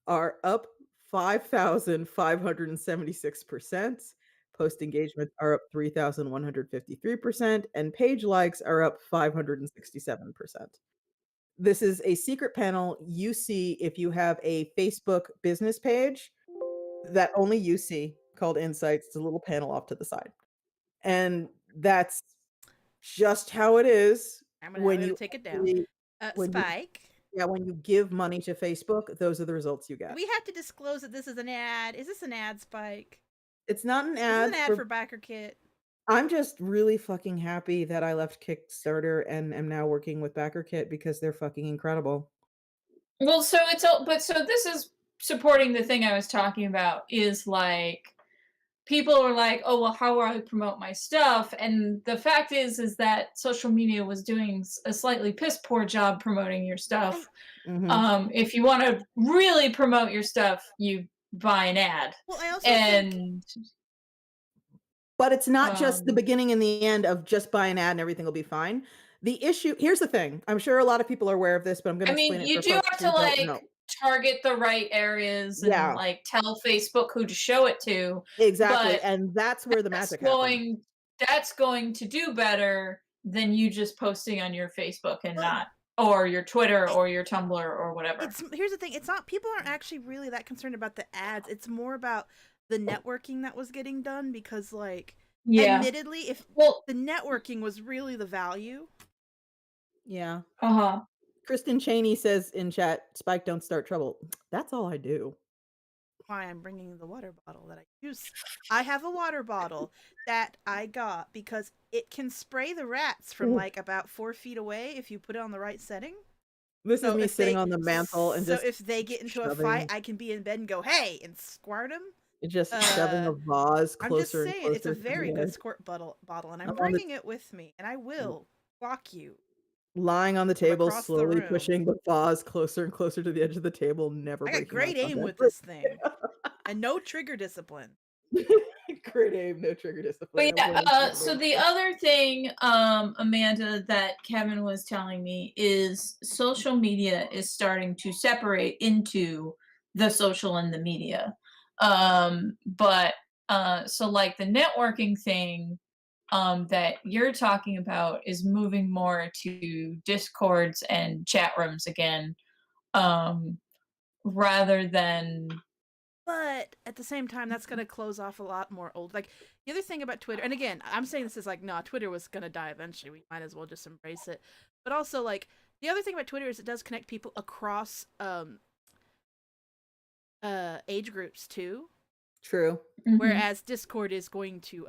S1: are up 5,576%. Post engagements are up 3,153%, and page likes are up 567%. This is a secret panel you see if you have a Facebook business page that only you see called Insights. It's a little panel off to the side. And that's just how it is
S3: I'm
S1: when
S3: gonna
S1: you
S3: take it down.
S1: actually when you
S3: Spike.
S1: yeah, when you give money to Facebook, those are the results you
S3: Do
S1: get.
S3: we have to disclose that this is an ad? Is this an ad, Spike?
S1: It's not an
S3: This is an
S1: ad
S3: ad
S1: for
S3: for Backer Kit.
S1: I'm just really fucking happy that I left Kickstarter and am now working with BackerKit because they're fucking incredible.
S2: Well, so it's all, but so this is supporting the thing I was talking about is like people are like, oh well, how do I promote my stuff? And the fact is that social media was doing a slightly piss poor job promoting your stuff.
S1: Mhm.
S2: If you want to really promote your stuff, you buy an ad,
S3: Well, I also think
S2: and
S1: But it's not just the
S2: um,
S1: beginning and the end of just buy an ad and everything will be fine. The issue here's the thing, I'm sure a lot of people are aware of this, but I'm gonna
S2: I mean,
S1: explain it
S2: you
S1: for
S2: do
S1: folks
S2: have to
S1: who don't
S2: like
S1: know.
S2: target the right areas and
S1: Yeah,
S2: like tell Facebook who to show it to,
S1: exactly,
S2: but
S1: and that's where the
S2: that's
S1: magic happens.
S2: going that's going to do better than you just posting on your Facebook and
S3: well,
S2: not or your Twitter
S3: it,
S2: or your Tumblr or whatever.
S3: it's here's the thing. It's not people aren't actually really that concerned about the ads. It's more about the networking that was getting done because like
S2: Yeah.
S3: admittedly if
S2: Well,
S3: the networking was really the value.
S1: Yeah.
S2: uh-huh.
S1: Kristen Cheney says in chat, "Spike, don't start trouble." That's all I do.
S3: Why I'm bringing the water bottle that I use. I have a water bottle that I got because it can spray the rats from
S1: Ooh.
S3: like about 4 feet away if you put it on the right setting.
S1: This is
S3: So
S1: me
S3: if
S1: sitting
S3: they
S1: on the mantle and
S3: so
S1: just
S3: if they get into a fight,
S1: shoving
S3: I can be in bed and go, "Hey," and squirt them.
S1: shoving a vase
S3: I'm just
S1: closer and
S3: saying it's a
S1: closer to
S3: very
S1: the
S3: good
S1: edge.
S3: squirt bottle, and I'm
S1: I'm on the
S3: bringing it with me, and I will block you
S1: lying on the
S3: from
S1: table,
S3: across the
S1: slowly
S3: room.
S1: pushing the vase closer and closer to the edge of the table, never
S3: I got
S1: breaking eye
S3: great aim
S1: contact.
S3: with this thing, and no trigger discipline.
S1: Great aim, no trigger discipline,
S2: But
S1: no
S2: yeah,
S1: blaming
S2: so
S1: somebody
S2: the
S1: else.
S2: other thing, Amanda, that Kevin was telling me is social media is starting to separate into the social and the media. But so like the networking thing that you're talking about is moving more to discords and chat rooms again, um, rather than
S3: But at the same time, that's going to close off a lot more old. Like the other thing about Twitter, and again, I'm saying this is like, nah, Twitter was going to die eventually. We might as well just embrace it. But also, like the other thing about Twitter is it does connect people across age groups too.
S1: True.
S2: Mhm.
S3: Whereas Discord is going to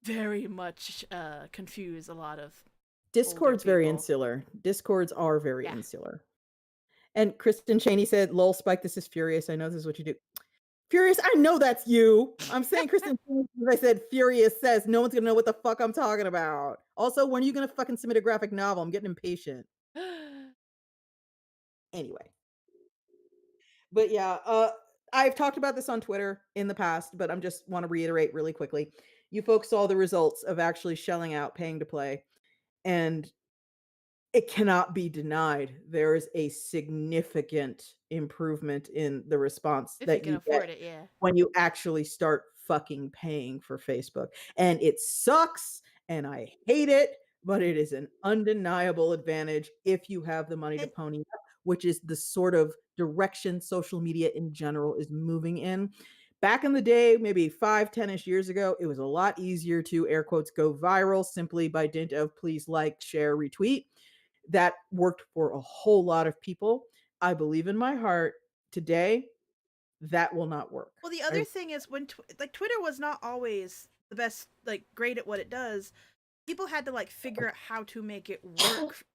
S3: very much confuse a lot of older
S1: Discord's very
S3: people.
S1: insular. Discords are very
S3: Yeah.
S1: insular. And Kristen Cheney said, "Lol, Spike, this is Furious. I know this is what you do." Furious, I know that's you. I'm saying Kristen Cheney because I said Furious says no one's gonna know what the fuck I'm talking about. Also, when are you gonna fucking submit a graphic novel? I'm getting impatient. Anyway. But yeah, I've talked about this on Twitter in the past, but I'm just want to reiterate really quickly. You folks saw the results of actually shelling out, paying to play, and it cannot be denied. There is a significant improvement in the response
S3: If you
S1: that
S3: can
S1: you get
S3: afford it, yeah.
S1: when you actually start fucking paying for Facebook. And it sucks and I hate it, but it is an undeniable advantage if you have the money to
S3: And
S1: pony up, which is the sort of direction social media in general is moving in. Back in the day, maybe 5, 10-ish years ago, it was a lot easier to air quotes go viral simply by dint of please like, share, retweet. That worked for a whole lot of people. I believe in my heart today that will not work.
S3: well, the
S1: I
S3: other thing is when like Twitter was not always the best, like great at what it does. People had to like figure out how to make it work.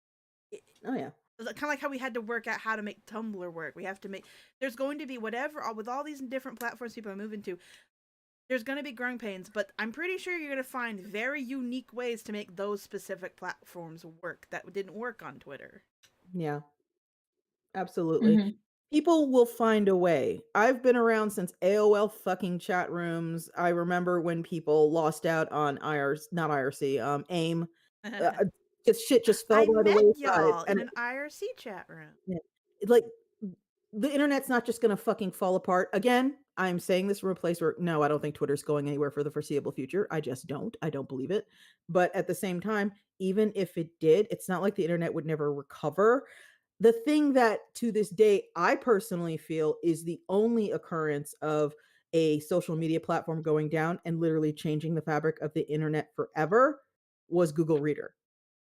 S1: Oh yeah.
S3: Kind of like how we had to work out how to make Tumblr work. We have to make. There's going to be whatever with all these different platforms people are moving to. There's going to be growing pains, but I'm pretty sure you're going to find very unique ways to make those specific platforms work that didn't work on Twitter.
S1: Yeah. Absolutely.
S2: Mhm.
S1: People will find a way. I've been around since AOL fucking chat rooms. I remember when people lost out on not IRC, AIM. Uh, just shit just fell
S3: I
S1: by the
S3: met
S1: wayside,
S3: y'all in
S1: and
S3: an IRC chat room.
S1: yeah, like, the internet's not just gonna fucking fall apart. Again, I'm saying this from a place where, no, I don't think Twitter's going anywhere for the foreseeable future. I just don't. I don't believe it. But at the same time, even if it did, it's not like the internet would never recover. The thing that to this day I personally feel is the only occurrence of a social media platform going down and literally changing the fabric of the internet forever was Google Reader.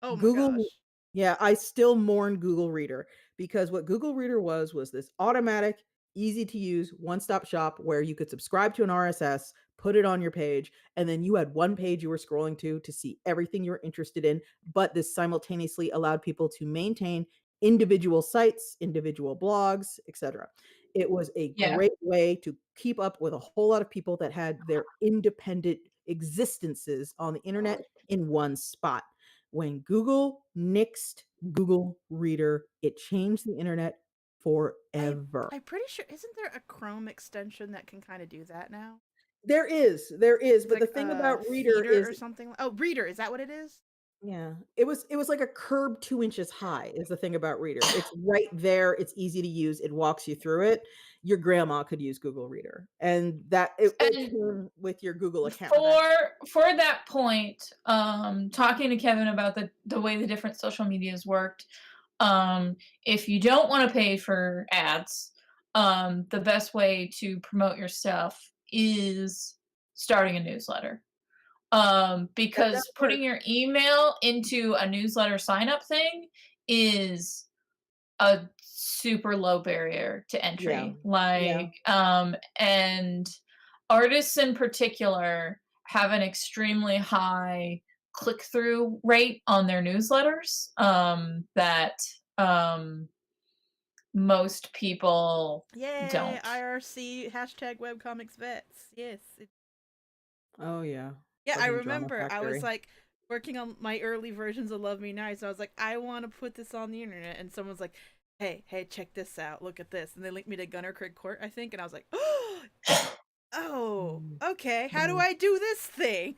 S3: Oh my
S1: Google
S3: gosh.
S1: Yeah, I still mourn Google Reader because what Google Reader was this automatic, easy to use, one-stop shop where you could subscribe to an RSS, put it on your page, and then you had one page you were scrolling to see everything you're interested in, but this simultaneously allowed people to maintain individual sites, individual blogs, etc. It was a
S2: Yeah.
S1: great way to keep up with a whole lot of people that had their independent existences on the internet in one spot. When Google nixed Google Reader, it changed the internet
S3: I
S1: forever.
S3: I'm pretty sure isn't there a Chrome extension that can kind of do that now?
S1: There is,
S3: It's
S1: but the
S3: like
S1: thing about Reader
S3: Feeder
S1: is
S3: or something. Oh, Reader, is that what it is?
S1: yeah, it was like a curb 2 inches high is the thing about Reader. It's right there, it's easy to use, it walks you through it. Your grandma could use Google Reader, and that it
S2: And
S1: came with your Google account.
S2: for that point, talking to Kevin about the way the different social medias worked, if you don't want to pay for ads, the best way to promote your stuff is starting a newsletter.
S1: That
S2: Because
S1: does work.
S2: putting your email into a newsletter sign up thing is a super low barrier to
S1: Yeah.
S2: entry.
S1: Yeah.
S2: And artists in particular have an extremely high click through rate on their newsletters, that um, most people
S3: Yay,
S2: don't.
S3: IRC hashtag webcomics vets. Yes.
S1: Oh, yeah.
S3: Yeah, I
S1: Fucking drama
S3: remember. I was
S1: factory.
S3: like working on my early versions of Love Me Nice. I was like, I want to put this on the internet, and someone's like, hey, check this out. Look at this, and they linked me to Gunner Craig Court, I think, and I was like, oh,
S1: Mm,
S3: okay. How do
S1: mm.
S3: I do this thing?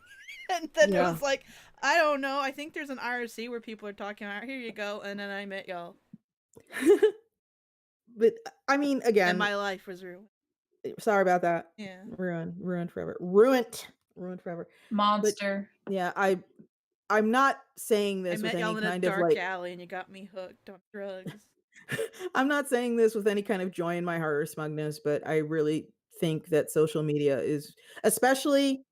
S3: And then it
S1: Yeah.
S3: was like, I don't know. I think there's an IRC where people are talking about, here you go, and then I met y'all,
S1: But, I mean,
S3: and
S1: again,
S3: my life was ruined.
S1: sorry about that.
S3: Yeah,
S1: Ruined forever. Ruined forever. But,
S2: Monster.
S1: yeah, I'm not saying
S3: I
S1: this with
S3: met y'all
S1: any
S3: in a
S1: kind of,
S3: dark
S1: like
S3: alley, and you got me hooked on drugs.
S1: I'm not saying this with any kind of joy in my heart or smugness, but I really think that social media is especially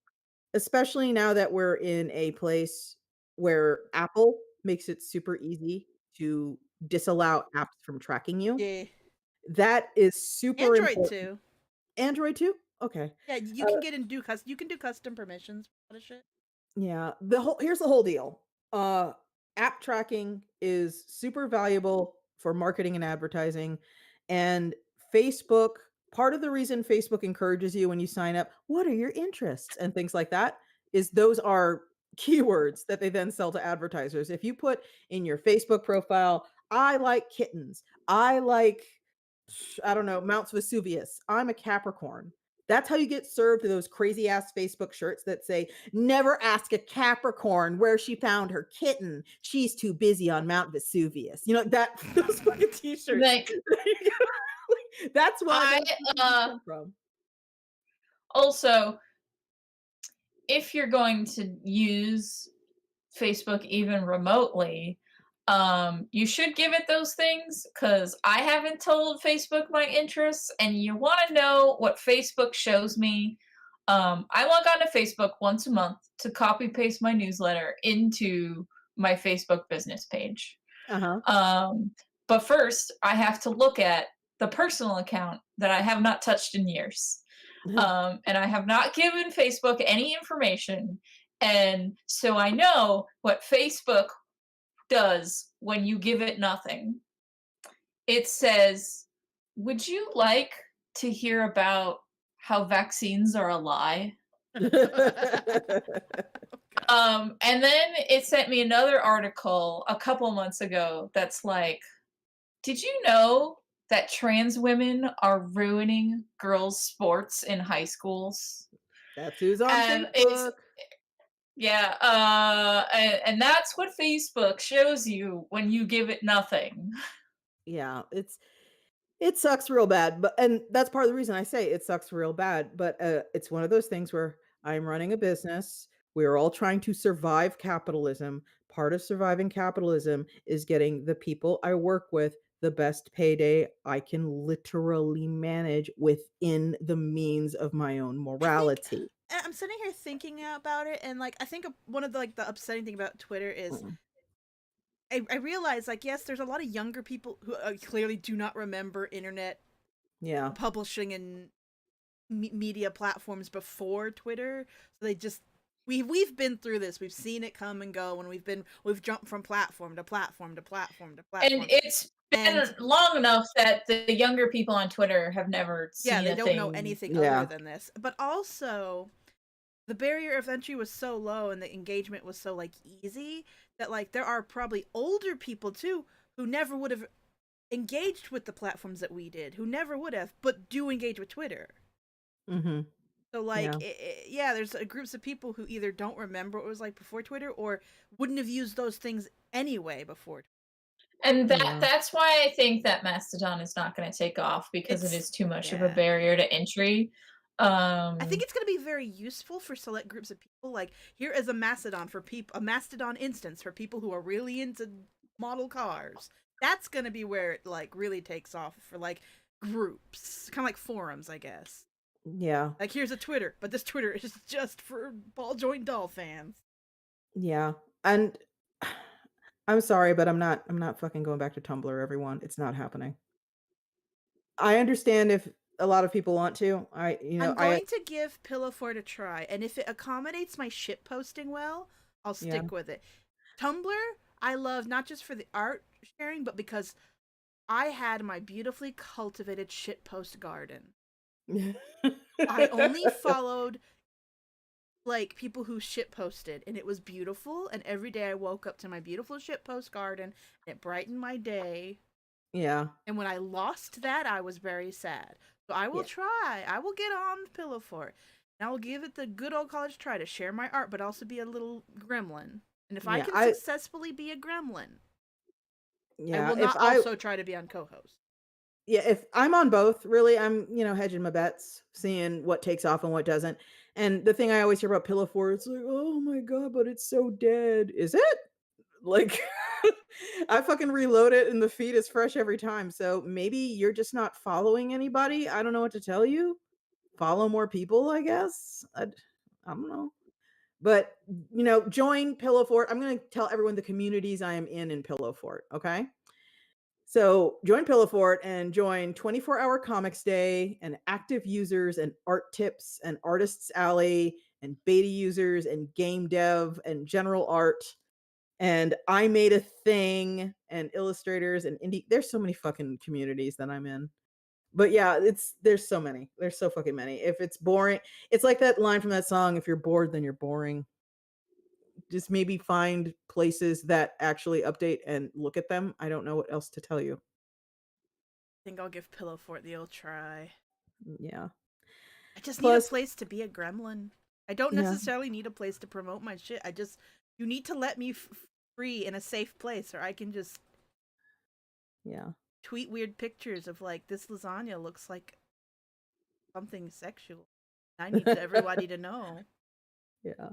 S1: especially now that we're in a place where Apple makes it super easy to disallow apps from tracking you.
S3: Yeah,
S1: That is super
S3: Android
S1: important.
S3: too.
S1: Android too? Okay.
S3: Yeah, you
S1: Uh,
S3: can get and do you can do custom permissions for all that shit.
S1: yeah, the whole here's the whole deal. Uh, App tracking is super valuable for marketing and advertising, and Facebook part of the reason Facebook encourages you when you sign up, "What are your interests?" and things like that, is those are keywords that they then sell to advertisers. If you put in your Facebook profile, "I like kittens. I like, I don't know, Mounts Vesuvius. I'm a Capricorn." That's how you get served those crazy ass Facebook shirts that say, "Never ask a Capricorn where she found her kitten. She's too busy on Mount Vesuvius." You know, that those fucking t-shirts.
S2: Like
S1: That's why
S2: I
S1: those t-shirts come from.
S2: also, if you're going to use Facebook even remotely, you should give it those things because I haven't told Facebook my interests, and you want to know what Facebook shows me. I log on to Facebook once a month to copy paste my newsletter into my Facebook business page.
S1: Uh-huh.
S2: Um, but first, I have to look at the personal account that I have not touched in years. And I have not given Facebook any information. And so I know what Facebook does when you give it nothing. It says, "Would you like to hear about how vaccines are a lie?" And then it sent me another article a couple months ago that's like, "Did you know that trans women are ruining girls' sports in high schools.
S1: That's who's on
S2: And it's
S1: Facebook.
S2: yeah, and that's what Facebook shows you when you give it nothing.
S1: Yeah, it sucks real bad, but and that's part of the reason I say it sucks real bad, but, it's one of those things where I'm running a business, we're all trying to survive capitalism. Part of surviving capitalism is getting the people I work with the best payday I can literally manage within the means of my own
S3: I think
S1: morality.
S3: I'm sitting here thinking about it, and like I think one of the like the upsetting thing about Twitter is
S1: Mm,
S3: I realize like yes, there's a lot of younger people who clearly do not remember internet
S1: yeah.
S3: publishing and media platforms before Twitter, so they just we've been through this. We've seen it come and go, and we've jumped from platform to platform to platform to
S2: And
S3: platform,
S2: it's
S3: and
S2: been long enough that the younger people on Twitter have never
S3: yeah,
S2: seen
S3: they
S2: a
S3: don't know
S2: thing.
S3: anything other
S1: Yeah.
S3: than this. But also, the barrier of entry was so low and the engagement was so like easy that like there are probably older people too who never would have engaged with the platforms that we did, who never would have, but do engage with Twitter.
S1: Mhm.
S3: So like
S1: Yeah.
S3: yeah, there's groups of people who either don't remember what it was like before Twitter or wouldn't have used those things anyway before.
S2: And
S1: Yeah.
S2: that's why I think that Mastodon is not gonna take off because it
S3: It's
S2: is too much of a
S3: yeah.
S2: barrier to entry.
S3: I think
S2: Um,
S3: it's going to be very useful for select groups of people. Like here is a Mastodon for people, a Mastodon instance for people who are really into model cars. That's going to be where it like really takes off for like groups, kind of like forums, I guess.
S1: Yeah.
S3: Like here's a Twitter, but this Twitter is just for ball joint doll fans.
S1: Yeah. And I'm sorry, but I'm not fucking going back to Tumblr, everyone. It's not happening. I understand if a lot of people want to.
S3: I'm going to give Pillow Fort a try, and if it accommodates my shit posting well, I'll
S1: yeah.
S3: stick with it. Tumblr, I love not just for the art sharing, but because I had my beautifully cultivated shitpost garden. I only followed like people who shitposted, and it was beautiful. And every day I woke up to my beautiful shitpost garden, and it brightened my day.
S1: Yeah.
S3: And when I lost that, I was very sad. So I will
S1: Yeah.
S3: try. I will get on Pillow Fort, and I will give it the good old college try to share my art, but also be a little gremlin. And if I
S1: Yeah.
S3: can
S1: I
S3: successfully be a gremlin, I
S1: yeah,
S3: will
S1: if
S3: not
S1: I
S3: also try to be on co-host.
S1: yeah, if I'm on both, really, I'm, hedging my bets, seeing what takes off and what doesn't. And the thing I always hear about Pillow Fort, it's like, "Oh my god, but it's so dead." Is it? Like, I fucking reload it and the feed is fresh every time. So maybe you're just not following anybody. I don't know what to tell you. Follow more people, I guess. I don't know. But, join Pillow Fort. I'm going to tell everyone the communities I am in Pillow Fort. Okay. So join Pillow Fort and join 24-hour comics day and active users and art tips and artists alley and beta users and game dev and general art and I made a thing and illustrators and indie. There's so many fucking communities that I'm in. But yeah, there's so many. There's so fucking many. If it's boring, it's like that line from that song, if you're bored, then you're boring. Just maybe find places that actually update and look at them. I don't know what else to tell you.
S3: I think I'll give Pillow Fort the old try.
S1: Yeah.
S3: I just need a
S1: Plus,
S3: place to be a gremlin. I don't
S1: yeah,
S3: necessarily need a place to promote my shit. You need to let me free in a safe place, or I can just
S1: yeah,
S3: tweet weird pictures of like this lasagna looks like something sexual. I need everybody to know.
S1: yeah.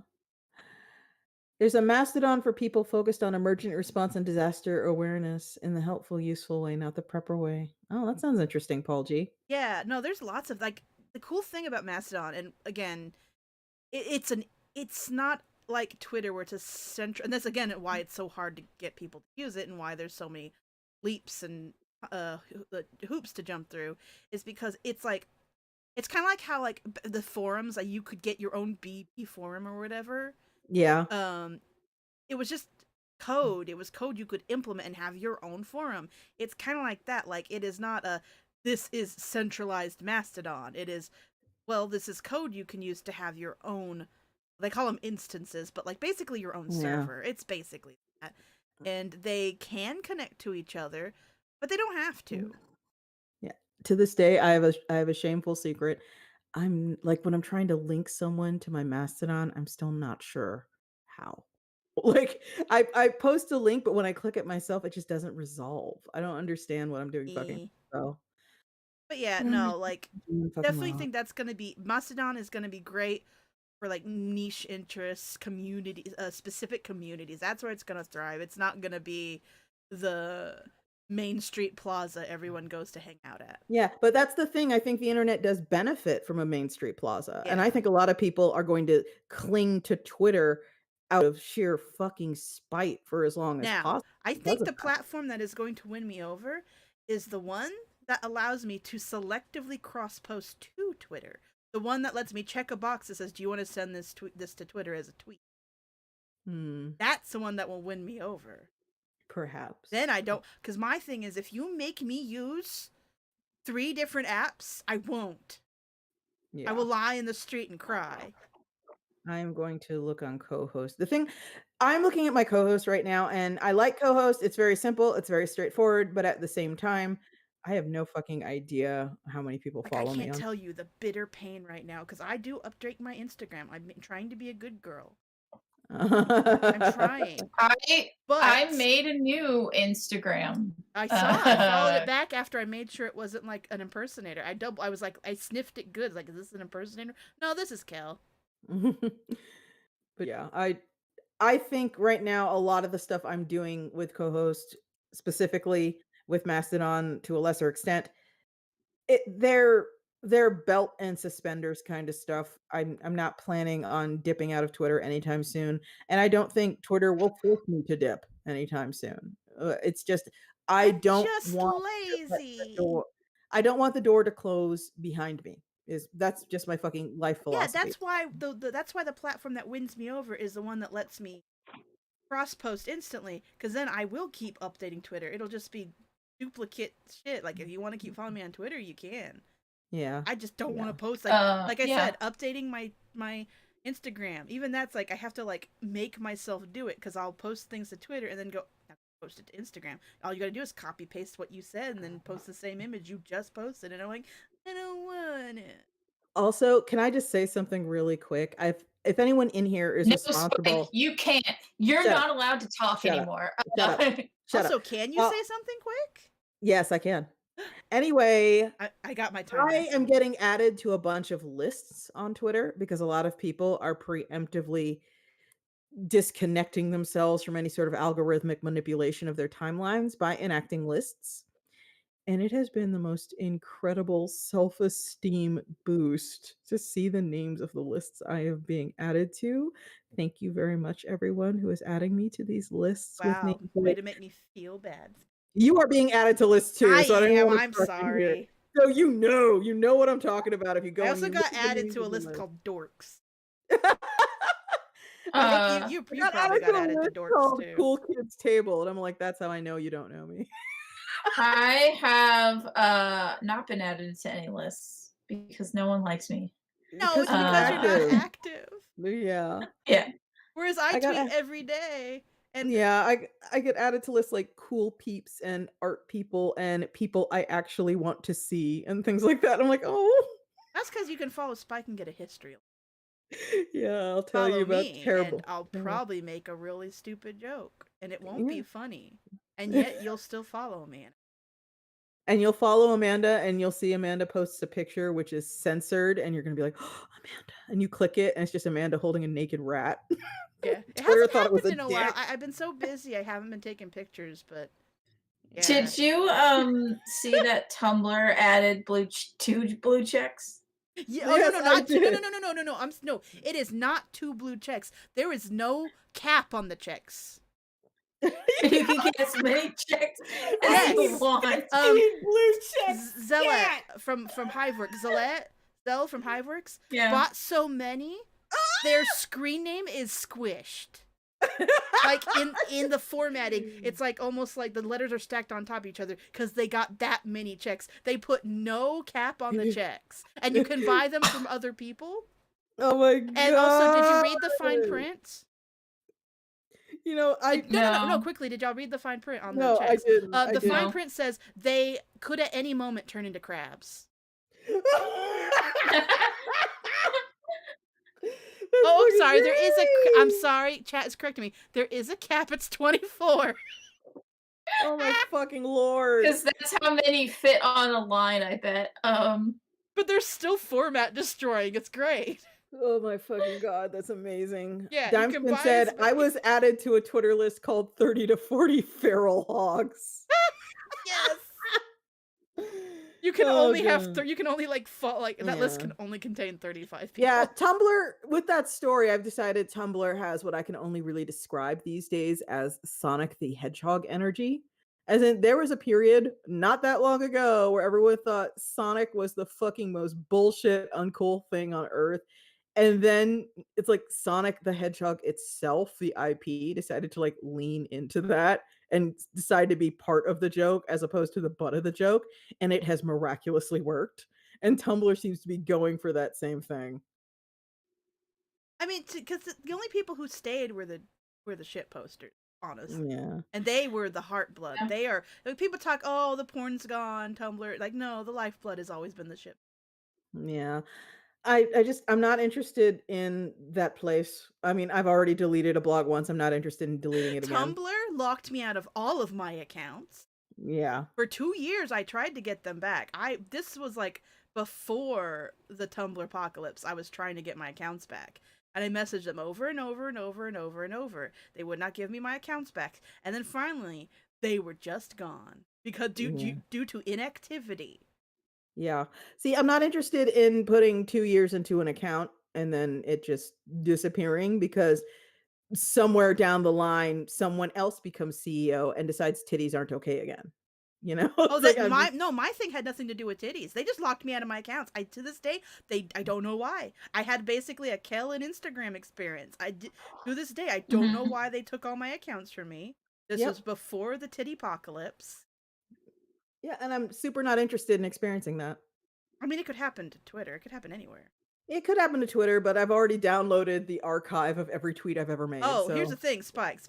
S1: There's a mastodon for people focused on emergent response and disaster awareness in the helpful, useful way, not the prepper way. Oh, that sounds interesting, Paul G.
S3: Yeah, no, there's lots of like the cool thing about Mastodon, and again, it's it's not like Twitter where it's a central, and that's again why it's so hard to get people to use it, and why there's so many leaps and hoops to jump through, is because it's like it's kind of like how like the forums, like you could get your own BP forum or whatever.
S1: Yeah.
S3: Um, it was just code. It was code you could implement and have your own forum. It's kind of like that. Like it is not a this is centralized Mastodon. It is well, this is code you can use to have your own. They call them instances, but like basically your own
S1: Yeah.
S3: server. It's basically that, and they can connect to each other, but they don't have to.
S1: to this day, I have a shameful secret. I'm like, when I'm trying to link someone to my Mastodon, I'm still not sure how. Like, I post a link, but when I click it myself, it just doesn't resolve. I don't understand what I'm doing fucking
S3: Eh.
S1: so.
S3: But yeah,
S1: I don't
S3: no,
S1: understand
S3: like
S1: what I'm doing fucking
S3: definitely
S1: well.
S3: think that's gonna be Mastodon is gonna be great for like niche interests, communities, specific communities. That's where it's gonna thrive. It's not gonna be the main street plaza everyone goes to hang out at.
S1: Yeah, but that's the thing. I think the internet does benefit from a main street plaza. And I
S3: Yeah.
S1: think a lot of people are going to cling to Twitter out of sheer fucking spite for as long as
S3: Now,
S1: possible
S3: I
S1: because
S3: think
S1: of
S3: the
S1: that.
S3: platform that is going to win me over is the one that allows me to selectively cross post to Twitter. The one that lets me check a box that says, "Do you want to send this to Twitter as a tweet?"
S1: Hmm,
S3: That's the one that will win me over.
S1: perhaps.
S3: Then I don't, because my thing is, if you make me use 3 different apps, I won't. I
S1: Yeah.
S3: will lie in the street and cry.
S1: I'm going to look on co-host. The thing I'm looking at my co-host right now, and I like co-host. It's very simple, it's very straightforward, but at the same time, I have no fucking idea how many people
S3: Like, I
S1: follow me
S3: can't
S1: on.
S3: tell you the bitter pain right now, because I do update my Instagram. I'm trying to be a good girl. I'm trying.
S2: I
S3: But
S2: made a new Instagram.
S3: I saw, I followed it back after I made sure it wasn't like an impersonator. I was like, I sniffed it good. Like, is this an impersonator? No, this is Kel.
S1: But yeah, I think right now a lot of the stuff I'm doing with co-host, specifically with Mastodon to a lesser extent, it they're belt and suspenders kind of stuff. I'm not planning on dipping out of Twitter anytime soon, and I don't think Twitter will force me to dip anytime soon. It's just I
S3: I'm
S1: don't
S3: just
S1: want to let the
S3: lazy.
S1: door I don't want the door to close behind me. That's just my fucking life
S3: Yeah,
S1: philosophy.
S3: that's why that's why the platform that wins me over is the one that lets me cross post instantly, because then I will keep updating Twitter. It'll just be duplicate shit. Like, if you want to keep following me on Twitter, you can.
S1: Yeah.
S3: I just don't want
S1: Yeah.
S3: to post like I
S2: Yeah.
S3: said, updating my Instagram. Even that's like I have to like make myself do it, because I'll post things to Twitter and then go "Now post it to Instagram." All you gotta do is copy paste what you said and then post the same image you just posted. And I'm like, I don't want it.
S1: Also, can I just say something really quick? If anyone in here is
S2: No, Spike,
S1: responsible.
S2: you can't. You're
S1: Shut up.
S2: not allowed to talk
S1: Shut up.
S2: anymore.
S1: Shut up. Shut up.
S3: Also, can you
S1: Uh,
S3: say something quick?
S1: yes, I can. Anyway,
S3: I got my timer.
S1: I am getting added to a bunch of lists on Twitter because a lot of people are preemptively disconnecting themselves from any sort of algorithmic manipulation of their timelines by enacting lists. And it has been the most incredible self-esteem boost to see the names of the lists I have being added to. Thank you very much, everyone who is adding me to these lists with
S3: Wow,
S1: names
S3: way
S1: like
S3: to make me feel bad.
S1: you are being added to lists too,
S3: I
S1: so I don't even
S3: am.
S1: want to
S3: I'm
S1: fucking hear.
S3: sorry.
S1: So you know what I'm talking about if you go
S3: I
S1: and
S3: also
S1: you look
S3: got
S1: at the
S3: added
S1: names
S3: to a
S1: of the
S3: list
S1: list.
S3: called dorks.
S1: I
S3: I think you
S1: got
S3: probably
S1: added to
S3: got
S1: a
S3: added to
S1: list
S3: dorks
S1: called
S3: too.
S1: Cool Kids Table, and I'm like, that's how I know you don't know me.
S2: I have not been added to any lists because no one likes me.
S3: No, it's
S1: Because you're
S3: because you're not
S1: active.
S3: active.
S1: Yeah.
S2: Yeah.
S3: Whereas I
S1: I got
S3: tweet
S1: a
S3: every day, and
S1: Yeah, I get added to lists like cool peeps and art people and people I actually want to see and things like that. I'm like, "Oh."
S3: that's because you can follow Spike and get a history.
S1: Yeah, I'll tell you
S3: Follow
S1: about
S3: me, and
S1: terrible.
S3: I'll
S1: terrible-
S3: probably make a really stupid joke, and it won't be
S1: Yeah.
S3: funny, and yet you'll still follow me.
S1: And you'll follow Amanda and you'll see Amanda posts a picture which is censored and you're going to be like, "Oh, Amanda." And you click it and it's just Amanda holding a naked rat.
S3: Yeah, it
S1: Twitter
S3: hasn't
S1: thought it was
S3: happened
S1: a
S3: in a while.
S1: dick.
S3: I've been so busy, I haven't been taking pictures, but yeah.
S2: Did you see that Tumblr added two blue checks?
S3: Yeah, oh no,
S1: Yes,
S3: no,
S1: I
S3: not two. No, no,
S1: did.
S3: no, no, no, no, no. No. It is not 2 blue checks. There is no cap on the checks.
S2: You can get as many checks as
S3: Yes.
S2: you want.
S1: Blue checks.
S3: Zealot from Hiveworks. Zell from Hiveworks
S2: Yeah.
S3: bought so many. Their screen name is squished. Like in the formatting, it's like almost like the letters are stacked on top of each other because they got that many checks. They put no cap on the checks, and you can buy them from other people.
S1: Oh my god.
S3: And also, did you read the fine print?
S1: You know, I
S2: No.
S3: Quickly, did y'all read the fine print on the
S1: no, I
S3: checks?
S1: didn't. I
S3: The
S1: didn't.
S3: fine
S2: No.
S3: print says they could at any moment turn into crabs.
S1: That's
S3: Oh, I'm
S1: fucking
S3: sorry. There is I'm
S1: great!
S3: sorry. Chat is correcting me. There is a cap. It's 24.
S1: Oh my fucking lord!
S2: Because that's how many fit on a line, I bet.
S3: But they're still format destroying. It's great.
S1: Oh my fucking god, that's amazing.
S3: Yeah, you can
S1: Dimespin
S3: buy
S1: said,
S3: as
S1: "I
S3: many.
S1: was added to a Twitter list called 30 to 40 feral hogs."
S3: Yes. You can
S1: Oh
S3: only have
S1: god.
S3: you can only like that list
S1: Yeah.
S3: can only contain 35 people.
S1: Yeah, Tumblr, with that story, I've decided Tumblr has what I can only really describe these days as Sonic the Hedgehog energy. As in, there was a period not that long ago where everyone thought Sonic was the fucking most bullshit, uncool thing on earth. And then it's like Sonic the Hedgehog itself, the IP, decided to like lean into that and decide to be part of the joke as opposed to the butt of the joke. And it has miraculously worked. And Tumblr seems to be going for that same thing.
S3: I mean, because the only people who stayed were the shit posters, honestly.
S1: Yeah.
S3: And they were the heart blood.
S2: Yeah.
S3: They are like, people talk, oh, the porn's gone, Tumblr. Like, no, the lifeblood has always been the shit.
S1: Yeah. I'm not interested in that place. I mean, I've already deleted a blog once. I'm not interested in deleting it again.
S3: Tumblr locked me out of all of my accounts.
S1: Yeah.
S3: For 2 years I tried to get them back. This was like before the Tumblr apocalypse. I was trying to get my accounts back. And I messaged them over and over and over and over and over. They would not give me my accounts back. And then finally, they were just gone because
S1: Yeah.
S3: due to inactivity.
S1: Yeah. See, I'm not interested in putting 2 years into an account and then it just disappearing because somewhere down the line, someone else becomes CEO and decides titties aren't okay again. You know?
S3: Oh,
S1: It's like I'm just
S3: my thing had nothing to do with titties. They just locked me out of my accounts. To this day, I don't know why. I had basically a Kel and Instagram experience. To this day, I don't know why they took all my accounts from me. This
S1: Yep.
S3: was before the titty apocalypse.
S1: Yeah, and I'm super not interested in experiencing that.
S3: I mean, it could happen to Twitter. It could happen anywhere.
S1: It could happen to Twitter, but I've already downloaded the archive of every tweet I've ever made.
S3: Oh,
S1: So
S3: here's the thing, Spike.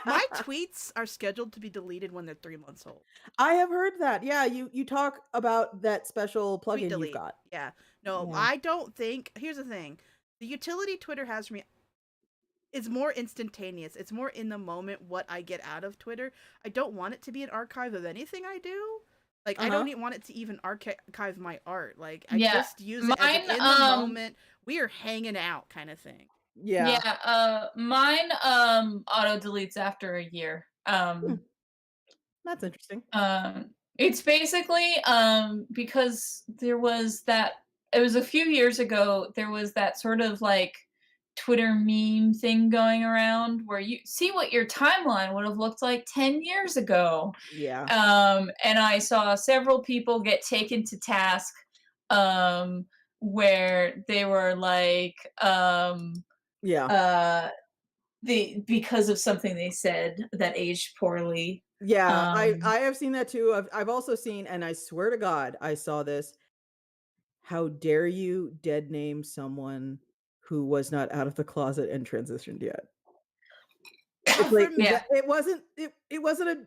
S3: My tweets are scheduled to be deleted when they're 3 months old.
S1: I have heard that. Yeah, you talk about that special
S3: Tweet
S1: plugin you've
S3: delete.
S1: got.
S3: Yeah. No,
S1: Yeah.
S3: I don't think. Here's the thing. The utility Twitter has for me is more instantaneous. It's more in the moment what I get out of Twitter. I don't want it to be an archive of anything I do. Like, I don't want it to even archive my art. Like, I just use it as an in the moment, we are hanging out kind of thing.
S1: Yeah.
S2: Yeah, mine auto deletes after a year.
S1: That's interesting.
S2: It's basically because there was it was a few years ago, there was that sort of like Twitter meme thing going around where you see what your timeline would have looked like 10 years ago.
S1: Yeah.
S2: And I saw several people get taken to task where they were like
S1: Yeah.
S2: because of something they said that aged poorly.
S1: Yeah, I have seen that too. I've also seen, and I swear to God, I saw this. How dare you dead name someone who was not out of the closet and transitioned yet? It's like
S2: Yeah.
S1: it wasn't a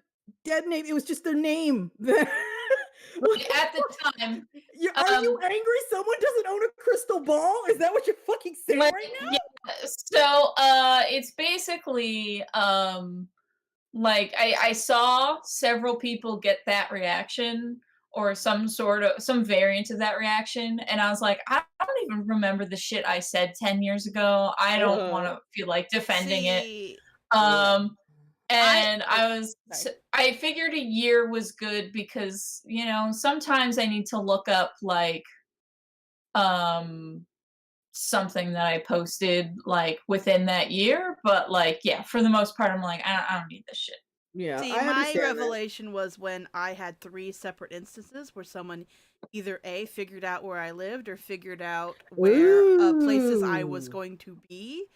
S1: dead name. It was just their name.
S2: At the time,
S1: Are you angry someone doesn't own a crystal ball? Is that what you're fucking saying
S2: like,
S1: right now?
S2: yeah, so it's basically like I saw several people get that reaction or some variant of that reaction, and I was like, I don't even remember the shit I said 10 years ago. I don't want to feel like defending it. And I figured a year was good because, you know, sometimes I need to look up like something that I posted like within that year, but like yeah, for the most part I'm like I don't need this shit.
S1: Yeah,
S3: See,
S1: I
S3: my
S1: understand that.
S3: revelation was when I had 3 separate instances where someone either A, figured out where I lived or figured out where places I was
S1: Ooh.
S3: going to be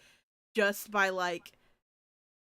S3: just by like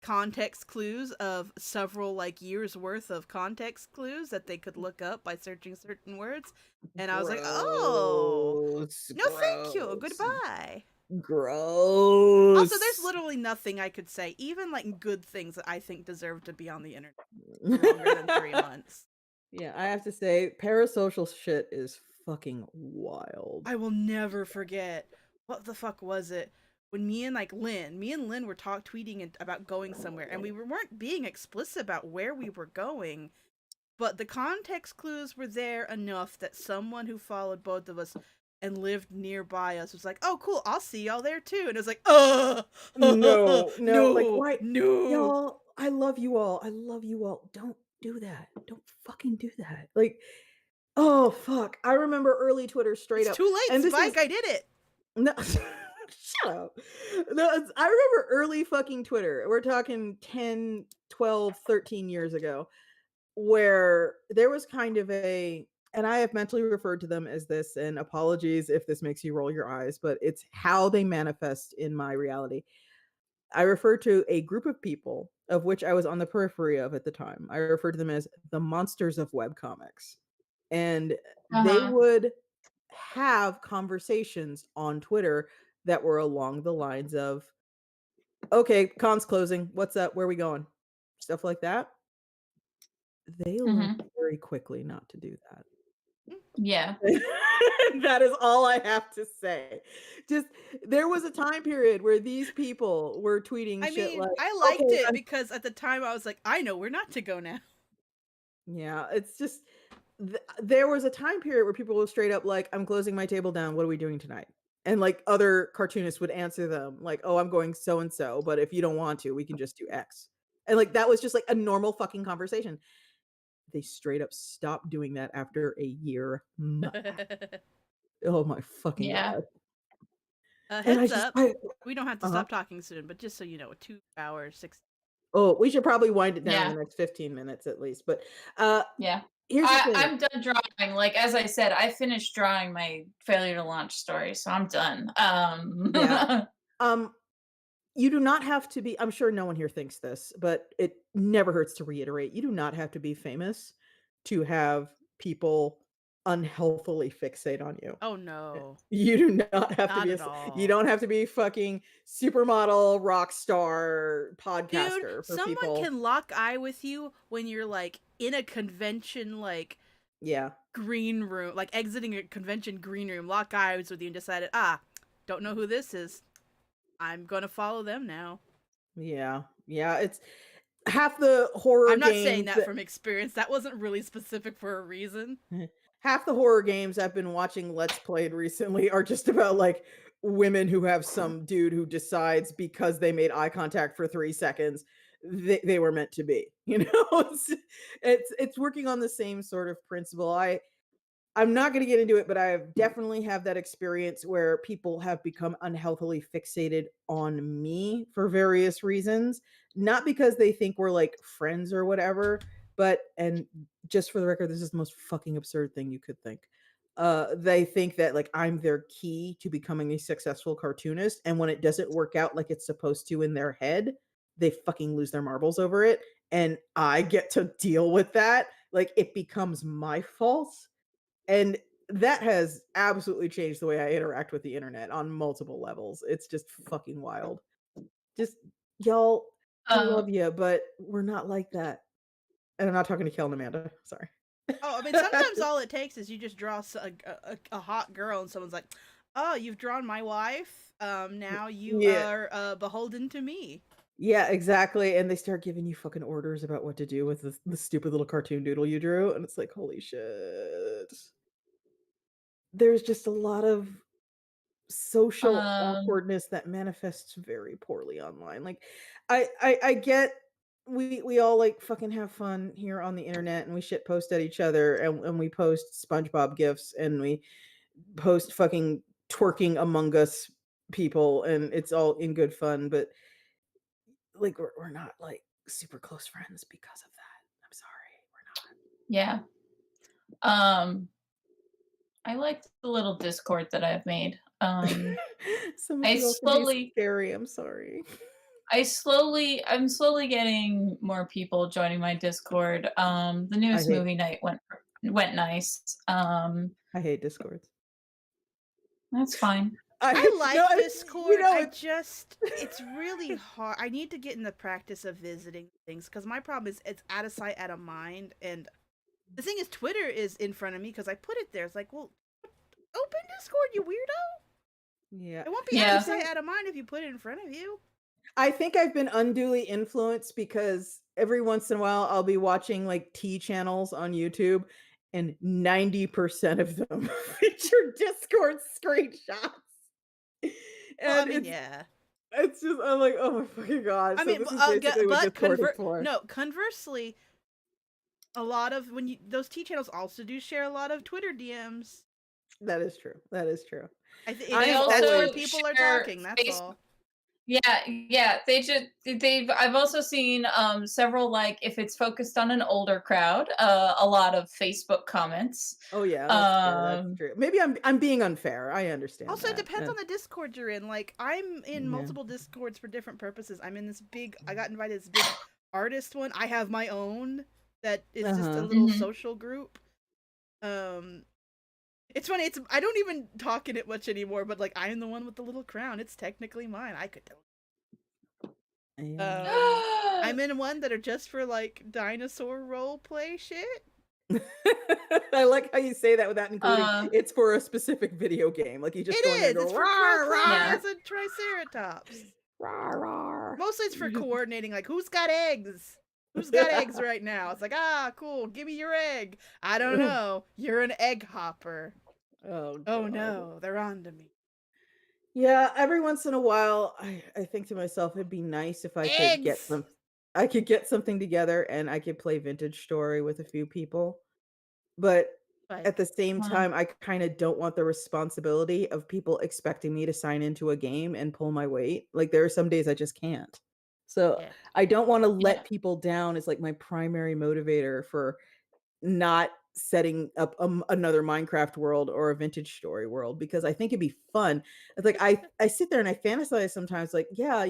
S3: context clues of several like years worth of context clues that they could look up by searching certain words. And I was like, oh,
S1: Gross,
S3: no, thank you.
S1: gross.
S3: Goodbye. Also, there's
S1: Gross.
S3: literally nothing I could say, even like good things that I think deserve to be on the internet for longer than 3 months.
S1: Yeah, I have to say, parasocial shit is fucking wild.
S3: I will never forget. What the fuck was it? When me and Lynn were tweeting about going somewhere, and weren't being explicit about where we were going, but the context clues were there enough that someone who followed both of us and lived nearby us was like, "Oh, cool, I'll see y'all there too." And it was like,
S1: No, no, like,
S3: no,
S1: why?
S3: no,
S1: Y'all, I love you all. I love you all. Don't do that. Don't fucking do that. Like, oh, fuck. I remember early Twitter straight
S3: it's
S1: up.
S3: too late,
S1: And this is
S3: Spike. I did it.
S1: no, shut up. No, I remember early fucking Twitter. We're talking 10, 12, 13 years ago, where there was kind of and I have mentally referred to them as this, and apologies if this makes you roll your eyes, but it's how they manifest in my reality. I refer to a group of people of which I was on the periphery of at the time. I refer to them as the monsters of webcomics. And they
S2: Uh-huh.
S1: would have conversations on Twitter that were along the lines of, okay, con's closing. What's up? Where are we going? Stuff like that. They learned
S2: Mhm.
S1: very quickly not to do that.
S2: Yeah.
S1: That is all I have to say. Just there was a time period where these people were tweeting
S3: I
S1: shit
S3: mean,
S1: like,
S3: I liked
S1: okay,
S3: it because at the time I was like, I know where not to go now.
S1: yeah, it's just there was a time period where people were straight up like, "I'm closing my table down. What are we doing tonight?" And like other cartoonists would answer them like, "Oh, I'm going so and so, but if you don't want to, we can just do X." And like that was just like a normal fucking conversation. They straight up stopped doing that after a year. Oh my fucking
S2: Yeah.
S1: god. And I
S3: Heads
S1: just
S3: up,
S1: I
S3: we don't have to
S1: uh-huh.
S3: stop talking soon, but just so you know, 2 hours, 6.
S1: Oh, we should probably wind it down in
S2: Yeah.
S1: the next 15 minutes at least. But uh
S2: Yeah.
S1: here's the thing.
S2: I'm done drawing. Like as I said, I finished drawing my failure to launch story, so I'm done.
S1: Yeah. Um You do not have to be, I'm sure no one here thinks this, but it never hurts to reiterate. You do not have to be famous to have people unhealthily fixate on you.
S3: Oh no,
S1: You do not have to
S3: not
S1: be
S3: at
S1: you
S3: all.
S1: don't have to be fucking supermodel, rock star,
S3: Dude,
S1: podcaster for
S3: someone
S1: people.
S3: can lock eye with you when you're like in a convention like
S1: Yeah.
S3: green room, like exiting a convention green room, lock eyes with you and decided, don't know who this is. I'm gonna follow them now.
S1: Yeah. Yeah, it's half the horror
S3: I'm not saying
S1: games
S3: that
S1: that
S3: from experience. That wasn't really specific for a reason.
S1: half the horror games I've been watching Let's Played recently are just about, like, women who have some dude who decides because they made eye contact for 3 seconds, they were meant to be, you know? It's working on the same sort of principle. I'm not gonna get into it, but I have definitely have that experience where people have become unhealthily fixated on me for various reasons, not because they think we're like friends or whatever, but and just for the record, this is the most fucking absurd thing you could think. They think that like I'm their key to becoming a successful cartoonist, and when it doesn't work out like it's supposed to in their head, they fucking lose their marbles over it, and I get to deal with that. Like it becomes my fault and that has absolutely changed the way I interact with the internet on multiple levels. It's just fucking wild. Just y'all, I
S2: uh,
S1: love you, but we're not like that. And I'm not talking to Kel and Amanda. Sorry.
S3: Oh, I mean, sometimes all it takes is you just draw a hot girl, and someone's like, "Oh, you've drawn my wife. Now you
S1: Yeah.
S3: are beholden to me."
S1: Yeah, exactly. And they start giving you fucking orders about what to do with the stupid little cartoon doodle you drew. And it's like, holy shit. There's just a lot of social
S2: um,
S1: awkwardness that manifests very poorly online. Like I get we all like fucking have fun here on the internet and we shit post at each other and we post SpongeBob gifs and we post fucking twerking among us people and it's all in good fun, but like we're not like super close friends because of that. I'm sorry.
S2: yeah. Um, I like the little Discord that I've made.
S1: We're not. Some of
S2: I
S1: you all can be
S2: slowly
S1: scary. I'm sorry.
S2: I'm slowly getting more people joining my Discord. The
S1: I
S2: newest
S1: hate
S2: movie night went nice.
S1: I hate discords.
S2: That's fine.
S3: I
S1: no,
S3: like Discord.
S1: it's
S3: It's really hard. I need to get in the practice of visiting things because my problem is it's out of sight, out of mind. And the thing is, Twitter is in front of me because I put it there. It's like, well, open Discord, you weirdo.
S1: yeah.
S3: It won't be out
S2: Yeah.
S3: of sight, out of mind if you put it in front of you.
S1: I think I've been unduly influenced because every once in a while I'll be watching like tea channels on YouTube and 90% of them feature Discord screenshots.
S3: Well, I
S1: And
S3: mean, yeah.
S1: it's just I'm like, oh my fucking god.
S3: I
S1: So
S3: mean,
S1: this is basically what Discord is for.
S3: conversely, a lot of those T channels also do share a lot of Twitter DMs.
S1: That is true. That is true.
S3: That's where
S2: also
S3: people are
S2: share
S3: talking. That's
S2: Facebook.
S3: all.
S2: Yeah. I've also seen several, like, if it's focused on an older crowd, a lot of Facebook comments.
S1: Oh yeah, that's true. Maybe I'm being unfair. I understand.
S3: Also, it
S1: that.
S3: depends on the Discord you're in. Like, I'm in multiple Discords for different purposes. I'm in this big. I got invited to this big artist one. I have my own that is just a little social group. It's funny. I don't even talk in it much anymore. But like, I'm the one with the little crown. It's technically mine. I could. I'm in one that are just for like dinosaur role play shit.
S1: I like how you say that without including it's for a specific video game. Like you just go in there and go,
S3: It's for
S1: rawr,
S3: as a triceratops.
S1: rawr, rawr.
S3: Mostly it's for coordinating, like, who's got eggs? Who's got eggs right now? It's like, cool, give me your egg. I don't know. You're an egg hopper.
S1: Oh
S3: no, they're on to me.
S1: Yeah, every once in a while I think to myself it'd be nice if I could get something together and I could play Vintage Story with a few people. But at the same time, I kind of don't want the responsibility of people expecting me to sign into a game and pull my weight. Like there are some days I just can't. So I don't want to let people down as like my primary motivator for not setting up another Minecraft world or a Vintage Story world because I think it'd be fun. It's like I sit there and I fantasize sometimes like, yeah,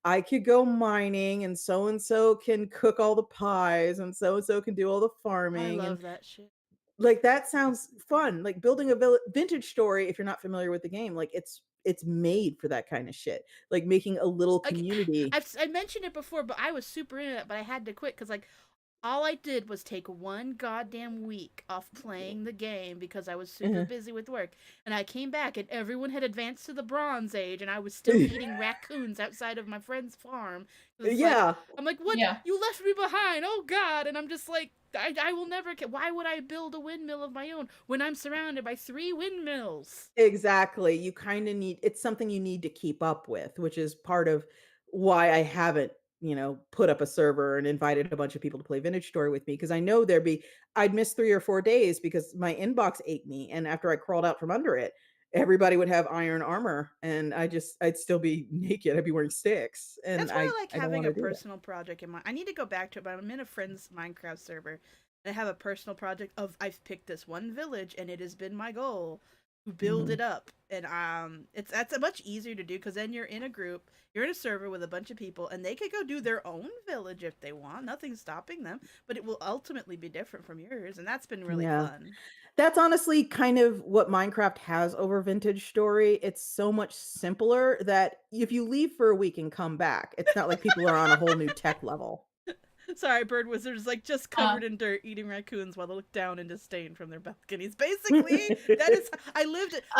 S1: I could go mining and so can cook all the pies and so can do all the farming.
S3: I
S1: And
S3: love that shit.
S1: like that sounds fun. Like building a Vintage Story, if you're not familiar with the game, like it's made for that kind of shit. Like making a little community.
S3: I mentioned it before, but I was super into it, but I had to quit because like all I did was take one goddamn week off playing the game because I was super busy with work. And I came back and everyone had advanced to the Bronze Age and I was still eating raccoons outside of my friend's farm.
S1: Yeah.
S3: I'm like, what? Yeah. You left me behind. Oh, God. And I'm just like, I will never get. Why would I build a windmill of my own when I'm surrounded by 3 windmills?
S1: Exactly. You kind of it's something you need to keep up with, which is part of why I haven't, put up a server and invited a bunch of people to play Vintage Story with me. Cause I know I'd miss 3 or 4 days because my inbox ate me. And after I crawled out from under it, everybody would have iron armor and I'd still be naked. I'd be wearing sticks. And
S3: that's why I like having a
S1: do
S3: personal project in mind. I need to go back to it, but I'm in a friend's Minecraft server. And I have a personal project of I've picked this one village and it has been my goal to build it up. And that's much easier to do because then you're in a group, you're in a server with a bunch of people, and they could go do their own village if they want. Nothing's stopping them, but it will ultimately be different from yours, and that's been really fun.
S1: That's honestly kind of what Minecraft has over Vintage Story. It's so much simpler that if you leave for a week and come back, it's not like people are on a whole new tech level.
S3: Sorry, Bird Wizards, like just covered in dirt, eating raccoons while they look down in disdain from their balconies. Basically, that is.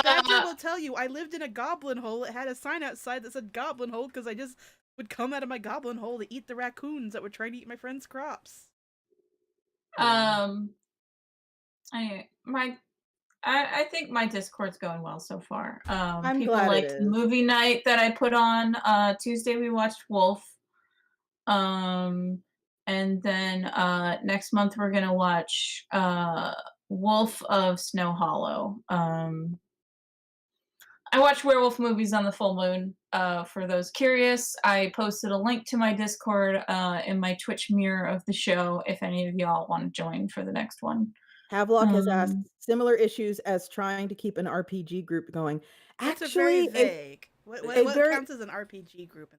S3: Badger will tell you, I lived in a goblin hole. It had a sign outside that said "goblin hole" because I just would come out of my goblin hole to eat the raccoons that were trying to eat my friend's crops.
S2: I think my Discord's going well so far.
S1: I'm
S2: people
S1: glad
S2: like
S1: it
S2: the
S1: is.
S2: movie night that I put on Tuesday. We watched Wolf. And then next month we're gonna watch Wolf of Snow Hollow. I watch werewolf movies on the full moon. For those curious, I posted a link to my Discord in my Twitch mirror of the show if any of y'all want to join for the next one.
S1: Havlock has asked similar issues as trying to keep an RPG group going.
S3: That's
S1: Actually,
S3: very vague. What counts as an RPG group?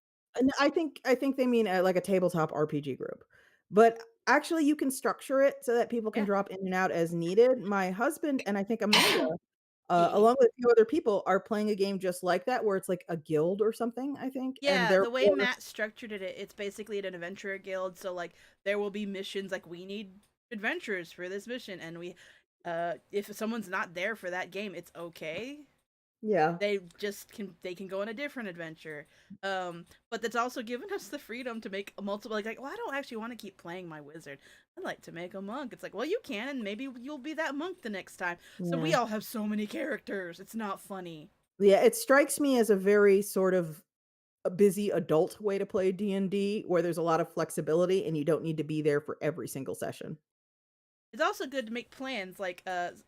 S1: I think they mean like a tabletop RPG group. But actually you can structure it so that people can drop in and out as needed. My husband and I think Amanda along with a few other people, are playing a game just like that, where it's like a guild or something, I think, and
S3: Yeah, the way
S1: therefore
S3: Matt structured it, it's basically an adventurer guild. So like, there will be missions like we need adventurers for this mission, and if someone's not there for that game, it's okay.
S1: yeah.
S3: They can go on a different adventure. But that's also given us the freedom to make a multiple like, well, I don't actually want to keep playing my wizard. I'd like to make a monk. It's like, well, you can, and maybe you'll be that monk the next time. So we
S1: Yeah.
S3: all have so many characters. It's not funny.
S1: Yeah, it strikes me as a very sort of a busy adult way to play D&D, where there's a lot of flexibility and you don't need to be there for every single session.
S3: It's also good to make plans. Like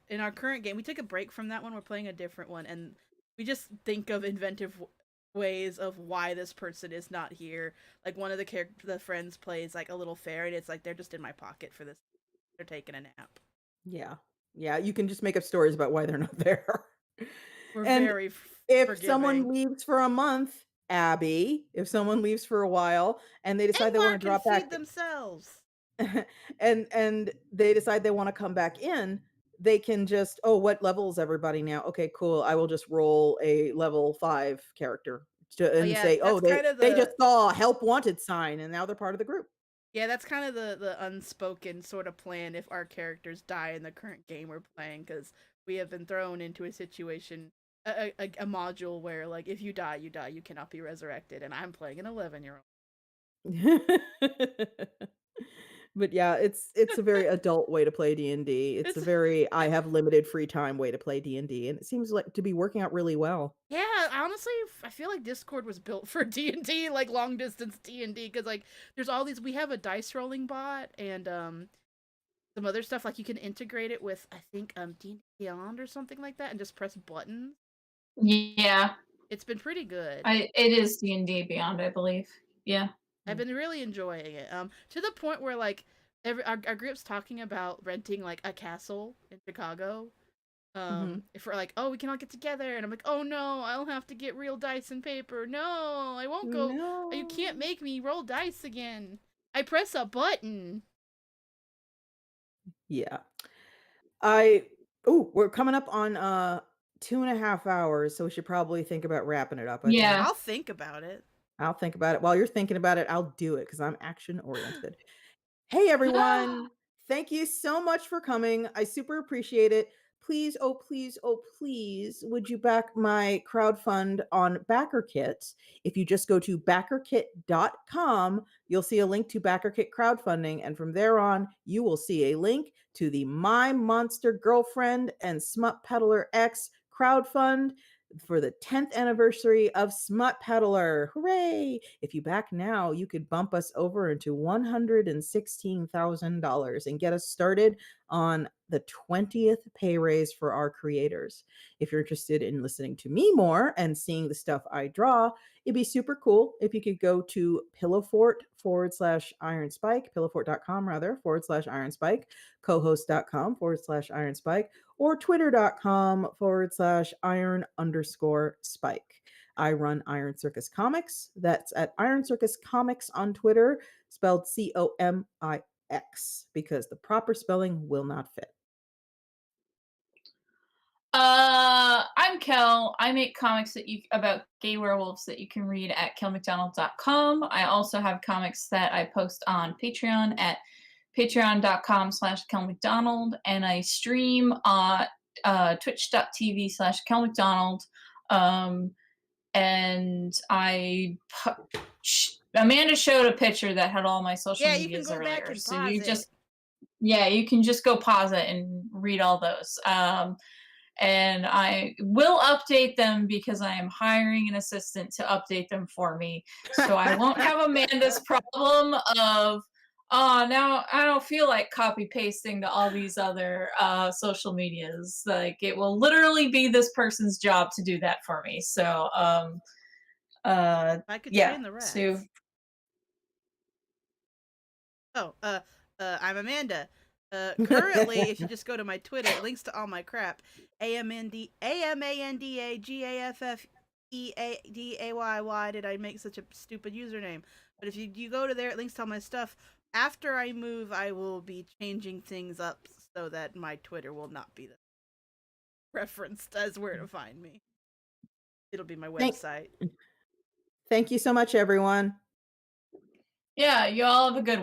S3: in our current game, we took a break from that one. We're playing a different one, and we just think of inventive ways of why this person is not here. Like one of the friends plays like a little fairy, and it's like they're just in my pocket for this. They're taking a nap.
S1: Yeah. Yeah, you can just make up stories about why they're not there.
S3: We're
S1: And
S3: very
S1: if someone
S3: forgiving.
S1: leaves for a month, Abby, if someone leaves for a while and they decide they wanna
S3: Angmar can
S1: drop
S3: feed
S1: back
S3: themselves.
S1: and they decide they wanna come back in, they can just, "Oh, what level is everybody now? Okay, cool. I will just roll a level 5 character," to
S3: Oh
S1: and
S3: yeah,
S1: say, "Oh,
S3: that's kind of
S1: they just
S3: the
S1: saw a help wanted sign, and now they're part of the group."
S3: yeah, that's kind of the unspoken sort of plan if our characters die in the current game we're playing, because we have been thrown into a situation, a module where like if you die, you die. You cannot be resurrected, and I'm playing an 11-year-old.
S1: But yeah, it's a very adult way to play D&D. It's a
S3: It's
S1: very I have limited free time way to play D&D, and it seems like to be working out really well.
S3: yeah, honestly, I feel like Discord was built for D&D, like long distance D&D, because like there's all these. We have a dice rolling bot and some other stuff, like you can integrate it with I think D&D Beyond or something like that, and just press buttons.
S2: Yeah,
S3: It's been pretty good.
S2: it is D&D Beyond, I believe. Yeah.
S3: I've been really enjoying it. To the point where like our group's talking about renting like a castle in Chicago.
S1: Mhm.
S3: If we're like, oh, we can all get together, and I'm like, oh no, I'll have to get real dice and paper. No, I won't go. You can't
S1: No.
S3: make me roll dice again. I press a button.
S1: Yeah. I Ooh, we're coming up on 2.5 hours, so we should probably think about wrapping it up, I think.
S2: Yeah.
S3: I'll think about it.
S1: I'll think about it. While you're thinking about it, I'll do it because I'm action oriented. Hey everyone. Thank you so much for coming. I super appreciate it. Please, oh please, oh please, would you back my crowdfund on BackerKit? If you just go to backerkit.com, you'll see a link to BackerKit crowdfunding, and from there on, you will see a link to the My Monster Girlfriend and Smut Peddler X crowdfund for the 10th anniversary of Smut Peddler. Hooray! If you back now, you could bump us over into $116,000 and get us started on the 20th pay raise for our creators. If you're interested in listening to me more and seeing the stuff I draw, it'd be super cool if you could go to pillowfort/Iron Spike, pillowfort.com rather, /Iron Spike, cohost.com /Iron Spike, or twitter.com /Iron_Spike. I run Iron Circus Comics. That's at Iron Circus Comics on Twitter, spelled COMIX, because the proper spelling will not fit.
S2: I'm Kel. I make comics about gay werewolves that you can read at kelmcdonald.com. I also have comics that I post on Patreon at patreon.com/kelmcdonald, and I stream on twitch.tv/kelmcdonald. And Amanda showed a picture that had all my social
S3: Yeah, you can
S2: medias
S3: go back
S2: earlier,
S3: and
S2: so
S3: pause
S2: you
S3: it.
S2: you can just go pause it and read all those. And I will update them because I am hiring an assistant to update them for me. So I won't have Amanda's problem of, oh, now I don't feel like copy pasting to all these other social medias. Like, it will literally be this person's job to do that for me. So,
S3: I could
S2: yeah.
S3: train the
S2: So,
S3: rats. Oh, I'm Amanda. Currently, if you just go to my Twitter, it links to all my crap. AMANDA Why did I make such a stupid username? But if you go to there, it links to all my stuff. After I move, I will be changing things up so that my Twitter will not be the referenced as where to find me. It'll be my
S1: Thank
S3: website.
S1: thank you so much, everyone.
S2: Yeah, you all have a good one.